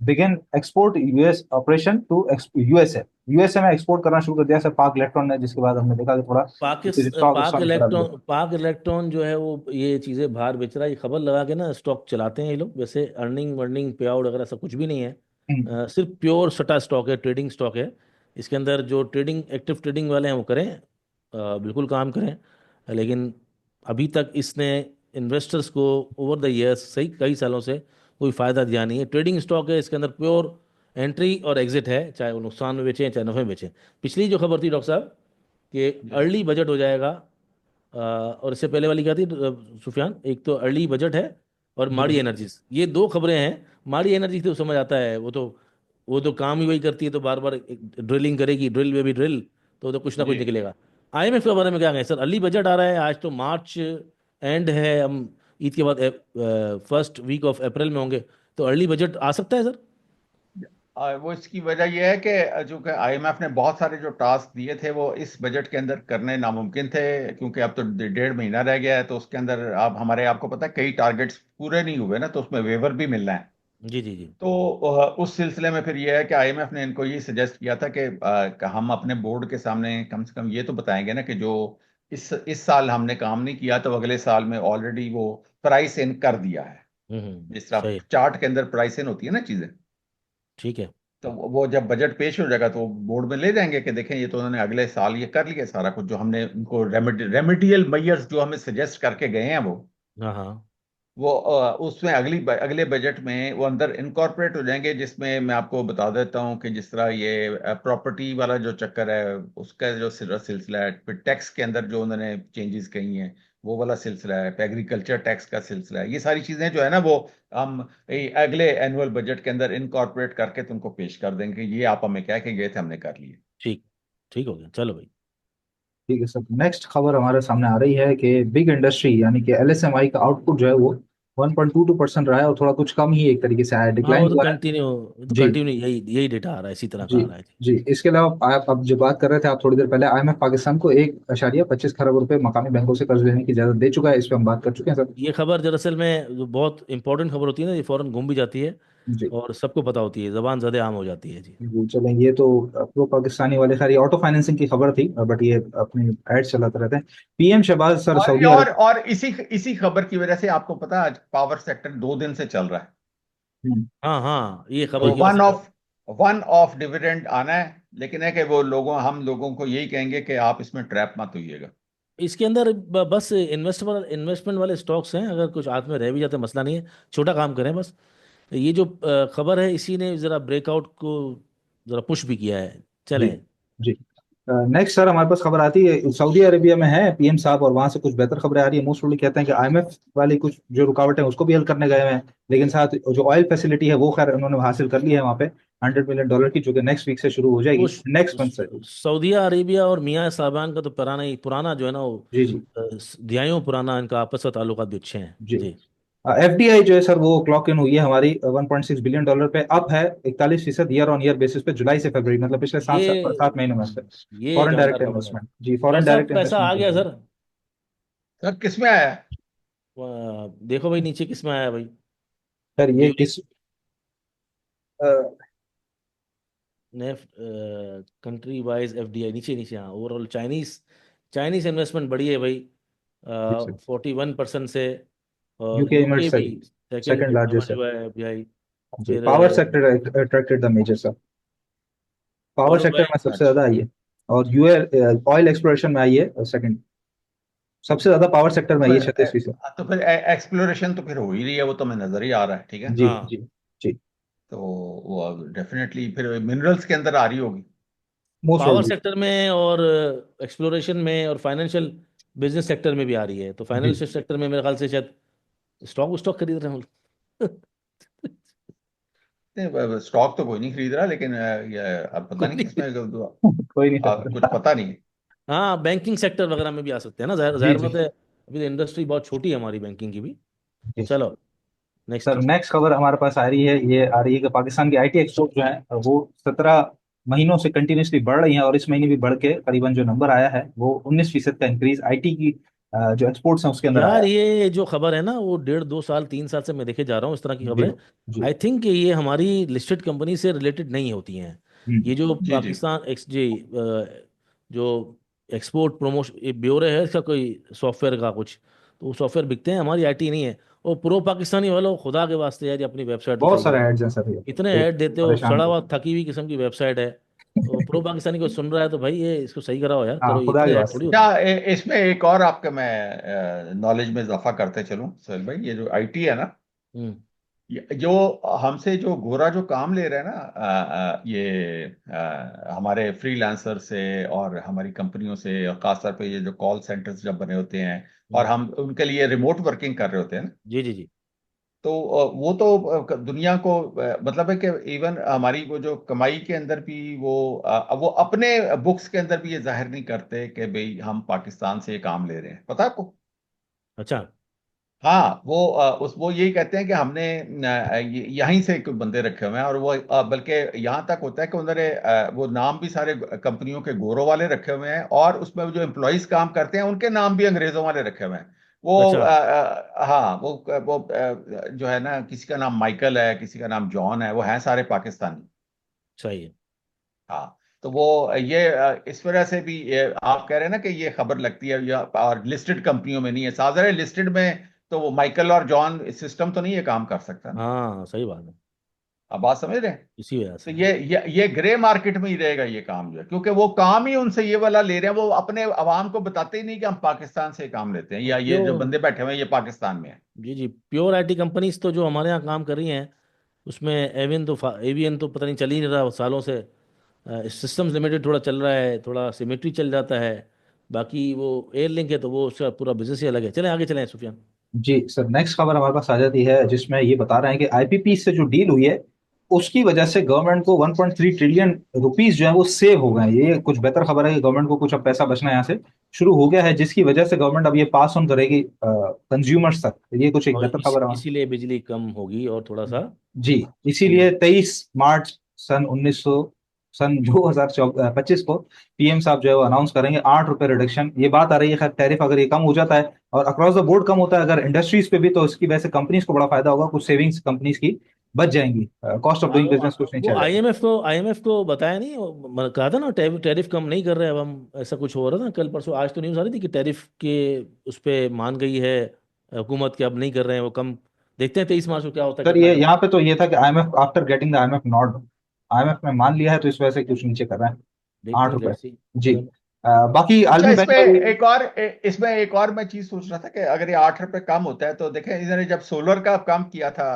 begin export US operation to USA. USA में एक्सपोर्ट करना शुरू कर दिया सर पाक इलेक्ट्रॉन ने, जिसके बाद हमने देखा कि थोड़ा स्टॉक स्टॉक बढ़ा दिया। पाक इलेक्ट्रॉन जो है वो ये चीज़ें बाहर बेच रहा है, ये खबर लगा के ना स्टॉक चलाते हैं ये लोग। वैसे अर्निंग वर्निंग पे आउट वगैरह सब कुछ भी नहीं है। सिर्फ प्योर सटा स्टॉक है, ट्रेडिंग स्टॉक है। इसके अंदर जो ट्रेडिंग एक्टिव ट्रेडिंग वाले हैं वो करें, बिल्कुल काम करें। लेकिन अभी तक इसने इन्वेस्टर्स को ओवर द ईयर्स, सही कई सालों से कोई फ़ायदा दिया नहीं है। ट्रेडिंग स्टॉक है, इसके अंदर प्योर एंट्री और एग्जिट है, चाहे वो नुकसान में बेचें चाहे नफे में बेचें। पिछली जो खबर थी डॉक्टर साहब कि जी अर्ली बजट हो जाएगा, और इससे पहले वाली क्या थी सुफियान? एक तो अर्ली बजट है और जी माड़ी एनर्जीज, ये दो खबरें हैं। माड़ी एनर्जी तो समझ आता है, वो तो काम ही वही करती है, तो बार बार ड्रिलिंग करेगी, ड्रिल में भी ड्रिल, तो कुछ ना जी। कुछ निकलेगा। IMF के बारे में क्या कहें सर? अर्ली बजट आ रहा है, आज तो मार्च एंड है, हम ईद के बाद फर्स्ट वीक ऑफ अप्रैल में होंगे, तो अर्ली बजट आ सकता है सर? वो इसकी वजह यह है कि जो कि आईएमएफ ने बहुत सारे जो टास्क दिए थे वो इस बजट के अंदर करने नामुमकिन थे, क्योंकि अब तो 1.5 महीना रह गया है, तो उसके अंदर आप हमारे आपको पता है कई टारगेट्स पूरे नहीं हुए ना, तो उसमें वेवर भी मिलना है। जी जी जी। तो उस सिलसिले में फिर यह है कि आईएमएफ ने इनको ये सजेस्ट किया था कि हम अपने बोर्ड के सामने कम से कम ये तो बताएंगे ना कि जो इस साल हमने काम नहीं किया तो अगले साल में ऑलरेडी वो प्राइस इन कर दिया है। जिस तरह सही। चार्ट के अंदर प्राइस इन होती है ना चीजें, ठीक है। तो वो जब बजट पेश हो जाएगा तो वो बोर्ड में ले जाएंगे कि देखें ये तो उन्होंने अगले साल ये कर लिया सारा कुछ, जो हमने उनको रेमेडियल मेजर्स जो हमें सजेस्ट करके गए हैं हाँ हाँ। वो उसमें अगले बजट में वो अंदर इनकॉर्पोरेट हो जाएंगे, जिसमें मैं आपको बता देता हूँ कि जिस तरह ये प्रॉपर्टी वाला जो चक्कर है उसका जो सिलसिला है, फिर टैक्स के अंदर जो उन्होंने चेंजेस कही हैं वो वाला सिलसिला है, एग्रीकल्चर टैक्स का सिलसिला है, ये सारी चीजें जो है ना वो हम अगले एनुअल बजट के अंदर इनकॉर्पोरेट करके तुमको पेश कर देंगे, ये आप हमें कह के गए थे, हमने कर लिए। ठीक। ठीक हो गया, चलो भाई। ठीक है सर, नेक्स्ट खबर हमारे सामने आ रही है कि बिग इंडस्ट्री यानी कि LSMI का आउटपुट जो है वो 1.22% रहा है, और थोड़ा कुछ कम ही एक तरीके से आया, हाँ डिक्लाइन हुआ है। वो तो जी कंटिन्यू यही यही डेटा आ रहा है, इसी तरह का जी आ रहा है जी। जी। इसके अलावा आप अब जो बात कर रहे थे आप थोड़ी देर पहले, IMF पाकिस्तान को 1.25 खरब रुपए मकामी बैंकों से कर्ज लेने की इजाजत दे चुका है, इस पे हम बात कर चुके हैं सर। ये खबर दरअसल में जो बहुत इंपॉर्टेंट खबर होती है ना, ये फौरन घूम भी जाती है जी और सबको पता होती है, जबान ज़्यादा आम हो जाती है जी। जी। चलें, ये तो प्रो पाकिस्तानी वाले, खैर ये ऑटो फाइनेंसिंग की खबर थी, बट ये अपनी एड चलाते रहते हैं। PM शहबाज सर और सऊदी और अरब। और इसी इसी खबर की वजह से आपको पता है आज पावर सेक्टर 2 दिन से चल रहा है। हम्म, हाँ हाँ, ये खबर तो की वजह से वन ऑफ डिविडेंड आना है, लेकिन है कि वो हम लोगों को यही कहेंगे कि आप इसमें ट्रैप मत होइएगा। इसके अंदर बस इन्वेस्टमेंट वाले स्टॉक्स हैं, अगर कुछ हाथ में रह भी जाते हैं मसला नहीं है, छोटा काम करें बस। ये जो खबर है इसी ने ज़रा ब्रेकआउट को ज़रा पुश भी किया है। जी चलें। जी। नेक्स्ट सर हमारे पास खबर आती है, सऊदी अरेबिया में है PM साहब, और वहां से कुछ बेहतर खबरें आ रही है। मोस्ट प्रोबेबली कहते हैं कि IMF वाली कुछ जो रुकावटें हैं उसको भी हल करने गए हुए हैं, लेकिन साथ जो ऑयल फैसिलिटी है वो खैर उन्होंने हासिल कर ली है वहां पे, $100 मिलियन की, जो कि नेक्स्ट वीक से शुरू हो वो जाएगी, नेक्स्ट मंथ से। सऊदी अरेबिया और मियाँ साहबान का तो पुराना जो है ना वो जी जी दिहाइयों पुराना इनका आपस में ताल्लुकात भी अच्छे हैं जी। जी। FDI जो है सर वो क्लॉक इन हुई है हमारी $1.6 बिलियन पे, अप है 41% ईयर-ऑन-ईयर बेसिस पे, जुलाई से फरवरी, मतलब पिछले सात ये सात महीनों में से। ये फॉरेन जानदार डायरेक्ट खबर है। इन्वेस्टमेंट जी, फॉरेन डॉक्टर साहब डायरेक्ट पैसा आ गया इन्वेस्टमेंट। सर। सर किस में आया है? देखो भाई नीचे किस में आया भाई। सर ये ड्यूरिंग किस नेफ्ट कंट्री वाइज एफडीआई, नीचे नीचे, हाँ ओवरऑल चाइनीज चाइनीज इन्वेस्टमेंट बढ़ी है भाई, 41% से। और यूके यूके इमर्ज भी सेकंड सेकंड नंबर लार्जेस्ट है जो है एफडीआई। जी। फिर power sector attracted the major sir, power followed sector by में सबसे अच्छा। ज्यादा आई है, और ऑयल एक्सप्लोरेशन में आई है सेकंड, सबसे ज्यादा पावर सेक्टर में आई है फिर 36%। तो फिर एक्सप्लोरेशन तो फिर हो ही रही है, वो तो मैं नजर ही आ रहा है, ठीक है। जी हाँ जी जी। तो वो डेफिनेटली फिर मिनरल्स के अंदर आ रही होगी। Most power probably. सेक्टर में और एक्सप्लोरेशन में और फाइनेंशियल बिजनेस सेक्टर में भी आ रही है, तो जी फाइनेंशियल सेक्टर में मेरे ख्याल से शायद स्टॉक स्टॉक खरीद रहे हैं हम लोग। नहीं, स्टॉक तो कोई नहीं खरीद रहा, लेकिन ये अब पता कोई नहीं नहीं। किसमें कोई नहीं कुछ सकता। पता नहीं। हाँ बैंकिंग सेक्टर वगैरह में भी आ सकते हैं ना, जाहिर जी जाहिर जी बात है, अभी तो इंडस्ट्री बहुत छोटी है हमारी बैंकिंग की भी। जी। चलो नेक्स्ट सर जी। नेक्स्ट खबर हमारे पास आ रही है, ये आ रही है कि पाकिस्तान की IT एक्सपोर्ट जो है वो 17 महीनों से कंटिन्यूसली बढ़ रही है, और इस महीने भी बढ़ के करीबन जो नंबर आया है वो 19% का इंक्रीज IT की जो एक्सपोर्ट्स हैं उसके अंदर आया यार है। ये जो खबर है ना वो 1.5 2 साल 3 साल से मैं देखे जा रहा हूँ इस तरह की जी खबरें। जी। आई थिंक ये हमारी लिस्टेड कंपनी से रिलेटेड नहीं होती हैं। ये जो जी जी। पाकिस्तान एक्स जी जो एक्सपोर्ट प्रमोशन ये ब्यूरो है इसका कोई सॉफ्टवेयर का कुछ, तो वो सॉफ्टवेयर बिकते हैं, हमारी आईटी नहीं है। और प्रो पाकिस्तानी वालों खुदा के वास्ते यार ये अपनी वेबसाइट तो बहुत सही सारे करो। एड्स हैं सर, इतने ये ऐड देते हो, परेशान सड़ा कर। हुआ थकी हुई किस्म की वेबसाइट है। तो प्रो पाकिस्तानी को सुन रहा है तो भाई ये इसको सही कराओ यार, हाँ करो, खुदा के इतने ऐड थोड़ी वास्ते। होते हैं। अच्छा, इसमें एक और आपके मैं नॉलेज में इजाफा करते चलूं सोहेल भाई, ये जो आईटी है ना, हम्म। जो हमसे जो गोरा जो काम ले रहे हैं ना, ये हमारे फ्रीलांसर से और हमारी कंपनियों से, और खासतौर पे ये जो कॉल सेंटर्स जब बने होते हैं और हम्म। हम उनके लिए रिमोट वर्किंग कर रहे होते हैं ना, जी जी जी। तो वो तो दुनिया को मतलब है कि इवन हमारी वो जो कमाई के अंदर भी वो अपने बुक्स के अंदर भी ये जाहिर नहीं करते कि भाई हम पाकिस्तान से ये काम ले रहे हैं, पता है आपको। अच्छा। हाँ, वो यही कहते हैं कि हमने यहीं से कोई बंदे रखे हुए हैं, और वो बल्कि यहाँ तक होता है कि उन्होंने वो नाम भी सारे कंपनियों के गोरों वाले रखे हुए हैं, और उसमें जो एम्प्लॉयज काम करते हैं उनके नाम भी अंग्रेजों वाले रखे हुए हैं। अच्छा। हाँ, जो है ना, किसी का नाम माइकल है, किसी का नाम जॉन है, वो हैं सारे पाकिस्तानी। सही है। हाँ, तो वो इस वजह से भी आप कह रहे हैं ना कि ये खबर लगती है, या और लिस्टेड कंपनियों में नहीं है, साधारण लिस्टेड में तो वो माइकल और जॉन सिस्टम तो नहीं ये काम कर सकता ना। हाँ सही बात है। आप बात समझ रहे हैं। इसी वजह तो से। ये ग्रे मार्केट में ही रहेगा ये काम, जो है क्योंकि वो काम ही उनसे ये वाला ले रहे हैं, वो अपने अवाम को बताते ही नहीं कि हम पाकिस्तान से काम लेते हैं, या ये जो प्योर बंदे बैठे हुए हैं ये पाकिस्तान में है। जी जी, प्योर आईटी कंपनीज तो जो हमारे यहाँ काम कर रही हैं उसमें एवीएन तो पता नहीं चल ही नहीं रहा सालों से। सिस्टम्स लिमिटेड थोड़ा चल रहा है, थोड़ा सिमेट्री चल जाता है, बाकी वो एयर लिंक है तो वो उसका पूरा बिजनेस ही अलग है। चलें आगे चलें सुफियान। जी सर नेक्स्ट खबर हमारे पास आ जाती है, जिसमें ये बता रहे हैं कि IPP से जो डील हुई है उसकी वजह से गवर्नमेंट को 1.3 ट्रिलियन रुपीस जो है वो सेव हो गए हैं। ये कुछ बेहतर खबर है कि गवर्नमेंट को कुछ अब पैसा बचना यहाँ से शुरू हो गया है, जिसकी वजह से गवर्नमेंट अब ये पास ऑन करेगी कंज्यूमर्स तक। ये कुछ एक और बेहतर खबर है। इसीलिए बिजली कम होगी और थोड़ा सा जी, इसीलिए 23 मार्च सन 2025 को पीएम साहब जो है वो अनाउंस करेंगे 8 रुपए रिडक्शन। ये बात आ रही है, खैर टैरिफ अगर ये कम हो जाता है और अक्रॉस द बोर्ड कम होता है अगर इंडस्ट्रीज पे भी, तो इसकी वजह से कंपनीज को बड़ा फायदा होगा, कुछ सेविंग्स कंपनीज की बच जाएंगी, कॉस्ट ऑफ डूइंग बिजनेस कुछ नहीं वो चलेगा। आईएमएफ को बताया नहीं, कहा था ना टैरिफ कम नहीं कर रहे अब हम, ऐसा कुछ हो रहा था कल परसों, आज तो न्यूज़ आ रही थी कि टैरिफ के उस पे मान गई है हुकूमत, के अब नहीं कर रहे हैं वो कम। देखते हैं 23 मार्च को क्या होता है, सर कितना ये करते यहाँ पे तो ये था कि IMF after getting the IMF not, IMF ने मान लिया है तो इस वजह से कुछ नीचे कर रहा है। हैं। देखते आठ हैं, रुपए लेट्स सी। जी। चलो। बाकी अच्छा, आलमी बैंक का भी। इसमें एक और मैं चीज सोच रहा था कि अगर ये 8 रुपए कम होता है तो देखें, इन्होंने जब सोलर का काम किया था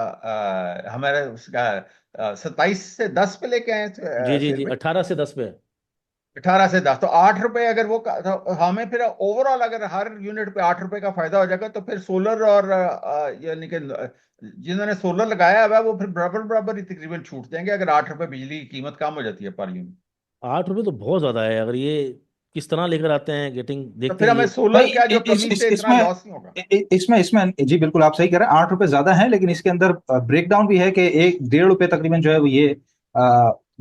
हमारे उसका 27 से 10 पे लेके आए जी जी शेर जी, भाई, 18 से 10 पे। 18 से 10, तो 8 रुपए अगर वो तो हमें फिर ओवरऑल अगर हर यूनिट पे 8 रुपए का फायदा हो जाएगा तो फिर सोलर और यानी कि जिन्होंने सोलर लगाया हुआ है वो फिर बराबर बराबर ही तकरीबन छूट देंगे अगर 8 रुपए बिजली की कीमत कम हो जाती है पर यूनिट। 8 रुपए तो बहुत ज्यादा है, अगर ये किस तरह लेकर आते हैं गेटिंग, तो देखते फिर हैं हमें ये। सोलर नहीं, का जो इस कमी इस से इतना इसमें लॉस नहीं होगा। इसमें जी बिल्कुल आप सही कह रहे हैं, 8 रुपए ज्यादा है, लेकिन इसके अंदर ब्रेकडाउन भी है कि 1.5 रुपए तकरीबन जो है वो ये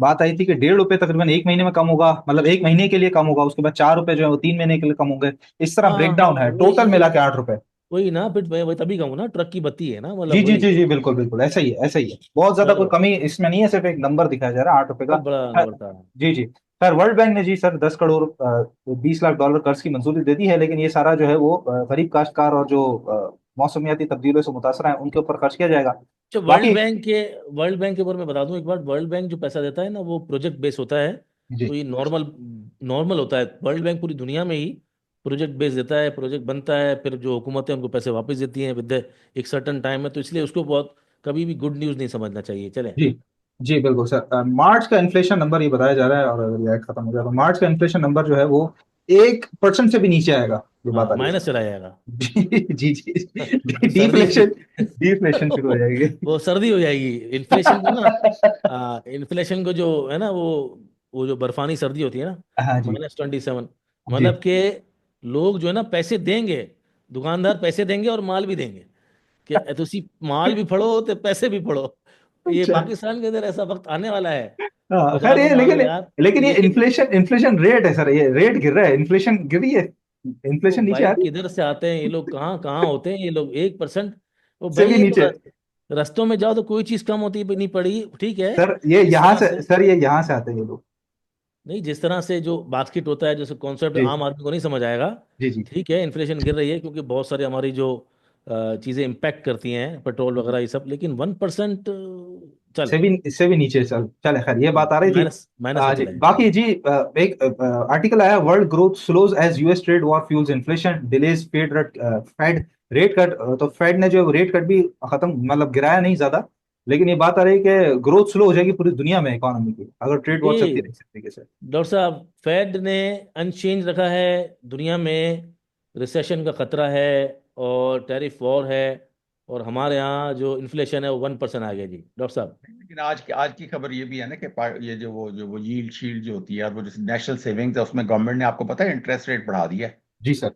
बात आई थी कि 1.5 रुपए तकरीबन 1 महीने में कम होगा, मतलब 1 महीने के लिए कम होगा, उसके बाद 4 रुपए जो है वो 3 महीने के लिए कम होंगे। इस तरह हाँ हाँ, ब्रेकडाउन है, वही टोटल मिला वही के 8 रुपए। वही ना, फिर वही तभी कहूँ ना, ट्रक की बत्ती है ना, मतलब जी जी वही। जी जी, बिल्कुल बिल्कुल ऐसा ही है, ऐसा ही है, बहुत ज्यादा कोई चलो, कमी इसमें नहीं है, सिर्फ एक नंबर दिखाया जा रहा है 8 रुपए का। बहुत बड़ा खैर, नंबर था। जी जी। खैर वर्ल्ड बैंक ने जी सर 10 करोड़ 20 लाख डॉलर कर्ज की मंजूरी दे दी है, लेकिन ये सारा जो है वो गरीब काश्तकार और जो मौसमियाती तब्दीलियों से मुतासर है उनके ऊपर खर्च किया जाएगा। अच्छा, बाकी वर्ल्ड बैंक के ऊपर मैं बता दूं एक बार, वर्ल्ड बैंक जो पैसा देता है ना वो प्रोजेक्ट बेस होता है। जी तो ये नॉर्मल नॉर्मल होता है, वर्ल्ड बैंक पूरी दुनिया में ही प्रोजेक्ट बेस देता है, प्रोजेक्ट बनता है, फिर जो हुकूमतें उनको पैसे वापस देती हैं विद एक सर्टन टाइम में, तो इसलिए उसको बहुत कभी भी गुड न्यूज़ नहीं समझना चाहिए। चले। जी जी बिल्कुल सर। मार्च का इन्फ्लेशन नंबर ये बताया जा रहा है, और अगर ये ऐड खत्म हो जाए तो मार्च का इन्फ्लेशन नंबर जो है वो 1% से भी नीचे आएगा, जो बात हाँ, आ रही माइनस चला जाएगा। है। जी जी जी, सर्दी डिफ्लेशन, डिफ्लेशन शुरू हो जाएगी। वो सर्दी हो जाएगी। इन्फ्लेशन को ना, इन्फ्लेशन को जो है ना वो जो बर्फानी सर्दी होती है ना, हाँ जी -27, जी। मतलब कि लोग जो है ना पैसे देंगे, दुकानदार पैसे देंगे और माल भी देंगे, कि तुसी माल भी फड़ो तो पैसे भी फड़ो। ये अच्छा। पाकिस्तान के अंदर ऐसा वक्त आने वाला है। हाँ खुदा खैर, को ये मान लो लेकिन यार। लेकिन ये लेकिन इन्फ्लेशन इन्फ्लेशन रेट है सर, ये रेट गिर रहा है, इन्फ्लेशन गिर रही है, वो इन्फ्लेशन नीचे आ भाई रही है। किधर से आते हैं ये लोग, कहाँ कहाँ होते हैं ये लोग, 1%। वो से भाई भी ये तो नीचे। रस्तों में जाओ तो कोई चीज कम होती नहीं पड़ी, ठीक है। सर ये जिस यहाँ तरह से, से, सर ये यहाँ से आते हैं ये लोग। नहीं जिस तरह से जो बास्केट होता है, जैसे कॉन्सेप्ट जी आम आदमी को नहीं समझ आएगा। जी जी ठीक है, इन्फ्लेशन गिर रही है क्योंकि बहुत सारी हमारी जो चीज़ें इम्पैक्ट करती हैं, पेट्रोल जी। वगैरह ये सब, लेकिन 1% चल, इससे भी नीचे चल चले, खैर ये बात आ रही थी। माइनस माइनस में जी चला जाएगा। बाकी जी, एक आर्टिकल आया, world growth slows as US trade war fuels inflation delays Fed rate cut. तो फेड ने जो रेट कट भी खत्म, मतलब गिराया नहीं ज्यादा, लेकिन ये बात आ रही है कि ग्रोथ स्लो हो जाएगी पूरी दुनिया में इकोनॉमी की अगर ट्रेड वॉर चलती जी रही इस तरीके से। डॉक्टर साहब, फेड ने अनचेंज रखा है, दुनिया में रिसेशन का खतरा है और टैरिफ वॉर है, और हमारे यहाँ जो इन्फ्लेशन है वो 1% आ गया जी डॉक्टर साहब। लेकिन आज की खबर ये भी है ना कि ये जो वो यील्ड शील्ड जो होती है और वो जो नेशनल सेविंग्स है उसमें गवर्नमेंट ने आपको पता है इंटरेस्ट रेट बढ़ा दिया है। जी सर।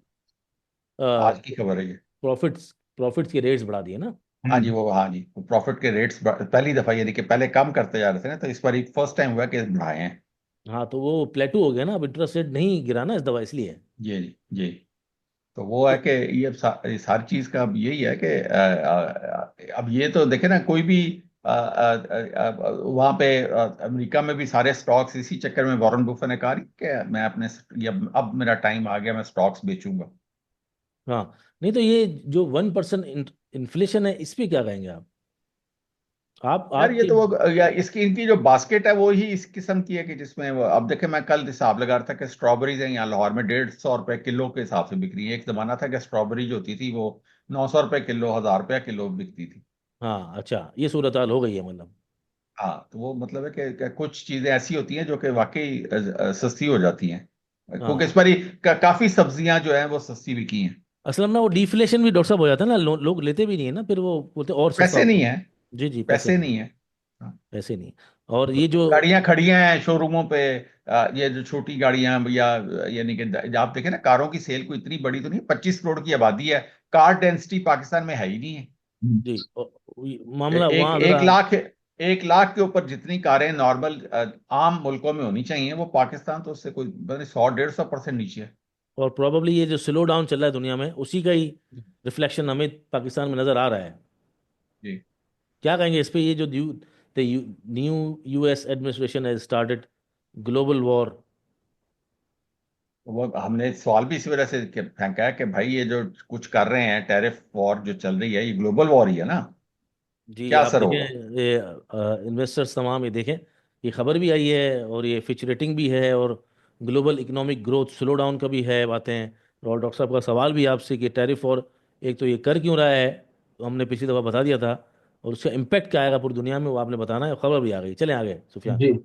आज की खबर है ये। प्रॉफिट्स प्रॉफिट्स के रेट्स बढ़ा दिए ना। हाँ जी, वो हाँ जी, वो प्रॉफिट के रेट्स पहली दफा, यानी कि पहले कम करते जा रहे थे ना, तो इस बार फर्स्ट टाइम हुआ कि बढ़ाए हैं। हाँ, तो वो प्लेटू हो गया ना, अब इंटरेस्ट रेट नहीं गिरा ना इस दफा, इसलिए। जी जी जी। तो वो है तो कि ये इस हर चीज का अब यही है कि अब ये तो देखे ना, कोई भी वहां पे अमेरिका में भी सारे स्टॉक्स इसी चक्कर में वॉरेन बुफे ने कहा कि मैं अपने ये अब मेरा टाइम आ गया, मैं स्टॉक्स बेचूंगा। हाँ, नहीं तो ये जो 1% इन्फ्लेशन है, इस पे क्या कहेंगे आप यार ये आपके। तो वो या इसकी इनकी जो बास्केट है वो ही इस किस्म की है कि जिसमें अब देखे, मैं कल हिसाब लगा रहा था कि स्ट्रॉबेरीज हैं यहाँ लाहौर में 150 रुपए किलो के हिसाब से बिक रही है। एक जमाना था कि स्ट्रॉबेरी जो होती थी वो 900 रुपए किलो, 1000 रुपया किलो बिकती थी। हाँ, अच्छा, ये सूरत हाल हो गई है मतलब। हाँ, तो वो मतलब है कि कुछ चीजें ऐसी होती हैं जो कि वाकई सस्ती हो जाती हैं, क्योंकि इस हाँ, बार काफी सब्जियां जो हैं वो सस्ती बिकी हैं। असल में वो डिफ्लेशन भी डॉक्टर साहब हो जाता है ना, लोग लेते भी नहीं है ना, फिर वो बोलते और सस्ता पैसे हो नहीं गया। है, जी जी, पैसे पैसे नहीं। नहीं है। हाँ। ऐसे नहीं। और ये जो गाड़ियां खड़ी हैं शोरूमों पे, ये जो छोटी गाड़ियां या यानी कि आप देखें ना, कारों की सेल को इतनी बड़ी तो नहीं, 25 करोड़ की आबादी है, कार डेंसिटी पाकिस्तान में है ही नहीं है। जी मामला एक वहाँ एक जरा। लाख 1 लाख के ऊपर जितनी कारें नॉर्मल आम मुल्कों में होनी चाहिए, वो पाकिस्तान तो उससे कोई 100-150% नीचे है। और प्रोबेबली ये जो स्लो डाउन चल रहा है दुनिया में, उसी का ही रिफ्लेक्शन हमें पाकिस्तान में नजर आ रहा है। जी। क्या कहेंगे इस पे? ये जो new US administration has started global war. वो हमने सवाल भी इसी वजह से फेंका है कि भाई ये जो कुछ कर रहे हैं, टैरिफ वॉर जो चल रही है, ये ग्लोबल वॉर ही है ना। जी क्या आप असर देखें, होगा? ये इन्वेस्टर्स तमाम ये देखें, ये खबर भी आई है और ये फिच रेटिंग भी है, और global economic growth slow down का भी है बातें। और डॉक्टर साहब का सवाल भी आपसे कि टैरिफ और एक तो ये कर क्यों रहा है, तो हमने पिछली दफ़ा बता दिया था, और उसका इम्पैक्ट क्या आएगा पूरी दुनिया में वो आपने बताना है। खबर भी आ गई, चलें आगे सुफियान। जी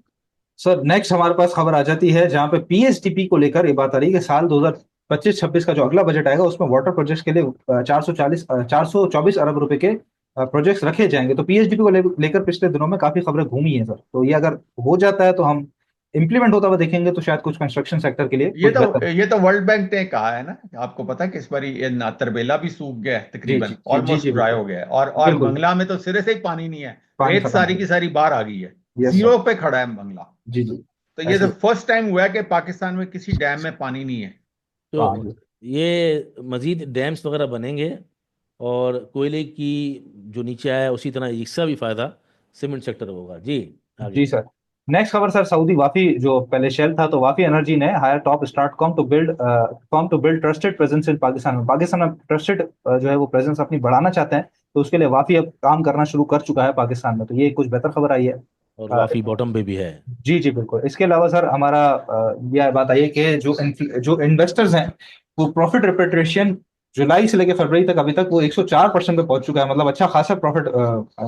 सर, नेक्स्ट हमारे पास खबर आ जाती है जहां पे पीएसडीपी को लेकर ये बात आ रही है कि साल 2025-26 का जो अगला बजट आएगा उसमें वाटर प्रोजेक्ट्स के लिए 424 अरब रुपए के प्रोजेक्ट्स रखे जाएंगे। तो पीएसडीपी को लेकर पिछले दिनों में काफी खबरें घूमी हैं सर। तो ये अगर हो जाता है तो हम इम्प्लीमेंट होता हुआ देखेंगे, तो शायद कुछ कंस्ट्रक्शन सेक्टर के लिए ये कुछ तो बेहतर। ये तो वर्ल्ड बैंक ने कहा है ना, आपको पता है कि इस बार ये तरबेला भी सूख गया है, जी जी तकरीबन जी जी ऑलमोस्ट जी ड्राई बिल्कुल हो गया है, और बिल्कुल। मंगला में तो सिरे से ही पानी नहीं है। पानी रेत खत्म हो सारी की गया। सारी बाहर आ गई है, यस सर। जीरो पे खड़ा है मंगला। जी जी। तो ये ऐसे तो ही। फर्स्ट टाइम हुआ है कि पाकिस्तान में किसी डैम में पानी नहीं है। हाँ तो जी ये मजीद डैम्स वगैरह बनेंगे, और कोयले की जो नीचे आया उसी तरह इसका भी फायदा सीमेंट सेक्टर को होगा। जी जी आगे। सर। नेक्स्ट खबर सर, सऊदी वाफी जो पहले शेल था, तो वाफी एनर्जी ने hire top start com to build trusted presence in Pakistan में। पाकिस्तान में ट्रस्टेड जो है वो प्रेजेंस अपनी बढ़ाना चाहते हैं, तो उसके लिए वाफी अब काम करना शुरू कर चुका है पाकिस्तान में। तो ये कुछ बेहतर खबर आई है। और अ, वाफी बॉटम पे भी है। जी जी बिल्कुल। इसके अलावा सर हमारा यह बात आई है कि जो इन्वेस्टर्स हैं वो प्रॉफिट रिपेट्रिएशन जुलाई से लेकर फरवरी तक अभी तक वो 104% पे पहुंच चुका है। मतलब अच्छा खासा प्रॉफिट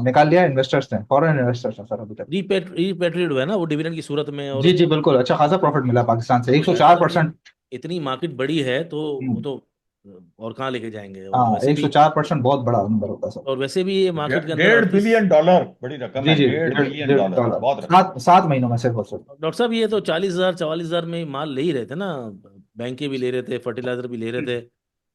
निकाल लिया इन्वेस्टर्स ने, फॉरेन इन्वेस्टर्स ने सर अभी तक। रीपेट्रिएट हुआ है ना वो डिविडेंड की सूरत में। और जी जी बिल्कुल, अच्छा खासा प्रॉफिट मिला पाकिस्तान से, तो जाहिर सी बात है, 104%। इतनी मार्केट बड़ी है तो वो तो और कहाँ लेके जाएंगे। और हाँ, वैसे एक सौ भी, चार परसेंट बहुत बड़ा नंबर होता है सर। और वैसे भी ये मार्केट के अंदर 1.5 बिलियन डॉलर बड़ी रकम जी है, जी, डेढ़ डेढ़ बिलियन डेढ़ डॉलर डॉलर बहुत रकम है। 7 महीनों में सिर्फ और सिर्फ। डॉक्टर साहब ये तो 40,000 44,000 में ही माल ले ही रहे थे ना। बैंकें भी ले रहे थे, फर्टिलाइजर भी ले रहे थे।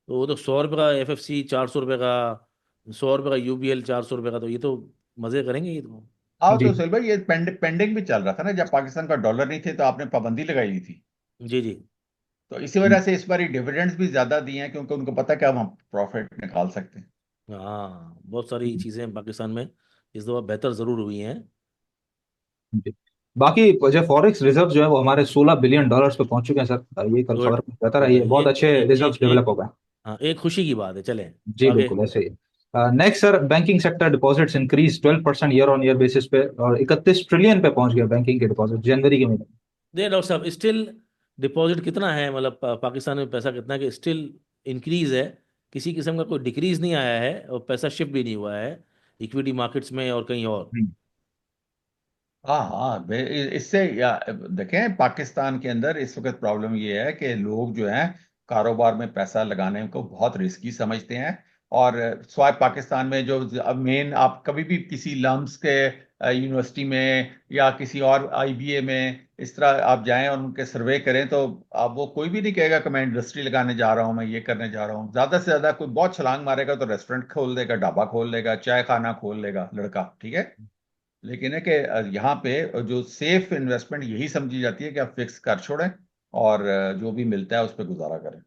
तो वो तो 100 रुपये का एफएफसी, 400 रुपये का, 100 रुपये का यूबीएल, 400 रुपये का, तो ये तो मजे करेंगे ये तो। हाँ जी तो सुहेल भाई, ये पेंडिंग भी चल रहा था ना, जब पाकिस्तान का डॉलर नहीं थे तो आपने पाबंदी लगाई हुई थी। जी जी। तो इसी वजह से इस बार डिविडेंड्स भी ज्यादा दिए हैं, क्योंकि उनको पता है कि अब हम प्रॉफिट निकाल सकते हैं। हाँ बहुत सारी चीज़ें पाकिस्तान में इस दफ़ा बेहतर ज़रूर हुई हैं। जी। बाकी जो फॉरेक्स रिजर्व जो है वो हमारे 16 बिलियन डॉलर्स पे पहुंच चुके हैं सर। ये कल गुड। खबर बेहतर आई गुड है, है बहुत अच्छे रिजर्व डेवलप एक हो गए। हाँ, एक खुशी की बात है। चलें जी आगे। बिल्कुल ऐसे ही। Next sir, banking sector deposits increase 12% year on year basis पे, और 31 ट्रिलियन पे पहुंच गया बैंकिंग के डिपॉजिट जनवरी के महीने दे डॉक्टर साहब, स्टिल डिपॉजिट कितना है, मतलब पाकिस्तान में पैसा कितना है कि स्टिल इंक्रीज है, किसी किस्म का कोई डिक्रीज नहीं आया है, और पैसा शिफ्ट भी नहीं हुआ है इक्विटी मार्केट्स में और कहीं और। में। हाँ हाँ, इससे देखें, पाकिस्तान के अंदर इस वक्त प्रॉब्लम ये है कि लोग जो हैं कारोबार में पैसा लगाने को बहुत रिस्की समझते हैं। और स्वाय पाकिस्तान में जो अब मेन, आप कभी भी किसी लम्स के यूनिवर्सिटी में या किसी और आईबीए में इस तरह आप जाएं और उनके सर्वे करें, तो आप वो कोई भी नहीं कहेगा कि मैं इंडस्ट्री लगाने जा रहा हूं, मैं ये करने जा रहा हूं। ज्यादा से ज्यादा कोई बहुत छलांग मारेगा तो रेस्टोरेंट खोल देगा, ढाबा खोल देगा, चाय खाना खोल लेगा लड़का, ठीक है। लेकिन है कि यहाँ पे जो सेफ इन्वेस्टमेंट यही समझी जाती है कि आप फिक्स कर छोड़ें और जो भी मिलता है उस पर गुजारा करें।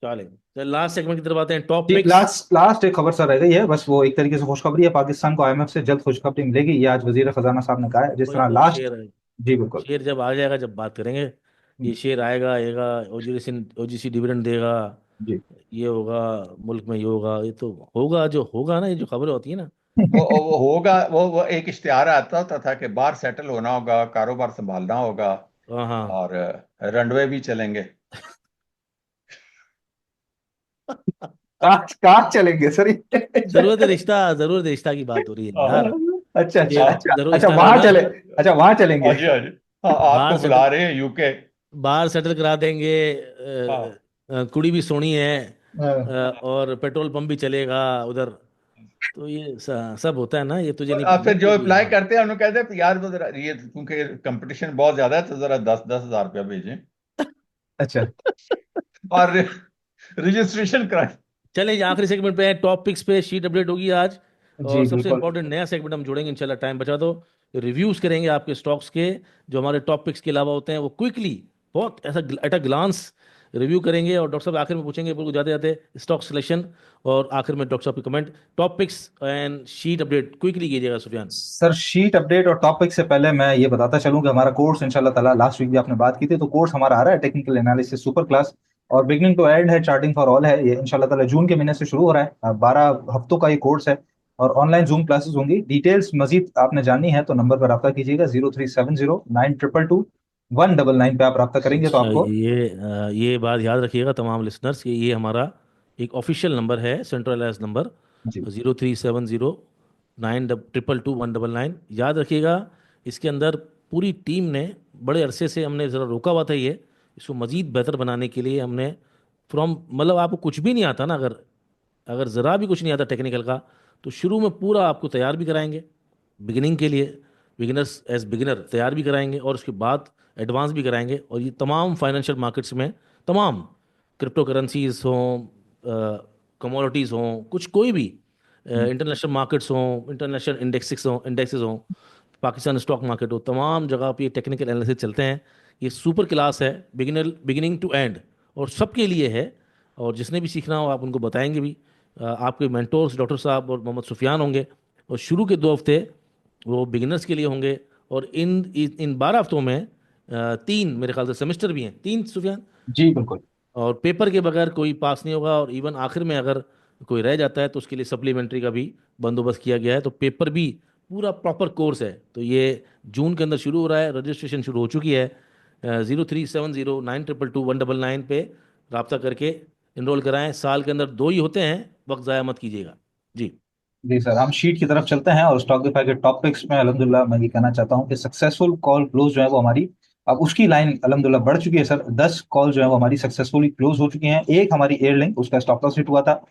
चलें, तो लास्ट सेगमेंट की तरफ आते हैं, टॉप जी, पिक्स। लास्ट लास्ट एक खबर सर रह गई है बस, वो एक तरीके से खुशखबरी है। पाकिस्तान को आईएमएफ से जल्द खुशखबरी मिलेगी, ये आज वजीर खजाना साहब ने कहा है, जिस वही तरह तो लास्ट। शेयर है। जी बिल्कुल। शेयर जब आ जाएगा जब बात करेंगे। ये शेयर आएगा आएगा, ओजीसी ओजीसी डिविडेंड देगा, जी। ये होगा, मुल्क में ये होगा, ये तो होगा जो होगा ना, ये जो खबरें होती है ना। वो होगा, वो एक इश्तिहार आता था कि बाहर सेटल होना होगा, कारोबार संभालना होगा, हाँ हाँ। और रनवे भी चलेंगे। कहाँ कहाँ चलेंगे सर ये? जरूरत रिश्ता की बात हो रही है यार। अच्छा अच्छा शेयर अच्छा जरूर अच्छा, रिश्ता वहां करना। चले। अच्छा, वहां चलेंगे। हाँ जी, हाँ जी। हाँ, बाहर आपको सेटल बुला रहे हैं यूके। बाहर सेटल करा देंगे। हाँ कुड़ी भी सोनी है, हाँ। और पेट्रोल पंप भी चलेगा उधर। तो ये सब होता है ना, ये तुझे नहीं और पता फिर जो कि अप्लाई हाँ। करते हैं उन्होंने कहते हैं यार वो जरा ये क्योंकि कंपटीशन बहुत ज्यादा है तो जरा 10-10 हज़ार रुपया भेजें अच्छा। और रजिस्ट्रेशन कराएं। चले ये आखिरी सेगमेंट पे है, टॉप पिक्स पे शीट अपडेट होगी आज। और जी सबसे बिल्कुल। इंपॉर्टेंट नया सेगमेंट हम जोड़ेंगे इंशाल्लाह, टाइम बचा तो रिव्यूज करेंगे आपके स्टॉक्स के, जो हमारे टॉप पिक्स के अलावा होते हैं वो क्विकली, बहुत ऐसा एट अ ग्लांस रिव्यू करेंगे। और डॉक्टर साहब आखिर में पूछेंगे बिल्कुल जाते जाते स्टॉक सिलेक्शन, और आखिर में डॉक्टर साहब की comment. Top picks and sheet update quickly कीजिएगा सुफियान। सर शीट अपडेट और टॉपिक से पहले मैं ये बताता चलूं कि हमारा कोर्स इंशाल्लाह ताला, लास्ट वीक भी आपने बात की थी, तो कोर्स हमारा आ रहा है टेक्निकल एनालिसिस सुपर क्लास, और बिगनिंग टू एंड है, चार्टिंग फॉर ऑल है। ये इंशाल्लाह ताला जून के महीने से शुरू हो रहा है। 12 हफ्तों का ये कोर्स है, और ऑनलाइन जूम क्लासेस होंगी। डिटेल्स मजीद आपने जाननी है तो नंबर पर रब्ता कीजिएगा, 03709222 199 पे आप रब्ता करेंगे तो अच्छा, आपको। ये बात याद रखिएगा तमाम लिसनर्स, कि ये हमारा एक ऑफिशियल नंबर है, सेंट्रलाइज नंबर, जी 03709222 199 याद रखिएगा। इसके अंदर पूरी टीम ने, बड़े अरसे से हमने ज़रा रोका हुआ था ये, इसको मज़ीद बेहतर बनाने के लिए हमने फ्रॉम, मतलब आपको कुछ भी नहीं आता ना, अगर अगर ज़रा भी कुछ नहीं आता टेक्निकल का, तो शुरू में पूरा आपको तैयार भी कराएंगे बिगिनिंग के लिए, बिगिनर्स एज बिगिनर तैयार भी कराएंगे, और उसके बाद एडवांस भी कराएंगे। और ये तमाम फाइनेंशियल मार्केट्स में, तमाम क्रिप्टो करेंसीज हों, कमोडिटीज़ हों, कुछ कोई भी इंटरनेशनल मार्केट्स हों, इंटरनेशनल इंडेक्सेस हों, पाकिस्तान स्टॉक मार्केट हो, तमाम जगह पे टेक्निकल एनालिसिस चलते हैं। ये सुपर क्लास है, बिगिनिंग टू एंड, और सबके लिए है। और जिसने भी सीखना हो आप उनको बताएंगे भी। आपके मेंटोर्स डॉक्टर साहब और मोहम्मद सुफियान होंगे, और शुरू के 2 हफ्ते वो बिगिनर्स के लिए होंगे। और इन 12 हफ्तों में 3 मेरे ख्याल से सेमेस्टर भी हैं, 3 सुफियान। जी बिल्कुल। और पेपर के बगैर कोई पास नहीं होगा, और इवन आखिर में अगर कोई रह जाता है तो उसके लिए सप्लीमेंट्री का भी बंदोबस्त किया गया है। तो पेपर भी पूरा प्रॉपर कोर्स है। तो ये जून के अंदर शुरू हो रहा है, रजिस्ट्रेशन शुरू हो चुकी है। 03709222 199 पे रब्ता करके इनरोल कराएं। साल के अंदर 2 ही होते हैं, वक्त ज़ाया मत कीजिएगा। जी। जी सर, हम शीट की तरफ चलते हैं, और स्टॉकिफाई के टॉपिक्स में अल्हम्दुलिल्लाह मैं ये कहना चाहता हूँ कि सक्सेसफुल कॉल क्लोज जो है वो हमारी, अब उसकी लाइन अल्हम्दुलिल्लाह बढ़ चुकी है सर। 10 कॉल जो है वो हमारी सक्सेसफुली क्लोज हो चुकी हैं। एक हमारी एयरलिंक, उसका स्टॉप लॉस हिट हुआ था।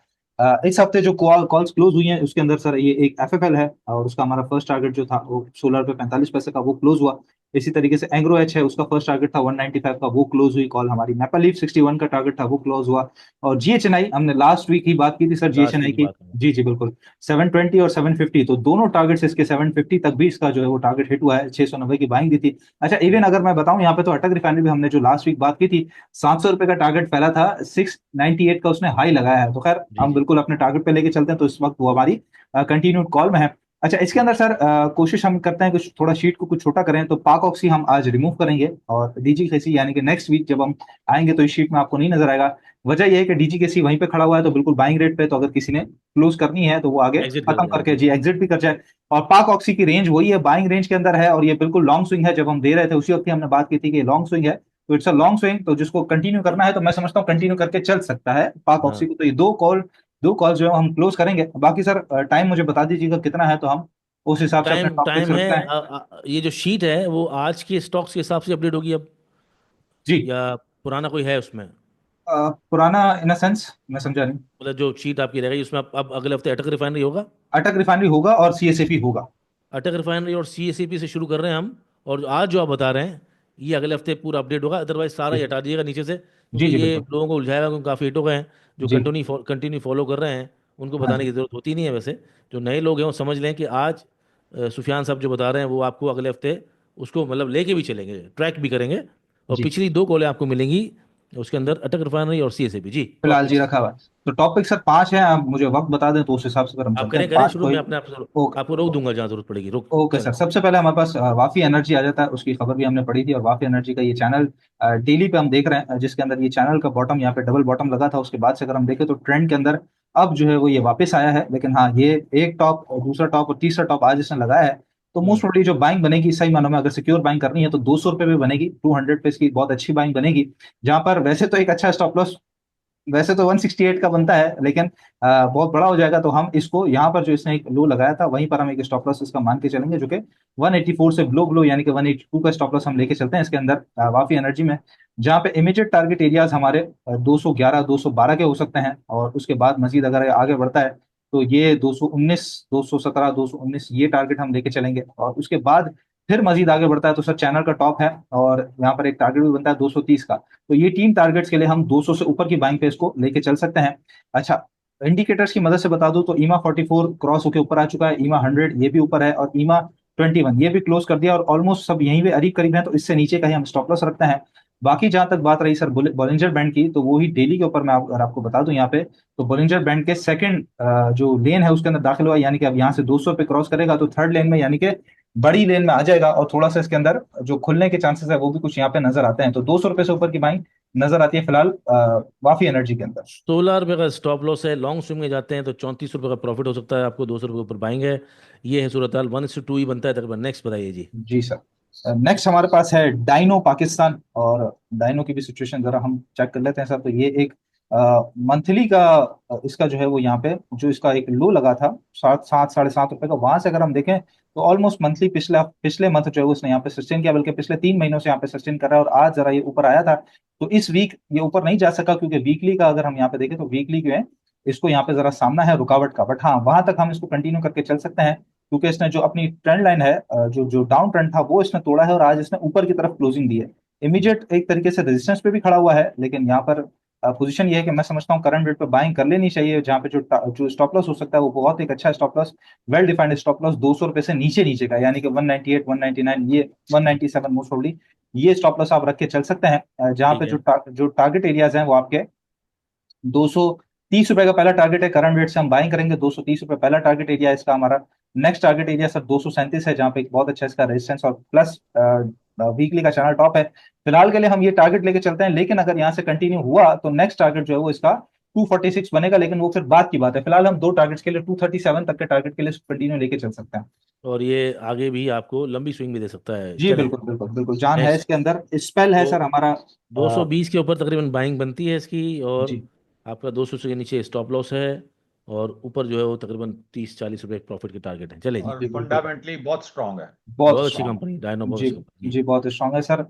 इस हफ्ते जो कॉल्स क्लोज हुई हैं उसके अंदर सर, ये एक एफएफएल है, और उसका हमारा फर्स्ट टारगेट जो था वो 16 रुपये 45 पैसे का, वो क्लोज हुआ। इसी तरीके से एंग्रो एच है, उसका फर्स्ट टारगेट था 195 का, वो क्लोज हुई कॉल हमारी। मैपल लीफ 61 का टारगेट था, वो क्लोज हुआ। और जीएचएनआई, हमने लास्ट वीक ही बात की थी सर लास्ट जीएचएनआई वीक की की। बात है। जी जी बिल्कुल। 720 और 750, तो दोनों टारगेट्स इसके 750 तक भी इसका जो है वो टारगेट हिट हुआ है। 690 की बाइंग दी थी। अच्छा, इवन अगर मैं बताऊं यहाँ पे, तो अटक रिफाइनरी भी हमने जो लास्ट वीक बात की थी, 700 रुपए का टारगेट फैला था, 698 का उसने हाई लगाया है। तो खैर जी हम जी। बिल्कुल अपने टारगेट पे लेके चलते हैं, तो इस वक्त वो हमारी कंटिन्यूड कॉल में है। अच्छा, इसके अंदर सर कोशिश हम करते हैं कुछ थोड़ा शीट को कुछ छोटा करें, तो पाक ऑक्सी हम आज रिमूव करेंगे, और डीजी केसी यानी कि नेक्स्ट वीक जब हम आएंगे तो इस शीट में आपको नहीं नजर आएगा। वजह यह है कि डीजी केसी वहीं पे खड़ा हुआ है, तो बिल्कुल बाइंग रेट पे, तो अगर किसी ने क्लोज करनी है तो वो आगे एग्जिट कर खत्म जाएगा करके जी। जी एग्जिट भी कर जाए। और पाक ऑक्सी की रेंज वही है, बाइंग रेंज के अंदर है, और ये बिल्कुल लॉन्ग स्विंग है। जब हम दे रहे थे उसी वक्त ही हमने बात की थी कि लॉन्ग स्विंग है, तो इट्स अ लॉन्ग स्विंग। तो जिसको कंटिन्यू करना है तो मैं समझता हूँ कंटिन्यू करके चल सकता है पाक ऑक्सी हाँ, को। तो ये दो कॉल जो है हम क्लोज करेंगे। बाकी सर टाइम मुझे बता दीजिएगा कितना है, तो हम उस हिसाब से अपने टाइम टॉपिक्स टाइम है। रखते हैं। ये जो शीट है वो आज के स्टॉक्स के हिसाब से अपडेट होगी अब, जी। या पुराना कोई है उसमें? पुराना इन सेंस, मैं समझा नहीं। मतलब जो शीट आपकी रहेगी उसमें अब अगले हफ्ते अटक रिफाइनरी होगा। अटक रिफाइनरी होगा और सीएसएपी होगा। अटक रिफाइनरी और सीएसईपी से शुरू कर रहे हैं हम। और आज जो आप बता रहे हैं ये अगले हफ्ते पूरा अपडेट होगा, अदरवाइज सारा ही जी हटा दीजिएगा नीचे से, क्योंकि जी जी ये बिल्कुल। लोगों को उलझाएगा, क्योंकि काफ़ी हिट हो गए हैं। जो जी। कंटिन्यू फॉलो कर रहे हैं उनको हाँ बताने जी। की ज़रूरत होती नहीं है वैसे। जो नए लोग हैं वो समझ लें कि आज सुफियान साहब जो बता रहे हैं वो आपको अगले हफ्ते उसको मतलब लेके भी चलेंगे, ट्रैक भी करेंगे। और जी पिछली 2 कॉलें आपको मिलेंगी उसके अंदर, अटक रिफाइनरी और सीएसईपी। जी, फिलहाल जी टॉपिक्स रखा हुआ है। तो टॉपिक सर 5 है, आप मुझे वक्त बता दें तो उस हिसाब से फिर हम आप चलते हैं। करें करें 5 शुरू, मैं कोई। अपने आप ओके। आपको रोक दूंगा जहाँ जरूरत पड़ेगी, रोक ओके चलें। सर, सबसे पहले हमारे पास वाफी एनर्जी आ जाता है, उसकी खबर भी हमने पढ़ी थी। और वाफी एनर्जी का ये चैनल डेली पे हम देख रहे हैं, जिसके अंदर ये चैनल का बॉटम यहाँ पे डबल बॉटम लगा था। उसके बाद से अगर हम देखें तो ट्रेंड के अंदर अब जो है वो ये वापस आया है। लेकिन हाँ, ये एक टॉप और दूसरा टॉप और तीसरा टॉप आज इसने लगाया है। तो मोस्ट हम्म। प्रोबेबली जो बाइंग बनेगी, सही मानों में अगर सिक्योर बाइंग करनी है, तो 200 रुपये पे बनेगी। 200 पे इसकी बहुत अच्छी बाइंग बनेगी। जहां पर वैसे तो एक अच्छा स्टॉप लॉस, वैसे तो 168 का बनता है, लेकिन बहुत बड़ा हो जाएगा। तो हम इसको यहाँ पर जो इसने एक लो लगाया था वहीं पर हम एक स्टॉप लॉस इसका मान के चलेंगे, जो कि 184 से ब्लो यानी कि 182 का स्टॉप लॉस हम लेके चलते हैं इसके अंदर वाफी एनर्जी में। जहाँ पे इमीडिएट टारगेट एरियाज हमारे 211 212 के हो सकते हैं, और उसके बाद मजीद अगर ये आगे बढ़ता है तो ये 219, 217, 219 ये टारगेट हम लेके चलेंगे, और उसके बाद फिर मजीद आगे बढ़ता है तो सर चैनल का टॉप है, और यहाँ पर एक टारगेट भी बनता है 230 का। तो ये तीन टारगेट्स के लिए हम 200 से ऊपर की बाइंग पे इसको लेके चल सकते हैं। अच्छा, इंडिकेटर्स की मदद से बता दूं तो ईमा 44 क्रॉस होकर ऊपर आ चुका है, ईमा 100 ये भी ऊपर है, और ईमा 21 ये भी क्लोज कर दिया, और ऑलमोस्ट सब यहीं पे करीब करीब है, तो इससे नीचे का ही हम स्टॉप लॉस रखते हैं। बाकी जहां तक बात रही सर बॉलिंजर बैंड की, तो वो ही डेली के ऊपर मैं अगर आपको बता दूं यहाँ पे, तो बॉलिंजर बैंड के सेकंड जो लेन है उसके अंदर दाखिल हुआ, यानी कि अब यहाँ से 200 पे क्रॉस करेगा तो थर्ड लेन में, यानी कि बड़ी लेन में आ जाएगा, और थोड़ा सा इसके अंदर जो खुलने के चांसेस है वो भी कुछ यहाँ पे नजर आते हैं। तो 200 रुपए से ऊपर की बाइंग नजर आती है फिलहाल वाफी एनर्जी के अंदर। 16 रुपये का स्टॉप लॉस है, लॉन्ग स्विंग में जाते हैं तो 34 रुपये का प्रॉफिट हो सकता है आपको, 200 रुपये ऊपर बाइंग है। ये है सूरत हाल, 1:2 ही बनता है तकरीबन। नेक्स्ट बताइए जी। जी सर, नेक्स्ट हमारे पास है डाइनो पाकिस्तान, और डाइनो की भी सिचुएशन जरा हम चेक कर लेते हैं सर। तो ये एक मंथली का इसका जो है वो यहाँ पे जो इसका एक लो लगा था 7, 7, 7.5 रुपए का, वहां से अगर हम देखें तो ऑलमोस्ट मंथली पिछला पिछले मंथ जो है वो उसने यहाँ पे सस्टेन किया, बल्कि पिछले 3 महीनों से यहाँ पे सस्टेन कर रहा है, और आज जरा ये ऊपर आया था। तो इस वीक ये ऊपर नहीं जा सका, क्योंकि वीकली का अगर हम यहाँ पे देखें तो वीकली जो है इसको यहाँ पे जरा सामना है रुकावट का, बट हाँ वहां तक हम इसको कंटिन्यू करके चल सकते हैं, क्योंकि इसने जो अपनी ट्रेंड लाइन है जो जो डाउन ट्रेंड था वो इसने तोड़ा है, और आज इसने ऊपर की तरफ क्लोजिंग दी है। इमीडिएट एक तरीके से रेजिस्टेंस पे भी खड़ा हुआ है, लेकिन यहाँ पर पोजीशन ये है कि मैं समझता हूँ करंट रेट पे बाइंग कर लेनी चाहिए, जहाँ पे जो स्टॉप लॉस हो सकता है वो बहुत एक अच्छा stop loss, well defined stop loss 200 रुपए से नीचे नीचे का, यानी कि 198, 199, ये 197 मोस्ट प्रोबेबली, ये स्टॉप लॉस आप रख के चल सकते हैं। जहाँ ठीक पे है। जो टारगेट एरियाज हैं वो आपके 230 रुपए का पहला टारगेट है, करंट रेट से हम बाइंग करेंगे 230 रुपए पहला टारगेट एरिया है इसका हमारा। नेक्स्ट टारगेट एरिया सर 237 है, जहाँ पे एक बहुत अच्छा इसका रेजिस्टेंस और प्लस वीकली का चैनल टॉप है। फिलहाल के लिए हम ये टारगेट लेके चलते हैं, लेकिन अगर यहाँ से कंटिन्यू हुआ तो नेक्स्ट टारगेट जो है वो इसका 246 बनेगा, लेकिन वो फिर बाद की बात है। फिलहाल हम दो टारगेट्स के लिए 237 तक के टारगेट के लिए कंटिन्यू लेके चल सकते हैं। और ये आगे भी आपको लंबी स्विंग भी दे सकता है, जी चले। बिल्कुल बिल्कुल बिल्कुल, जान है नेक्स्ट। इसके अंदर, स्पेल है तो सर हमारा। 220 के ऊपर तकरीबन बाइंग बनती है इसकी, और जी आपका 200 से नीचे स्टॉप लॉस है, और ऊपर जो है वो तकरीबन 30-40 रुपए प्रॉफिट के टारगेट है, चले जी। और जी बिल्कुल, फंडामेंटली बहुत स्ट्रांग है। बहुत बहुत अच्छी स्ट्रांग कंपनी डायनो, है। बहुत जी अच्छी कंपनी जी। जी, बहुत स्ट्रांग है सर।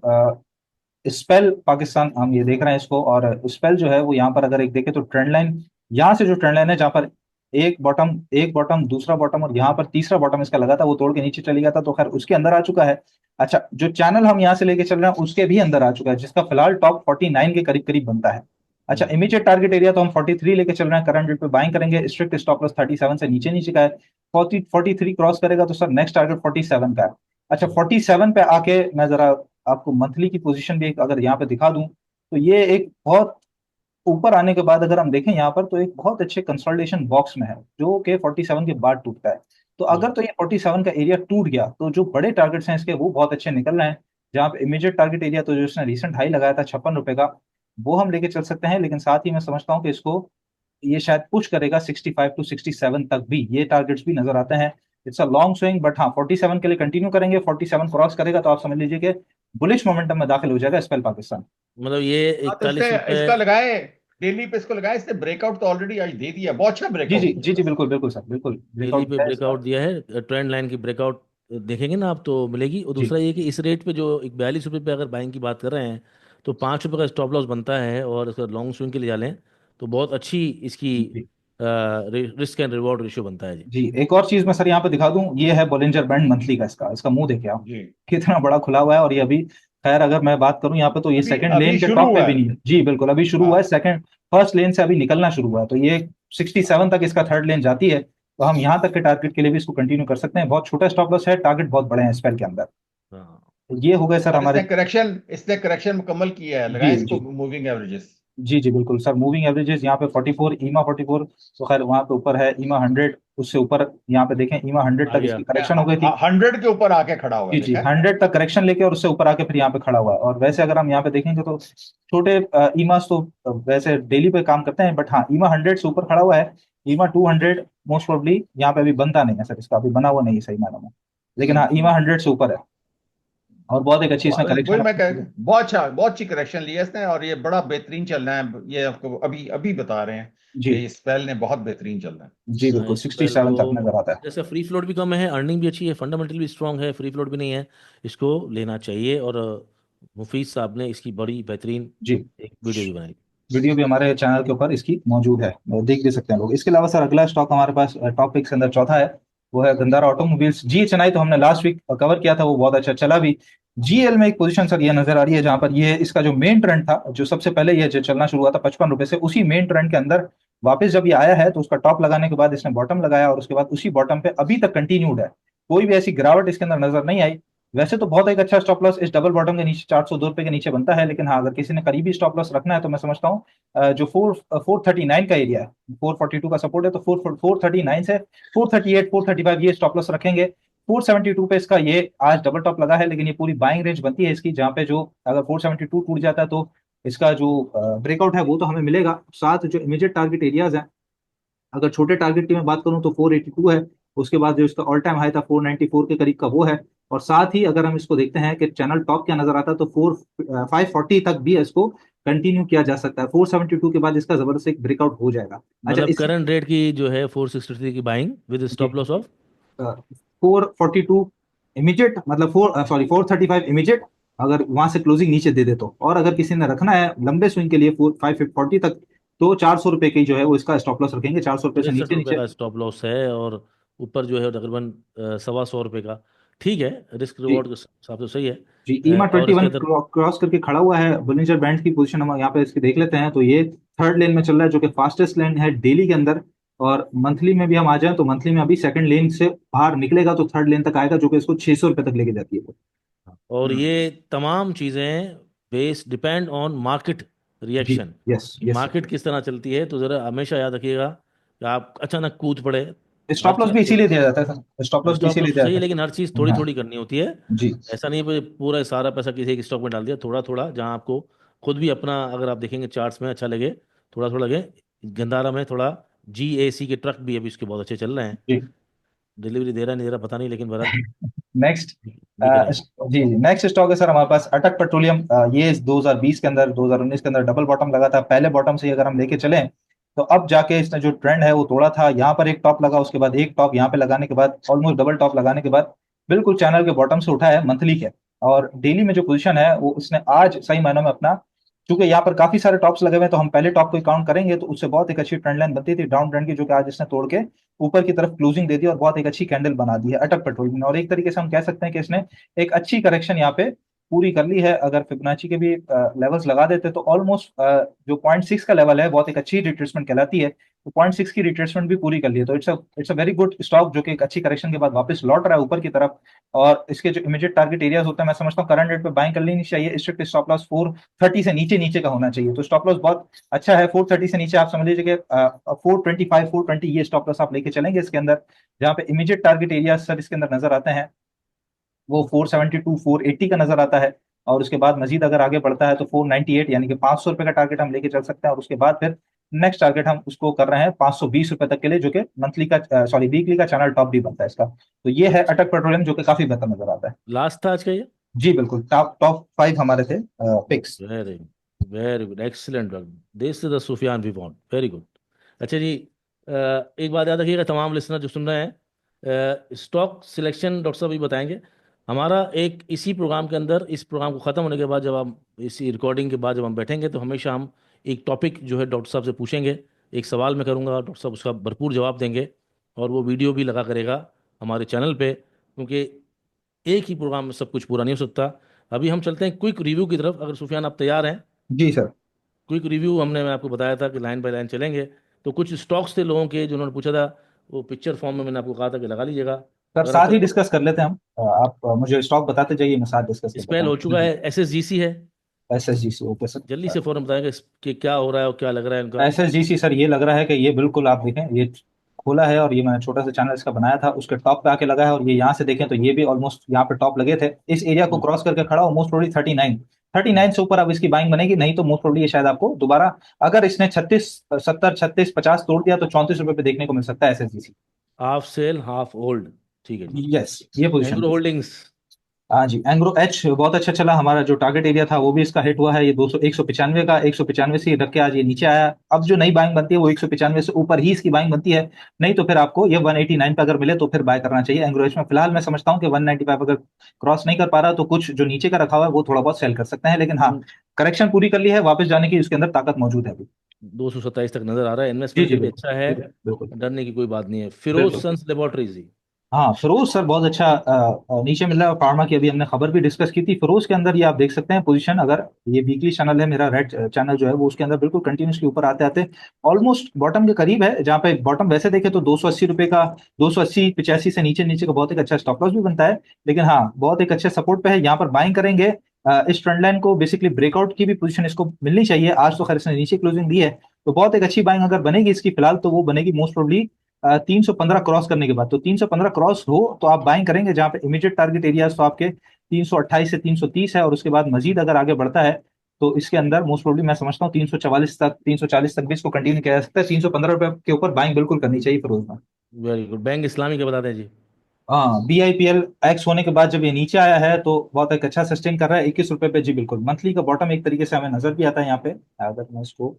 स्पेल पाकिस्तान हम ये देख रहे हैं इसको, और स्पेल जो है वो यहाँ पर अगर एक देखें तो ट्रेंड लाइन, यहाँ से जो ट्रेंड लाइन है जहाँ पर एक बॉटम दूसरा बॉटम और यहाँ पर तीसरा बॉटम इसका लगा था, वो तोड़ के नीचे चली गया था, तो खैर उसके अंदर आ चुका है। अच्छा, जो चैनल हम यहाँ से लेके चल रहे हैं उसके भी अंदर आ चुका है, जिसका फिलहाल टॉप 49 के करीब करीब बनता है। अच्छा, हम्म। इमीडिएट टारगेट एरिया तो हम 43 लेके चल रहे हैं, करंट रेट पे बाइंग करेंगे, स्ट्रिक्ट स्टॉप लॉस 37 से नीचे नीचे का है। 43 क्रॉस करेगा तो सर नेक्स्ट टारगेट 47 का है। अच्छा, 47 पे आके मैं जरा आपको मंथली की पोजीशन भी एक अगर यहाँ पे दिखा दूं, तो ये एक बहुत ऊपर आने के बाद अगर हम देखें यहाँ पर, तो एक बहुत अच्छे कंसोलिडेशन बॉक्स में है, जो कि 47 के बाद टूटता है। तो अगर हम्म। तो ये 47 का एरिया टूट गया तो जो बड़े टारगेट्स हैं इसके वो बहुत अच्छे निकल रहे हैं। जहाँ पे इमीडिएट टारगेट एरिया तो जो इसने रिसेंट हाई लगाया था 56 रुपए का, वो हम लेके चल सकते हैं, लेकिन साथ ही मैं समझता हूँ कि इसको ये शायद पुश करेगा 65 to 67 तक भी, ये टारगेट्स भी नजर आते हैं। It's a long swing, but हाँ 47 के लिए कंटिन्यू करेंगे, 47 क्रॉस करेगा तो आप समझ लीजिए कि बुलिश मोमेंटम में दाखिल हो जाएगा स्पेल पाकिस्तान। मतलब ये हाँ तो इसने 41 रुपये। इसका लगाए, डेली पे इसको लगाए, इसने ब्रेकआउट तो ऑलरेडी आज दे दिया, बहुत अच्छा जी जी ब्रेकआउट जी दिया जी, इसने। बिल्कुल बिल्कुल सर, बिल्कुल डेली ब्रेकआउट पे है इसका। ब्रेकआउट दिया है, ट्रेंड लाइन की ब्रेकआउट देखेंगे ना आप तो मिलेगी। और जी दूसरा ये कि इस रेट पे जो 42 रुपये पे अगर बाइंग की बात कर रहे हैं, तो 5 रुपये का स्टॉप लॉस बनता है, और इसका लॉन्ग स्विंग के लिए जा लें तो बहुत अच्छी इसकी जी रिस्क एंड रिवॉर्ड रेशियो बनता है जी। जी, एक और चीज मैं सर यहाँ पे दिखा दूं, ये है बॉलिंजर बैंड मंथली का, इसका मुंह देखिए आप, जी, कितना बड़ा खुला हुआ है, और ये अभी खैर अगर मैं बात करूं यहाँ पे तो ये अभी सेकंड अभी लेन के शुरू टॉप पे हुआ भी है। नहीं है। जी बिल्कुल, अभी शुरू हुआ है, हाँ, सेकंड फर्स्ट लेन से अभी निकलना शुरू हुआ है, तो ये 67 तक इसका थर्ड लेन जाती है, तो हम यहाँ तक के टारगेट के लिए भी इसको कंटिन्यू कर सकते हैं। बहुत छोटा स्टॉप लॉस है, टारगेट बहुत बड़े हैं स्पेल के अंदर। हाँ। तो ये हो गए सर और हमारे। इसने करेक्शन मुकम्मल किया है, जी लगाए इसको जी मूविंग एवरेजेस। जी जी बिल्कुल सर, मूविंग एवरेजेस यहाँ पे 44, ईमा 44, तो खैर वहां पे ऊपर है ईमा 100, उससे ऊपर यहाँ पे देखें ईमा 100 आ तक गया। इसकी करेक्शन हो गई थी। 100 के ऊपर आके खड़ा हुआ जी है, जी, देखा है? 100 तक करेक्शन लेके और उससे ऊपर आके फिर यहाँ पे खड़ा हुआ है। और वैसे अगर हम यहाँ पे देखेंगे तो छोटे ईमास तो वैसे डेली पे काम करते हैं, बट हाँ ईमा 100 से ऊपर खड़ा हुआ है। ईमा 200 मोस्ट प्रोबेबली यहाँ पे अभी बनता नहीं है सर, इसका अभी बना हुआ नहीं है सही मायनों में, लेकिन हाँ ईमा 100 से ऊपर है, और बहुत एक अच्छी इसने वही करेक्शन मैं अपनी। बहुत अच्छा, बहुत अच्छी करेक्शन लिया इसने, और ये बड़ा बेहतरीन चल रहा है, ये आपको अभी अभी बता रहे हैं जी कि स्पेल ने बहुत बेहतरीन चल रहा है। जी बिल्कुल, इस पेल 67 तक को नजर आता है। जैसे फ्री फ्लोट भी कम है, अर्निंग भी अच्छी है, फंडामेंटल भी स्ट्रांग है, फ्री फ्लोट भी नहीं है, इसको लेना चाहिए। और मुफीस साहब ने इसकी बड़ी बेहतरीन जी एक वीडियो भी बनाई। वीडियो भी हमारे चैनल के ऊपर इसकी मौजूद है, देख भी सकते हैं लोग। इसके अलावा सर अगला स्टॉक हमारे पास टॉप पिक्स के अंदर चौथा है, वो है गंधारा ऑटोमोबाइल्स। GHNI तो हमने लास्ट वीक कवर किया था, वो बहुत अच्छा चला भी। GL में एक पोजीशन सर ये नजर आ रही है जहां पर ये इसका जो मेन ट्रेंड था, जो सबसे पहले ये जो चलना शुरू हुआ था 55 रुपए से, उसी मेन ट्रेंड के अंदर वापस जब ये आया है तो उसका टॉप लगाने के बाद इसने बॉटम लगाया और उसके बाद उसी बॉटम पे अभी तक कंटिन्यूड है। कोई भी ऐसी गिरावट इसके अंदर नजर नहीं आई। वैसे तो बहुत एक अच्छा स्टॉप लॉस इस डबल बॉटम के नीचे 402 रुपए के नीचे बनता है, लेकिन हाँ अगर किसी ने करीबी स्टॉप लॉस रखना है तो मैं समझता हूँ जो 439 का एरिया है, 442 का सपोर्ट है, तो 439 से 438 435 ये स्टॉप लॉस रखेंगे। 472 पे इसका ये आज डबल टॉप लगा है, लेकिन ये पूरी बाइंग रेंज बनती है इसकी, जहाँ पे जो अगर 472 टूट जाता है तो इसका जो ब्रेकआउट है वो तो हमें मिलेगा। साथ जो इमीडिएट टारगेट एरियाज हैं, अगर छोटे टारगेट की मैं बात करूं तो 482 है। उसके बाद जो इसका ऑल टाइम हाई था 494 के करीब का वो है। और साथ ही अगर हम इसको देखते हैं कि चैनल टॉप क्या नजर आता है तो 540 तक भी इसको कंटिन्यू किया जा सकता है। 472 के बाद इसका जबरदस्त एक ब्रेकआउट हो जाएगा। अच्छा मतलब इस करंट रेट की जो है 463 की बाइंग विद जी स्टॉप लॉस ऑफ 442 इमीडिएट, मतलब 435 इमीडिएट, अगर वहां से क्लोजिंग नीचे दे दे तो। और अगर किसी ने रखना है लंबे स्विंग के लिए 540 तक, तो 400 रुपए की जो है वो इसका स्टॉप लॉस रखेंगे, 400 रुपए से 63 रुपये नीचे। का स्टॉप लॉस है, और ऊपर जो है तकरीबन 125 रुपये का। ठीक है, रिस्क जी रिवॉर्ड के हिसाब से सही है। जी ईमा और 21 इसके अंदर क्रॉस करके खड़ा हुआ है। बोलिंजर बैंड की पोजीशन हम यहाँ पे इसकी देख लेते हैं, तो ये थर्ड लेन में चल रहा है, जो कि फास्टेस्ट लेन है डेली के अंदर। और मंथली में भी हम आ जाएं तो मंथली में अभी सेकंड लेन से बाहर निकलेगा तो थर्ड लेन तक आएगा, जो कि इसको 600 रुपए तक लेके जाती है। और हम्म, ये तमाम चीज़ें बेस डिपेंड ऑन मार्केट जी रिएक्शन, यस कि यस। मार्केट किस तरह चलती है। तो ज़रा हमेशा याद रखिएगा कि आप अचानक कूद पड़े। हर स्टॉप लॉस चीज़ भी थोड़ी, इसीलिए दिया जाता है सर, स्टॉप लॉस भी स्टॉप इसीलिए लॉस तो दिया सही है, जाता लेकिन हर चीज़ है। थोड़ी हाँ थोड़ी करनी होती है। जी ऐसा नहीं है कि पूरा सारा पैसा किसी एक स्टॉक में डाल दिया, थोड़ा थोड़ा, जहाँ आपको खुद भी अपना, अगर आप देखेंगे चार्ट्स में अच्छा लगे, थोड़ा थोड़ा लगे। गंदारा में थोड़ा GAC के ट्रक भी अभी उसके बहुत अच्छे चल रहे हैं। जी। डिलीवरी दे रहा है नहीं दे रहा पता नहीं, लेकिन बहरहाल नेक्स्ट बिक रहे हैं। जी नेक्स्ट स्टॉक है सर हमारे पास अटक पेट्रोलियम। ये 2020 के अंदर 2019 के अंदर डबल बॉटम लगा था। पहले बॉटम से ही अगर हम लेके चलें तो अब जाके इसने जो ट्रेंड है वो तोड़ा था। यहाँ पर एक टॉप लगा, उसके बाद एक टॉप यहाँ पे लगाने के बाद ऑलमोस्ट डबल टॉप लगाने के बाद बिल्कुल चैनल के बॉटम से उठा है मंथली के। और डेली में जो पोजीशन है वो इसने आज सही मायनों में अपना, चूंकि यहाँ पर काफी सारे टॉप्स लगे हुए हैं तो हम पहले टॉप को काउंट करेंगे, तो उससे बहुत एक अच्छी ट्रेंड लाइन बनती थी डाउन ट्रेंड की, जो कि आज इसने तोड़ के ऊपर की तरफ क्लोजिंग दे दी और बहुत एक अच्छी कैंडल बना दी है अटक पेट्रोल में। और एक तरीके से हम कह सकते हैं कि इसने एक अच्छी करेक्शन यहाँ पे पूरी कर ली है। अगर फिबोनाची के भी लेवल्स लगा देते तो ऑलमोस्ट जो 0.6 का लेवल है बहुत एक अच्छी रिट्रेसमेंट कहलाती है, तो 0.6 की रिट्रेसमेंट भी पूरी कर ली है। तो it's a very good stock, जो कि एक अच्छी करेक्शन के बाद वापस लौट रहा है ऊपर की तरफ। और इसके जो इमीडिएट टारगेट एरियाज होते हैं, मैं समझता हूँ करंट रेट पे बाइंग कर लेनी चाहिए। स्ट्रिक्ट स्टॉप लॉस 430 से नीचे नीचे का होना चाहिए, तो स्टॉप लॉस बहुत अच्छा है। 430 से नीचे आप समझ लीजिए कि 425 420 ये स्टॉप लॉस आप लेके चलेंगे इसके अंदर। जहाँ पे इमीडिएट टारगेट एरिया सर इसके अंदर नजर आते हैं वो 472 480 का नजर आता है। और उसके बाद मजीद अगर आगे बढ़ता है तो 498, यानी कि 500 रुपए का टारगेट हम लेके चल सकते हैं। और उसके बाद फिर नेक्स्ट टारगेट हम उसको कर रहे हैं 520 रुपए तक के लिए, जो कि मंथली का सॉरी वीकली का चैनल टॉप भी बनता है इसका। तो ये है अटक पेट्रोलियम, जो कि काफी बेहतर नजर आता है। लास्ट था आज का ये। जी बिल्कुल, टॉप टॉप 5 हमारे थे picks. Very very good, excellent work. This is the Sufiyan we want, very good. अच्छा जी, एक बात याद रखिएगा तमाम लिसनर जो सुन रहे हैं, स्टॉक सिलेक्शन डॉक्टर साहब भी बताएंगे। हमारा एक इसी प्रोग्राम के अंदर, इस प्रोग्राम को ख़त्म होने के बाद, जब हम इसी रिकॉर्डिंग के बाद जब हम बैठेंगे, तो हमेशा हम एक टॉपिक जो है डॉक्टर साहब से पूछेंगे। एक सवाल मैं करूँगा, डॉक्टर साहब उसका भरपूर जवाब देंगे, और वो वीडियो भी लगा करेगा हमारे चैनल पे, क्योंकि एक ही प्रोग्राम में सब कुछ पूरा नहीं हो सकता। अभी हम चलते हैं क्विक रिव्यू की तरफ, अगर सुफियान आप तैयार हैं। जी सर। क्विक रिव्यू मैं आपको बताया था कि लाइन बाय लाइन चलेंगे। तो कुछ स्टॉक्स थे लोगों के जिन्होंने पूछा था, वो पिक्चर फॉर्म में मैंने आपको कहा था कि लगा लीजिएगा। सर अगर आप साथ ही चलते, डिस्कस कर लेते हैं हम। आप मुझे स्टॉक बताते जाइए, मैं साथ डिस्कस कर लेता स्पेल हो चुका हूँ। है, SSGC है। SSGC ओके जल्दी सर। से फौरन बताएंगे कि क्या हो रहा है और क्या लग रहा है इनका। SSGC सर ये लग रहा है कि ये बिल्कुल आप देखें, ये खोला है और ये मैंने छोटा सा चैनल इसका बनाया था, उसके टॉप पे आके लगा है। और ये यहाँ से देखें तो ये भी ऑलमोस्ट यहाँ पे टॉप लगे थे, इस एरिया को हम्म, क्रॉस करके खड़ा हो मोस्ट प्रोबेबली 39 हम्म। से ऊपर अब इसकी बाइंग बनेगी। नहीं तो मोस्ट प्रोबेबली ये शायद आपको दोबारा, अगर इसने 36 70 36 50 तोड़ दिया तो 34 रुपए पे देखने को मिल सकता है SSGC। Half sell half hold, ठीक है जी। यस ये पोजीशन एंग्रो पे। होल्डिंग्स हाँ जी, एंग्रो एच बहुत अच्छा चला, हमारा जो टारगेट एरिया था वो भी इसका हिट हुआ है। ये 200 195 का 195 से रख के आज ये नीचे आया। अब जो नई बाइंग बनती है वो 195 से ऊपर ही इसकी बाइंग बनती है। नहीं तो फिर आपको ये 189 पे अगर मिले तो फिर बाय करना चाहिए एंग्रो एच में। फिलहाल मैं समझता हूँ कि 195 अगर क्रॉस नहीं कर पा रहा तो कुछ जो नीचे का रखा हुआ है वो थोड़ा बहुत सेल कर सकते हैं, लेकिन हाँ, करेक्शन पूरी कर ली है, वापस जाने की उसके अंदर ताकत मौजूद है अभी। 227 तक नजर आ रहा है, जी इन्वेस्टमेंट जी के लिए बिल्कुल। अच्छा है। बिल्कुल डरने की कोई बात नहीं है। फिरोज बिल्कुल। सन्स लेबोरेटरीज जी। हाँ फिरोज सर बहुत अच्छा नीचे मिल रहा है। फार्मा की अभी हमने खबर भी डिस्कस की थी। फिरोज के अंदर ये आप देख सकते हैं पोजीशन, अगर ये वीकली चैनल है मेरा रेड चैनल जो है वो उसके अंदर बिल्कुल कंटिन्यूसली ऊपर आते आते ऑलमोस्ट बॉटम के करीब है, जहाँ पे बॉटम वैसे देखे तो 280 रुपए का, 280 85 से नीचे नीचे का बहुत एक अच्छा स्टॉप लॉस भी बनता है। लेकिन हाँ, बहुत एक अच्छे सपोर्ट पे है, यहाँ पर बाइंग करेंगे। इस ट्रेंड लाइन को बेसिकली ब्रेकआउट की भी पोजीशन इसको मिलनी चाहिए। आज तो खैर इसने नीचे क्लोजिंग दी है, तो बहुत एक अच्छी बाइंग अगर बनेगी इसकी फिलहाल तो वो बनेगी मोस्ट प्रोबली 315 क्रॉस करने के बाद। तो 315 क्रॉस हो तो आप बाइंग करेंगे, जहां पे इमीडिएट टारगेट एरियाज तो आपके 328 से 330 है, और उसके बाद मजीद अगर आगे बढ़ता है तो इसके अंदर मोस्ट प्रोबली मैं समझता हूँ 344 तक, 340 तक भी इसको कंटिन्यू किया जा सकता है। 315 रुपए के ऊपर बाइंग बिल्कुल करनी चाहिए फिरोज में। Very good. बैंक इस्लामी के बता दें जी। हाँ, BIPL एक्स होने के बाद जब ये नीचे आया है तो बहुत एक अच्छा सस्टेन कर रहा है 21 रुपए पे। जी बिल्कुल, मंथली का बॉटम एक तरीके से हमें नजर भी आता है यहाँ पे, अगर मैं इसको,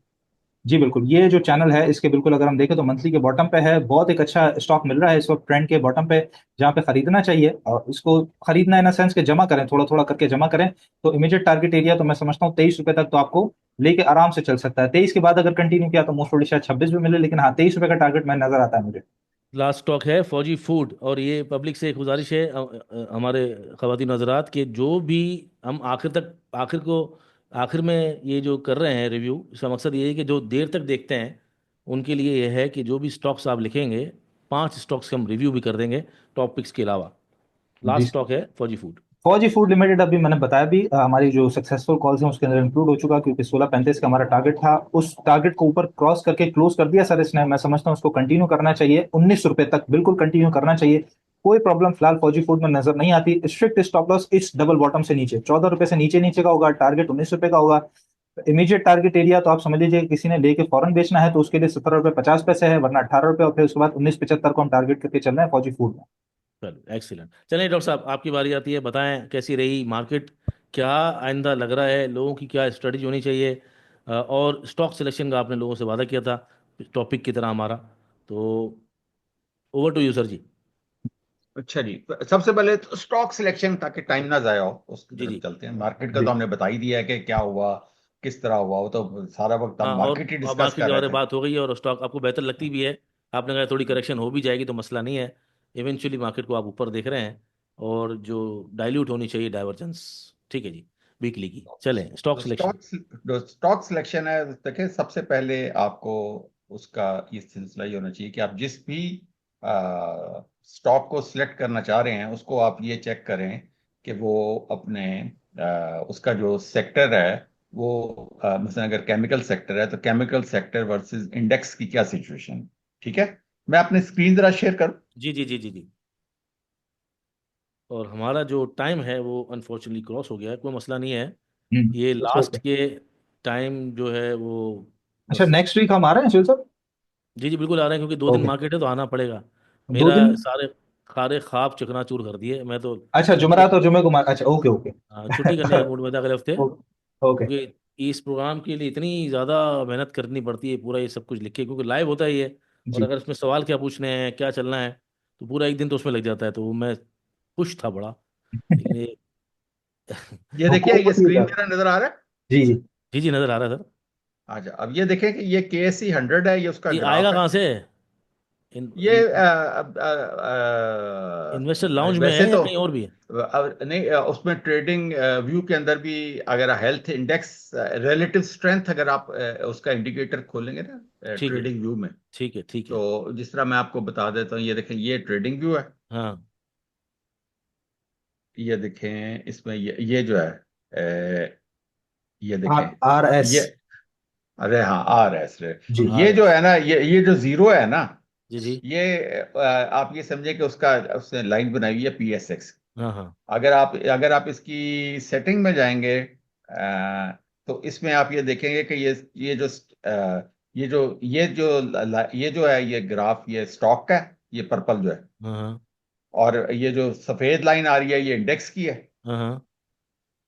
जी बिल्कुल, ये जो चैनल है इसके बिल्कुल अगर हम देखें तो मंथली के बॉटम पे है। बहुत एक अच्छा स्टॉक मिल रहा है इस वक्त ट्रेंड के बॉटम पे, जहां पे खरीदना चाहिए। और इसको खरीदना इन सेंस के जमा करें, थोड़ा थोड़ा करके जमा करें। तो इमीडिएट टारगेट एरिया तो मैं समझता हूँ 23 रुपए तक तो आपको लेके आराम से चल सकता है। 23 के बाद अगर कंटिन्यू किया तो मोस्ट प्रोबेबली शायद 26 भी मिले, लेकिन हाँ 23 रुपए का टारगेट मैं नजर आता है मुझे। लास्ट स्टॉक है फौजी फूड, और ये पब्लिक से एक गुजारिश है, हमारे खवातीन हजरात, कि जो भी हम आखिर तक, आखिर में ये जो कर रहे हैं रिव्यू, इसका मकसद ये है कि जो देर तक देखते हैं उनके लिए ये है कि जो भी स्टॉक्स आप लिखेंगे, 5 स्टॉक्स के हम रिव्यू भी कर देंगे टॉपिक्स के अलावा। जी, लास्ट स्टॉक है फौजी फूड। फौजी फूड लिमिटेड अभी मैंने बताया भी, हमारी जो सक्सेसफुल कॉल्स हैं उसके अंदर इंक्लूड हो चुका, क्योंकि 16:35 का हमारा टारगेट था। उस टारगेट को ऊपर क्रॉस करके क्लोज कर दिया सर इसने। मैं समझता हूँ उसको कंटिन्यू करना चाहिए 19 रुपए तक, बिल्कुल कंटिन्यू करना चाहिए। कोई प्रॉब्लम फिलहाल फौजी फूड में नजर नहीं आती। स्ट्रिक्ट स्टॉप लॉस इस डबल बॉटम से नीचे 14 रुपए से नीचे नीचे का होगा, टारगेट 19 रुपए का होगा। इमीडिएट टारगेट एरिया तो आप समझ लीजिए किसी ने लेके फौरन बेचना है तो उसके लिए 17 रुपए 50 पैसे है, वरना 18 रुपए, और फिर उसके बाद 19.75 को हम टारगेट करके चल रहे हैं फौजी फूड में। चलो एक्सीलेंट। चलिए डॉक्टर साहब, आपकी बारी आती है। बताएं कैसी रही मार्केट, क्या आइंदा लग रहा है, लोगों की क्या स्ट्रेटजी होनी चाहिए, और स्टॉक सिलेक्शन का आपने लोगों से वादा किया था टॉपिक की तरह हमारा। तो ओवर टू यू सर जी। अच्छा जी, तो सबसे पहले तो स्टॉक सिलेक्शन, ताकि टाइम ना जाया हो, उसकी जी तरफ जी। चलते हैं। मार्केट का जी तो हमने बता ही दिया है कि क्या हुआ, किस तरह हुआ। वो तो सारा वक्त हम हाँ, और मार्केट ही डिस्कस मार्केट कर के रहे बारे में थे। बात हो गई है, और स्टॉक आपको बेहतर लगती भी है। आपने कहा थोड़ी करेक्शन हो भी जाएगी तो मसला नहीं है। इवेंचुअली मार्केट को आप ऊपर देख रहे हैं, और जो डाइल्यूट होनी चाहिए डाइवर्जेंस, ठीक है जी, वीकली की। चलें स्टॉक जो सिलेक्शन। स्टॉक सिलेक्शन है, देखिए सबसे पहले आपको उसका ये सिलसिला ये होना चाहिए कि आप जिस भी स्टॉक को सिलेक्ट करना चाह रहे हैं उसको आप ये चेक करें कि वो अपने उसका जो सेक्टर है वो, मसलन अगर केमिकल सेक्टर है तो केमिकल सेक्टर वर्सेस इंडेक्स की क्या सिचुएशन। ठीक है, मैं अपनी स्क्रीन जरा शेयर करूं। जी जी जी जी जी। और हमारा जो टाइम है वो अनफॉर्चुनेटली क्रॉस हो गया है, कोई मसला नहीं है। ये लास्ट ओके। के टाइम जो है वो अच्छा, बस। नेक्स्ट वीक हम आ रहे हैं सुनील सर? जी जी बिल्कुल आ रहे हैं, क्योंकि 2 दिन ओके। मार्केट है तो आना पड़ेगा। दो मेरा दिन सारे सारे ख्वाब चकनाचूर कर दिए, मैं तो अच्छा, छुट्टी, जुमेरात और जुमे को अच्छा, ओके ओके। छुट्टी करने के मूड में था अगले हफ्ते। ओके। क्योंकि इस प्रोग्राम के लिए इतनी ज़्यादा मेहनत करनी पड़ती है, पूरा ये सब कुछ लिखे, क्योंकि लाइव होता है ये। और जी। अगर इसमें सवाल क्या पूछने हैं, क्या चलना है, तो पूरा एक दिन तो उसमें लग जाता है। तो मैं खुश था बड़ा, लेकिन ये ये देखिए, कोई ये नहीं स्क्रीन था। मेरा नजर आ रहा है। जी जी। जी जी नज़र आ रहा है सर। अच्छा, अब ये देखें कि ये KSE 100 है, ये उसका ये आएगा ग्राफ है। कहाँ से? ये इन्वेस्टर लाउंज में वैसे है या तो कहीं और भी है? नहीं, उसमें ट्रेडिंग व्यू के अंदर भी, अगर हेल्थ इंडेक्स रिलेटिव स्ट्रेंथ, अगर आप उसका इंडिकेटर खोलेंगे ना ठीक है, ट्रेडिंग व्यू में, ठीक है, ठीक है। तो जिस तरह मैं आपको बता देता हूँ, ये देखें, ये ट्रेडिंग व्यू है। हाँ। ये देखें इसमें, ये जो है ये देखें, RS। ये, अरे हाँ, RS रे। जी। ये आर जो एस। है ना, ये जो जीरो है ना, जी जी। ये आप ये समझे कि उसका, उसने लाइन बनाई हुई है PSX। हाँ हाँ। अगर आप इसकी सेटिंग में जाएंगे, तो इसमें आप ये देखेंगे कि ये जो है, ये ग्राफ, ये स्टॉक का है, ये पर्पल जो है। हाँ हाँ। और ये जो सफेद लाइन आ रही है, ये इंडेक्स की है। हाँ हाँ।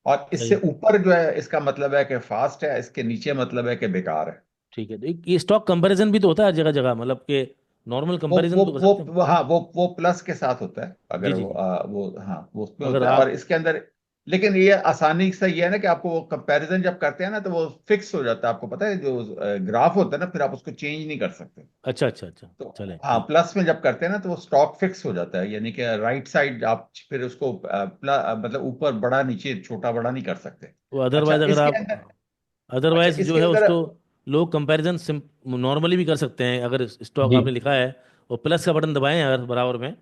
और इससे सही। ऊपर जो है इसका मतलब है कि फास्ट है, इसके नीचे मतलब है कि बेकार है। ठीक है, तो ये स्टॉक कंपैरिजन भी तो होता है जगह जगह, मतलब कि नॉर्मल वो कंपैरिजन वो तो कर सकते हैं। हाँ, वो प्लस के साथ होता है, जी अगर जी वो जी। वो हाँ वो उसमें अगर होता है, और आप, इसके अंदर। लेकिन ये आसानी से ये है ना कि आपको वो कंपैरिजन जब करते हैं ना तो वो फिक्स हो जाता है, आपको पता है जो ग्राफ होता है ना, फिर आप उसको चेंज नहीं कर सकते। अच्छा अच्छा अच्छा, तो चले हाँ, ठीक। प्लस में जब करते हैं ना तो वो स्टॉक फिक्स हो जाता है, यानी कि राइट साइड आप फिर उसको मतलब ऊपर बड़ा नीचे छोटा बड़ा नहीं कर सकते। वो अच्छा अदरवाइज अगर इसके आप, अंदर अच्छा अदरवाइज जो इसके है अंदर उसको लोग कंपैरिजन सिम नॉर्मली भी कर सकते हैं, अगर स्टॉक जी। आपने लिखा है और प्लस का बटन दबाएं अगर बराबर में,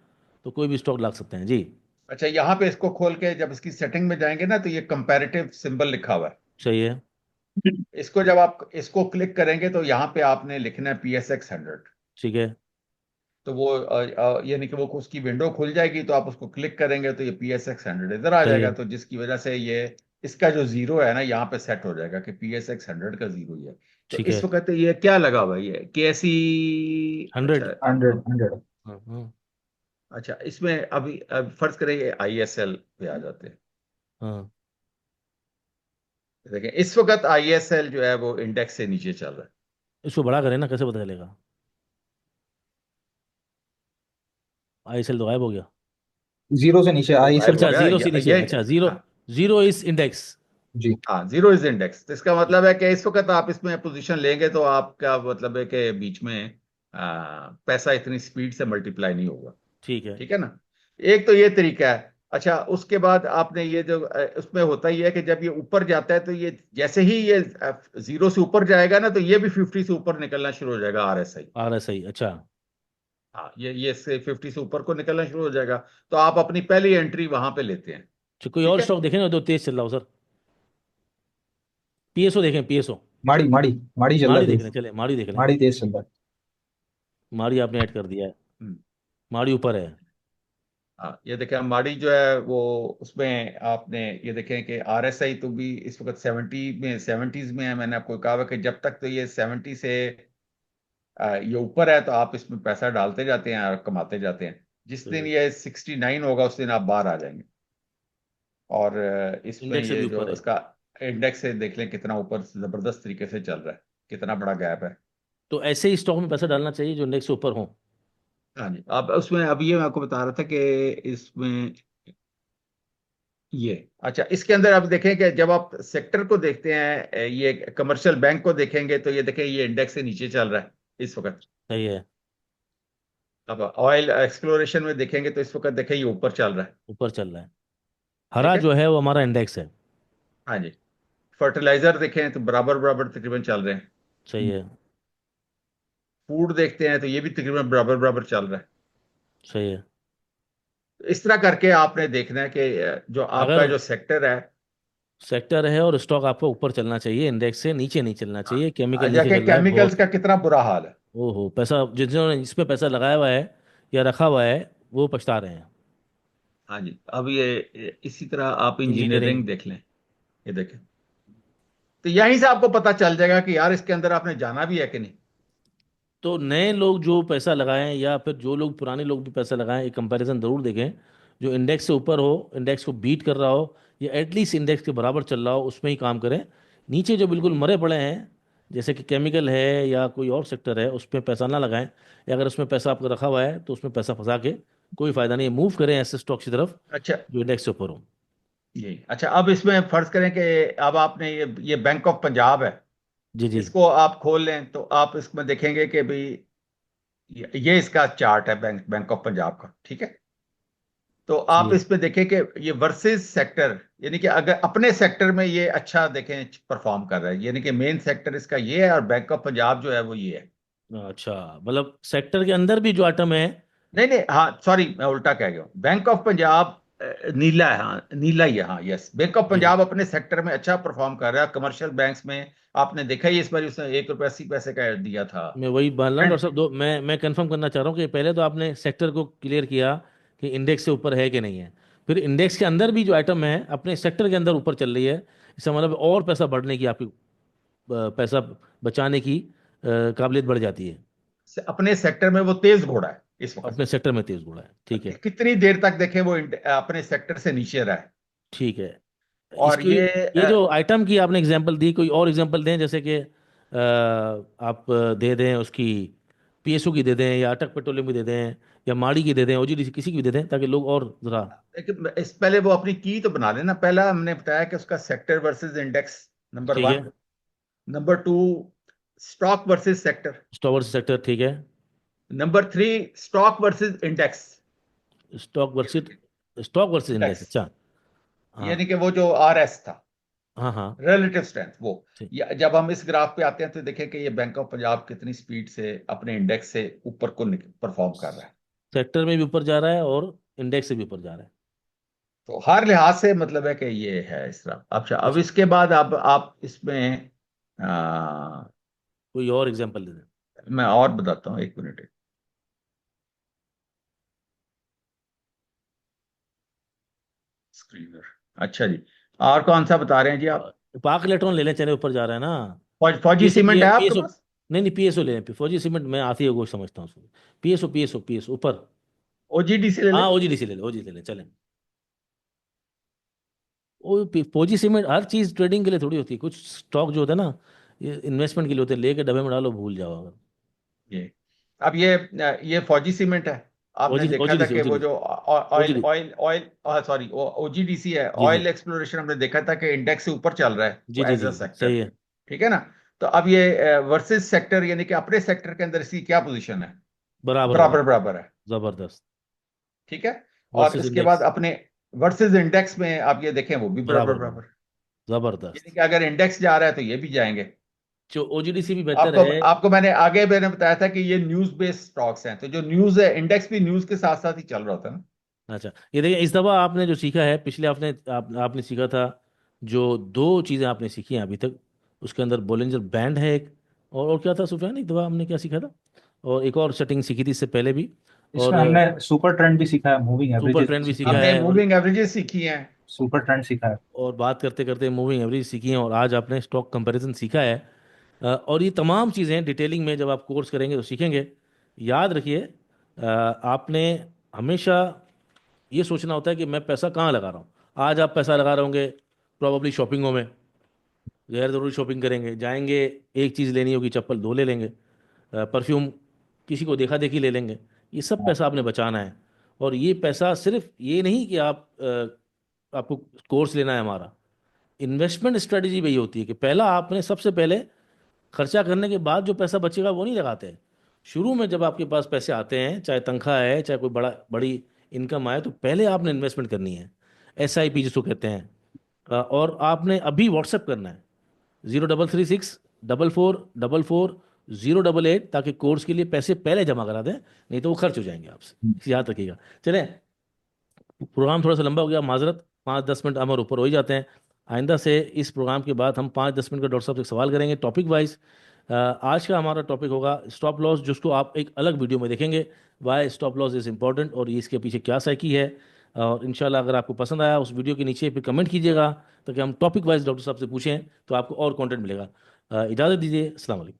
तो कोई भी स्टॉक ला सकते हैं जी। अच्छा, यहाँ पे इसको खोल के जब इसकी सेटिंग में जाएंगे ना तो ये कंपैरेटिव सिंबल लिखा हुआ है। सही है। इसको जब आप इसको क्लिक करेंगे तो यहाँ पे आपने लिखना है PSX 100। ठीक है। तो वो यानी कि वो उसकी विंडो खुल जाएगी, तो आप उसको क्लिक करेंगे तो ये PSX 100 इधर आ सही जाएगा, है। तो जिसकी वजह से ये इसका जो जीरो है ना यहाँ पे सेट हो जाएगा कि PSX 100 का जीरो ही है। तो ठीक इस है। वक्त ये क्या लगा हुआ है, ये कैसी। अच्छा 100। 100 100। हाँ हाँ अच्छा, इसमें अभी अब फर्ज करेंगे ISL पे आ जाते हैं। हाँ। देखें इस वक्त ISL जो है वो इंडेक्स से नीचे चल रहा है। इसको बड़ा करें ना, कैसे पता चलेगा? आईएसएल तो गायब हो गया। जीरो से नीचे वो ISL गायब हो अच्छा, गया जीरो से नीचे, ये अच्छा जीरो। हाँ। Zero is index. जी। हाँ, जीरो इज इंडेक्स, तो इसका मतलब है कि इस वक्त आप इसमें पोजीशन लेंगे तो आपका मतलब है कि बीच में पैसा इतनी स्पीड से मल्टीप्लाई नहीं होगा। ठीक है। ठीक है ना। एक तो ये तरीका है। अच्छा, उसके बाद आपने ये जो उसमें होता ही है कि जब ये ऊपर जाता है तो ये जैसे ही ये जीरो से ऊपर जाएगा ना तो ये भी 50 से ऊपर निकलना शुरू हो जाएगा, RSI। RSI, अच्छा। हाँ, ये से 50 से ऊपर को निकलना शुरू हो जाएगा। तो आप अपनी पहली एंट्री वहां पे लेते हैं। तो कोई ठीक और है। स्टॉक देखें ना जो तेज चल रहा हो सर। पीएसओ देखें, पीएसओ। माड़ी माड़ी माड़ी चल रहा माड़ी है देख तेज। लें, चले माड़ी देख लें। माड़ी तेज चल रहा माड़ी आपने ऐड कर दिया है। हम्म। माड़ी ऊपर है। हाँ, ये देखें माड़ी जो है वो उसमें आपने ये देखें कि RSI तो भी इस वक्त 70s में है। मैंने आपको कहा हुआ कि जब तक तो ये 70 से ये ऊपर है तो आप इसमें पैसा डालते जाते हैं और कमाते जाते हैं। जिस सही दिन है। ये 69 होगा उस दिन आप बाहर आ जाएंगे। और इसमें इंडेक्स से भी ये ऊपर जो है। इसका इंडेक्स से देख लें कितना ऊपर जबरदस्त तरीके से चल रहा है, कितना बड़ा गैप है। तो ऐसे ही स्टॉक में पैसा डालना चाहिए जो इंडेक्स से ऊपर हो। हाँ जी, अब उसमें अब ये मैं आपको बता रहा था कि इसमें ये अच्छा इसके अंदर आप देखें कि जब आप सेक्टर को देखते हैं, ये कमर्शियल बैंक को देखेंगे तो ये देखें ये इंडेक्स से नीचे चल रहा है इस वक्त। सही है। अब ऑयल एक्सप्लोरेशन में देखेंगे तो इस वक्त देखें ये ऊपर चल रहा है। ऊपर चल रहा है। हरा ठीक है। जो है वो हमारा इंडेक्स है। हाँ जी। फर्टिलाइजर देखें तो बराबर बराबर तकरीबन चल रहे हैं। सही है। फूड देखते हैं तो ये भी तकरीबन बराबर बराबर चल रहा है। सही है। तो इस तरह करके आपने देखना है कि जो आपका अगर जो सेक्टर है। सेक्टर है और स्टॉक आपको ऊपर चलना चाहिए, इंडेक्स से नीचे नहीं चलना हाँ, चाहिए, केमिकल आज नीचे जाके चल रहा है केमिकल्स बहुत। का कितना बुरा हाल है। ओहो, पैसा जिन्होंने इस पे पैसा लगाया हुआ है या रखा हुआ है वो पछता रहे हैं। हाँ जी, अब ये इसी तरह आप इंजीनियरिंग। इंजीनियरिंग देख लें। ये देखें तो यहीं से आपको पता चल जाएगा कि यार इसके अंदर आपने जाना भी है कि नहीं। तो नए लोग जो पैसा लगाएं या फिर जो लोग पुराने लोग भी पैसा लगाएं, एक कंपैरिजन ज़रूर देखें। जो इंडेक्स से ऊपर हो, इंडेक्स को बीट कर रहा हो, या एटलीस्ट इंडेक्स के बराबर चल रहा हो, उसमें ही काम करें। नीचे जो बिल्कुल मरे पड़े हैं, जैसे कि केमिकल है या कोई और सेक्टर है, उसमें पैसा ना लगाएं। या अगर उसमें पैसा आपका रखा हुआ है तो उसमें पैसा फंसा के कोई फ़ायदा नहीं है। मूव करें ऐसे स्टॉक्स की तरफ अच्छा, जो इंडेक्स से ऊपर हो। यही अच्छा, अब इसमें फर्ज करें कि अब आपने ये बैंक ऑफ पंजाब है। जी जी इसको आप खोल लें तो आप इसमें देखेंगे कि भाई ये इसका चार्ट है बैंक बैंक ऑफ पंजाब का। ठीक है। तो सही आप है। इसमें देखें कि ये वर्सेस सेक्टर, यानी कि अगर अपने सेक्टर में ये अच्छा देखें परफॉर्म कर रहा है, यानी कि मेन सेक्टर इसका ये है और बैंक ऑफ पंजाब जो है वो ये है। अच्छा, मतलब सेक्टर के अंदर भी जो आइटम है। नहीं नहीं, हाँ सॉरी, मैं उल्टा कह गया हूँ। बैंक ऑफ पंजाब नीला है, हाँ नीला ही है, हाँ यस, बैंक ऑफ जी जी। पंजाब अपने सेक्टर में अच्छा परफॉर्म कर रहा है। कमर्शियल बैंक्स में आपने देखा ही इस बार उसने ₹1.80 का दिया था। मैं वही मान रहा हूँ एंड डॉक्टर साहब, दो मैं कंफर्म करना चाह रहा हूँ कि पहले तो आपने सेक्टर को क्लियर किया कि इंडेक्स से ऊपर है कि नहीं है। फिर इंडेक्स के अंदर भी जो आइटम है अपने सेक्टर के अंदर ऊपर चल रही है, इसका मतलब और पैसा बढ़ने की आपकी पैसा बचाने की काबिलियत बढ़ जाती है। अपने सेक्टर में वो तेज घोड़ा है इस वक्त। अपने सेक्टर में तेज गुड़ा है, ठीक है। कितनी देर तक देखें वो अपने सेक्टर से नीचे रहा है। ठीक है। और इसको ये जो आइटम की आपने एग्जांपल दी, कोई और एग्जांपल दें, जैसे कि आप दे दें उसकी, पीएसओ की दे दें, या अटक पेट्रोलियम की दे दें, या माड़ी की दे दें, ओजीडीसी किसी की भी दे दें, ताकि लोग और जरा। लेकिन इस पहले वो अपनी की तो बना लेना। पहला हमने बताया कि उसका सेक्टर वर्सेस इंडेक्स, नंबर ठीक है। One. Number two, stock versus sector. Stock sector, ठीक है। Number three, stock versus index. Stock versus, stock versus index, index अच्छा। हाँ यानी कि वो जो आरएस था, हाँ हाँ। रिलेटिव स्ट्रेंथ, वो ठीक। जब हम इस ग्राफ पे आते हैं तो देखें कि ये बैंक ऑफ पंजाब कितनी स्पीड से अपने इंडेक्स से ऊपर को परफॉर्म कर रहा है। सेक्टर में भी ऊपर जा रहा है और इंडेक्स से भी ऊपर जा रहा है। तो हर लिहाज से मतलब है कि ये है इस तरह। अच्छा, अब अच्छा, इसके बाद अब आप इसमें आ, कोई और एग्जांपल दे दें। मैं और बताता हूँ, एक मिनट। स्क्रीनर, अच्छा जी। और कौन सा बता रहे हैं जी आप? पाक इलेक्ट्रॉन ले लें, चले ऊपर जा रहा है ना। फौजी पीएसओ, सीमेंट है आपके पीएसओ। पास? नहीं नहीं, पीएसओ ले लें, फौजी सीमेंट मैं आती है वो समझता हूँ उसको। पीएसओ पीएसओ पीएसओ ऊपर। ओजीडीसी ले हाँ, लें। ओजीडीसी ले ले, ओजी ले ले, चलें। वो फौजी सीमेंट हर चीज़ ट्रेडिंग के लिए थोड़ी होती है, कुछ स्टॉक जो होता है ना, ये इन्वेस्टमेंट के लिए होते हैं, लेके डब्बे में डालो, भूल जाओ अगर। ये अब ये फौजी सीमेंट है। आपने ओजी देखा था ओजीडीसी कि वो ओजीडीसी जो oil OGD. Oil oil sorry, OGDC है, जी जी ऑयल एक्सप्लोरेशन, हमने देखा था कि इंडेक्स से ऊपर चल रहा है जी वो जी एज जी अ जी, सेक्टर। सही है। ठीक है ना? तो अब ये वर्सेस सेक्टर, यानी कि अपने सेक्टर के अंदर इसकी क्या पोजीशन है? बराबर बराबर बराबर। बराबर है। जबरदस्त। ठीक है। और वर्सेस इसके बाद इंडेक्स। अपने वर्सेस इंडेक्स में आप ये देखें, वो भी बराबर बराबर बराबर। बराबर। यानी जबरदस्त। कि अगर इंडेक्स जा रहा है तो ये भी जाएंगे। जो ओजीडीसी भी बेहतर आपको है। आपको मैंने बताया था कि ये न्यूज बेस्ड स्टॉक्स हैं, तो जो न्यूज है, इंडेक्स भी न्यूज के साथ साथ ही चल रहा होता है ना। अच्छा, ये देखिए, इस दफ़ा आपने जो सीखा है, पिछले आपने सीखा था, जो दो चीज़ें आपने सीखी हैं अभी तक, उसके अंदर बोलिंजर बैंड है एक, और क्या था सुफियान, एक दफ़ा हमने क्या सीखा था, और एक और सेटिंग सीखी थी इससे पहले भी, और इसमें हमने सुपर ट्रेंड भी सीखा है, मूविंग सुपर एवरेजेस ट्रेंड भी सीखी सीखा है। आपने है, मूविंग एवरेजेस सीखी हैं। सुपर ट्रेंड सीखा है। और बात करते करते मूविंग एवरेज सीखी है, और आज आपने स्टॉक कंपैरिजन सीखा है। और ये तमाम चीज़ें डिटेलिंग में जब आप कोर्स करेंगे तो सीखेंगे। याद रखिए, आपने हमेशा ये सोचना होता है कि मैं पैसा कहाँ लगा रहा हूँ। आज आप पैसा लगा रहे होंगे प्रॉब्ली शॉपिंगों में, गैर ज़रूरी शॉपिंग करेंगे, जाएंगे, एक चीज़ लेनी होगी, चप्पल दो ले लेंगे, परफ्यूम किसी को देखा देखी ले लेंगे। ये सब पैसा आपने बचाना है। और ये पैसा सिर्फ ये नहीं कि आपको कोर्स लेना है हमारा। इन्वेस्टमेंट स्ट्रेटजी भी ये होती है कि पहला आपने सबसे पहले खर्चा करने के बाद जो पैसा बचेगा वो नहीं लगाते हैं। शुरू में जब आपके पास पैसे आते हैं, चाहे तनख्वाह है, चाहे कोई बड़ी इनकम आए, तो पहले आपने इन्वेस्टमेंट करनी है, एसआईपी जिसको कहते हैं। और आपने अभी व्हाट्सएप करना है 0336 4444 088, ताकि कोर्स के लिए पैसे पहले जमा करा दें, नहीं तो वो खर्च हो जाएंगे आपसे, याद रखिएगा। चलें, प्रोग्राम थोड़ा सा लंबा हो गया, माजरत, 5-10 मिनट हम और ऊपर हो ही जाते हैं। आइंदा से इस प्रोग्राम के बाद हम 5-10 मिनट का डॉक्टर साहब से सवाल करेंगे टॉपिक वाइज। आज का हमारा टॉपिक होगा स्टॉप लॉस, जिसको आप एक अलग वीडियो में देखेंगे, why stop loss is important, और ये इसके पीछे क्या साइकी है। और इंशाल्लाह अगर आपको पसंद आया, उस वीडियो के नीचे फिर कमेंट कीजिएगा, ताकि हम टॉपिक वाइज डॉक्टर साहब से पूछें, तो आपको और कंटेंट मिलेगा। इजाज़त दीजिए, अस्सलाम वालेकुम।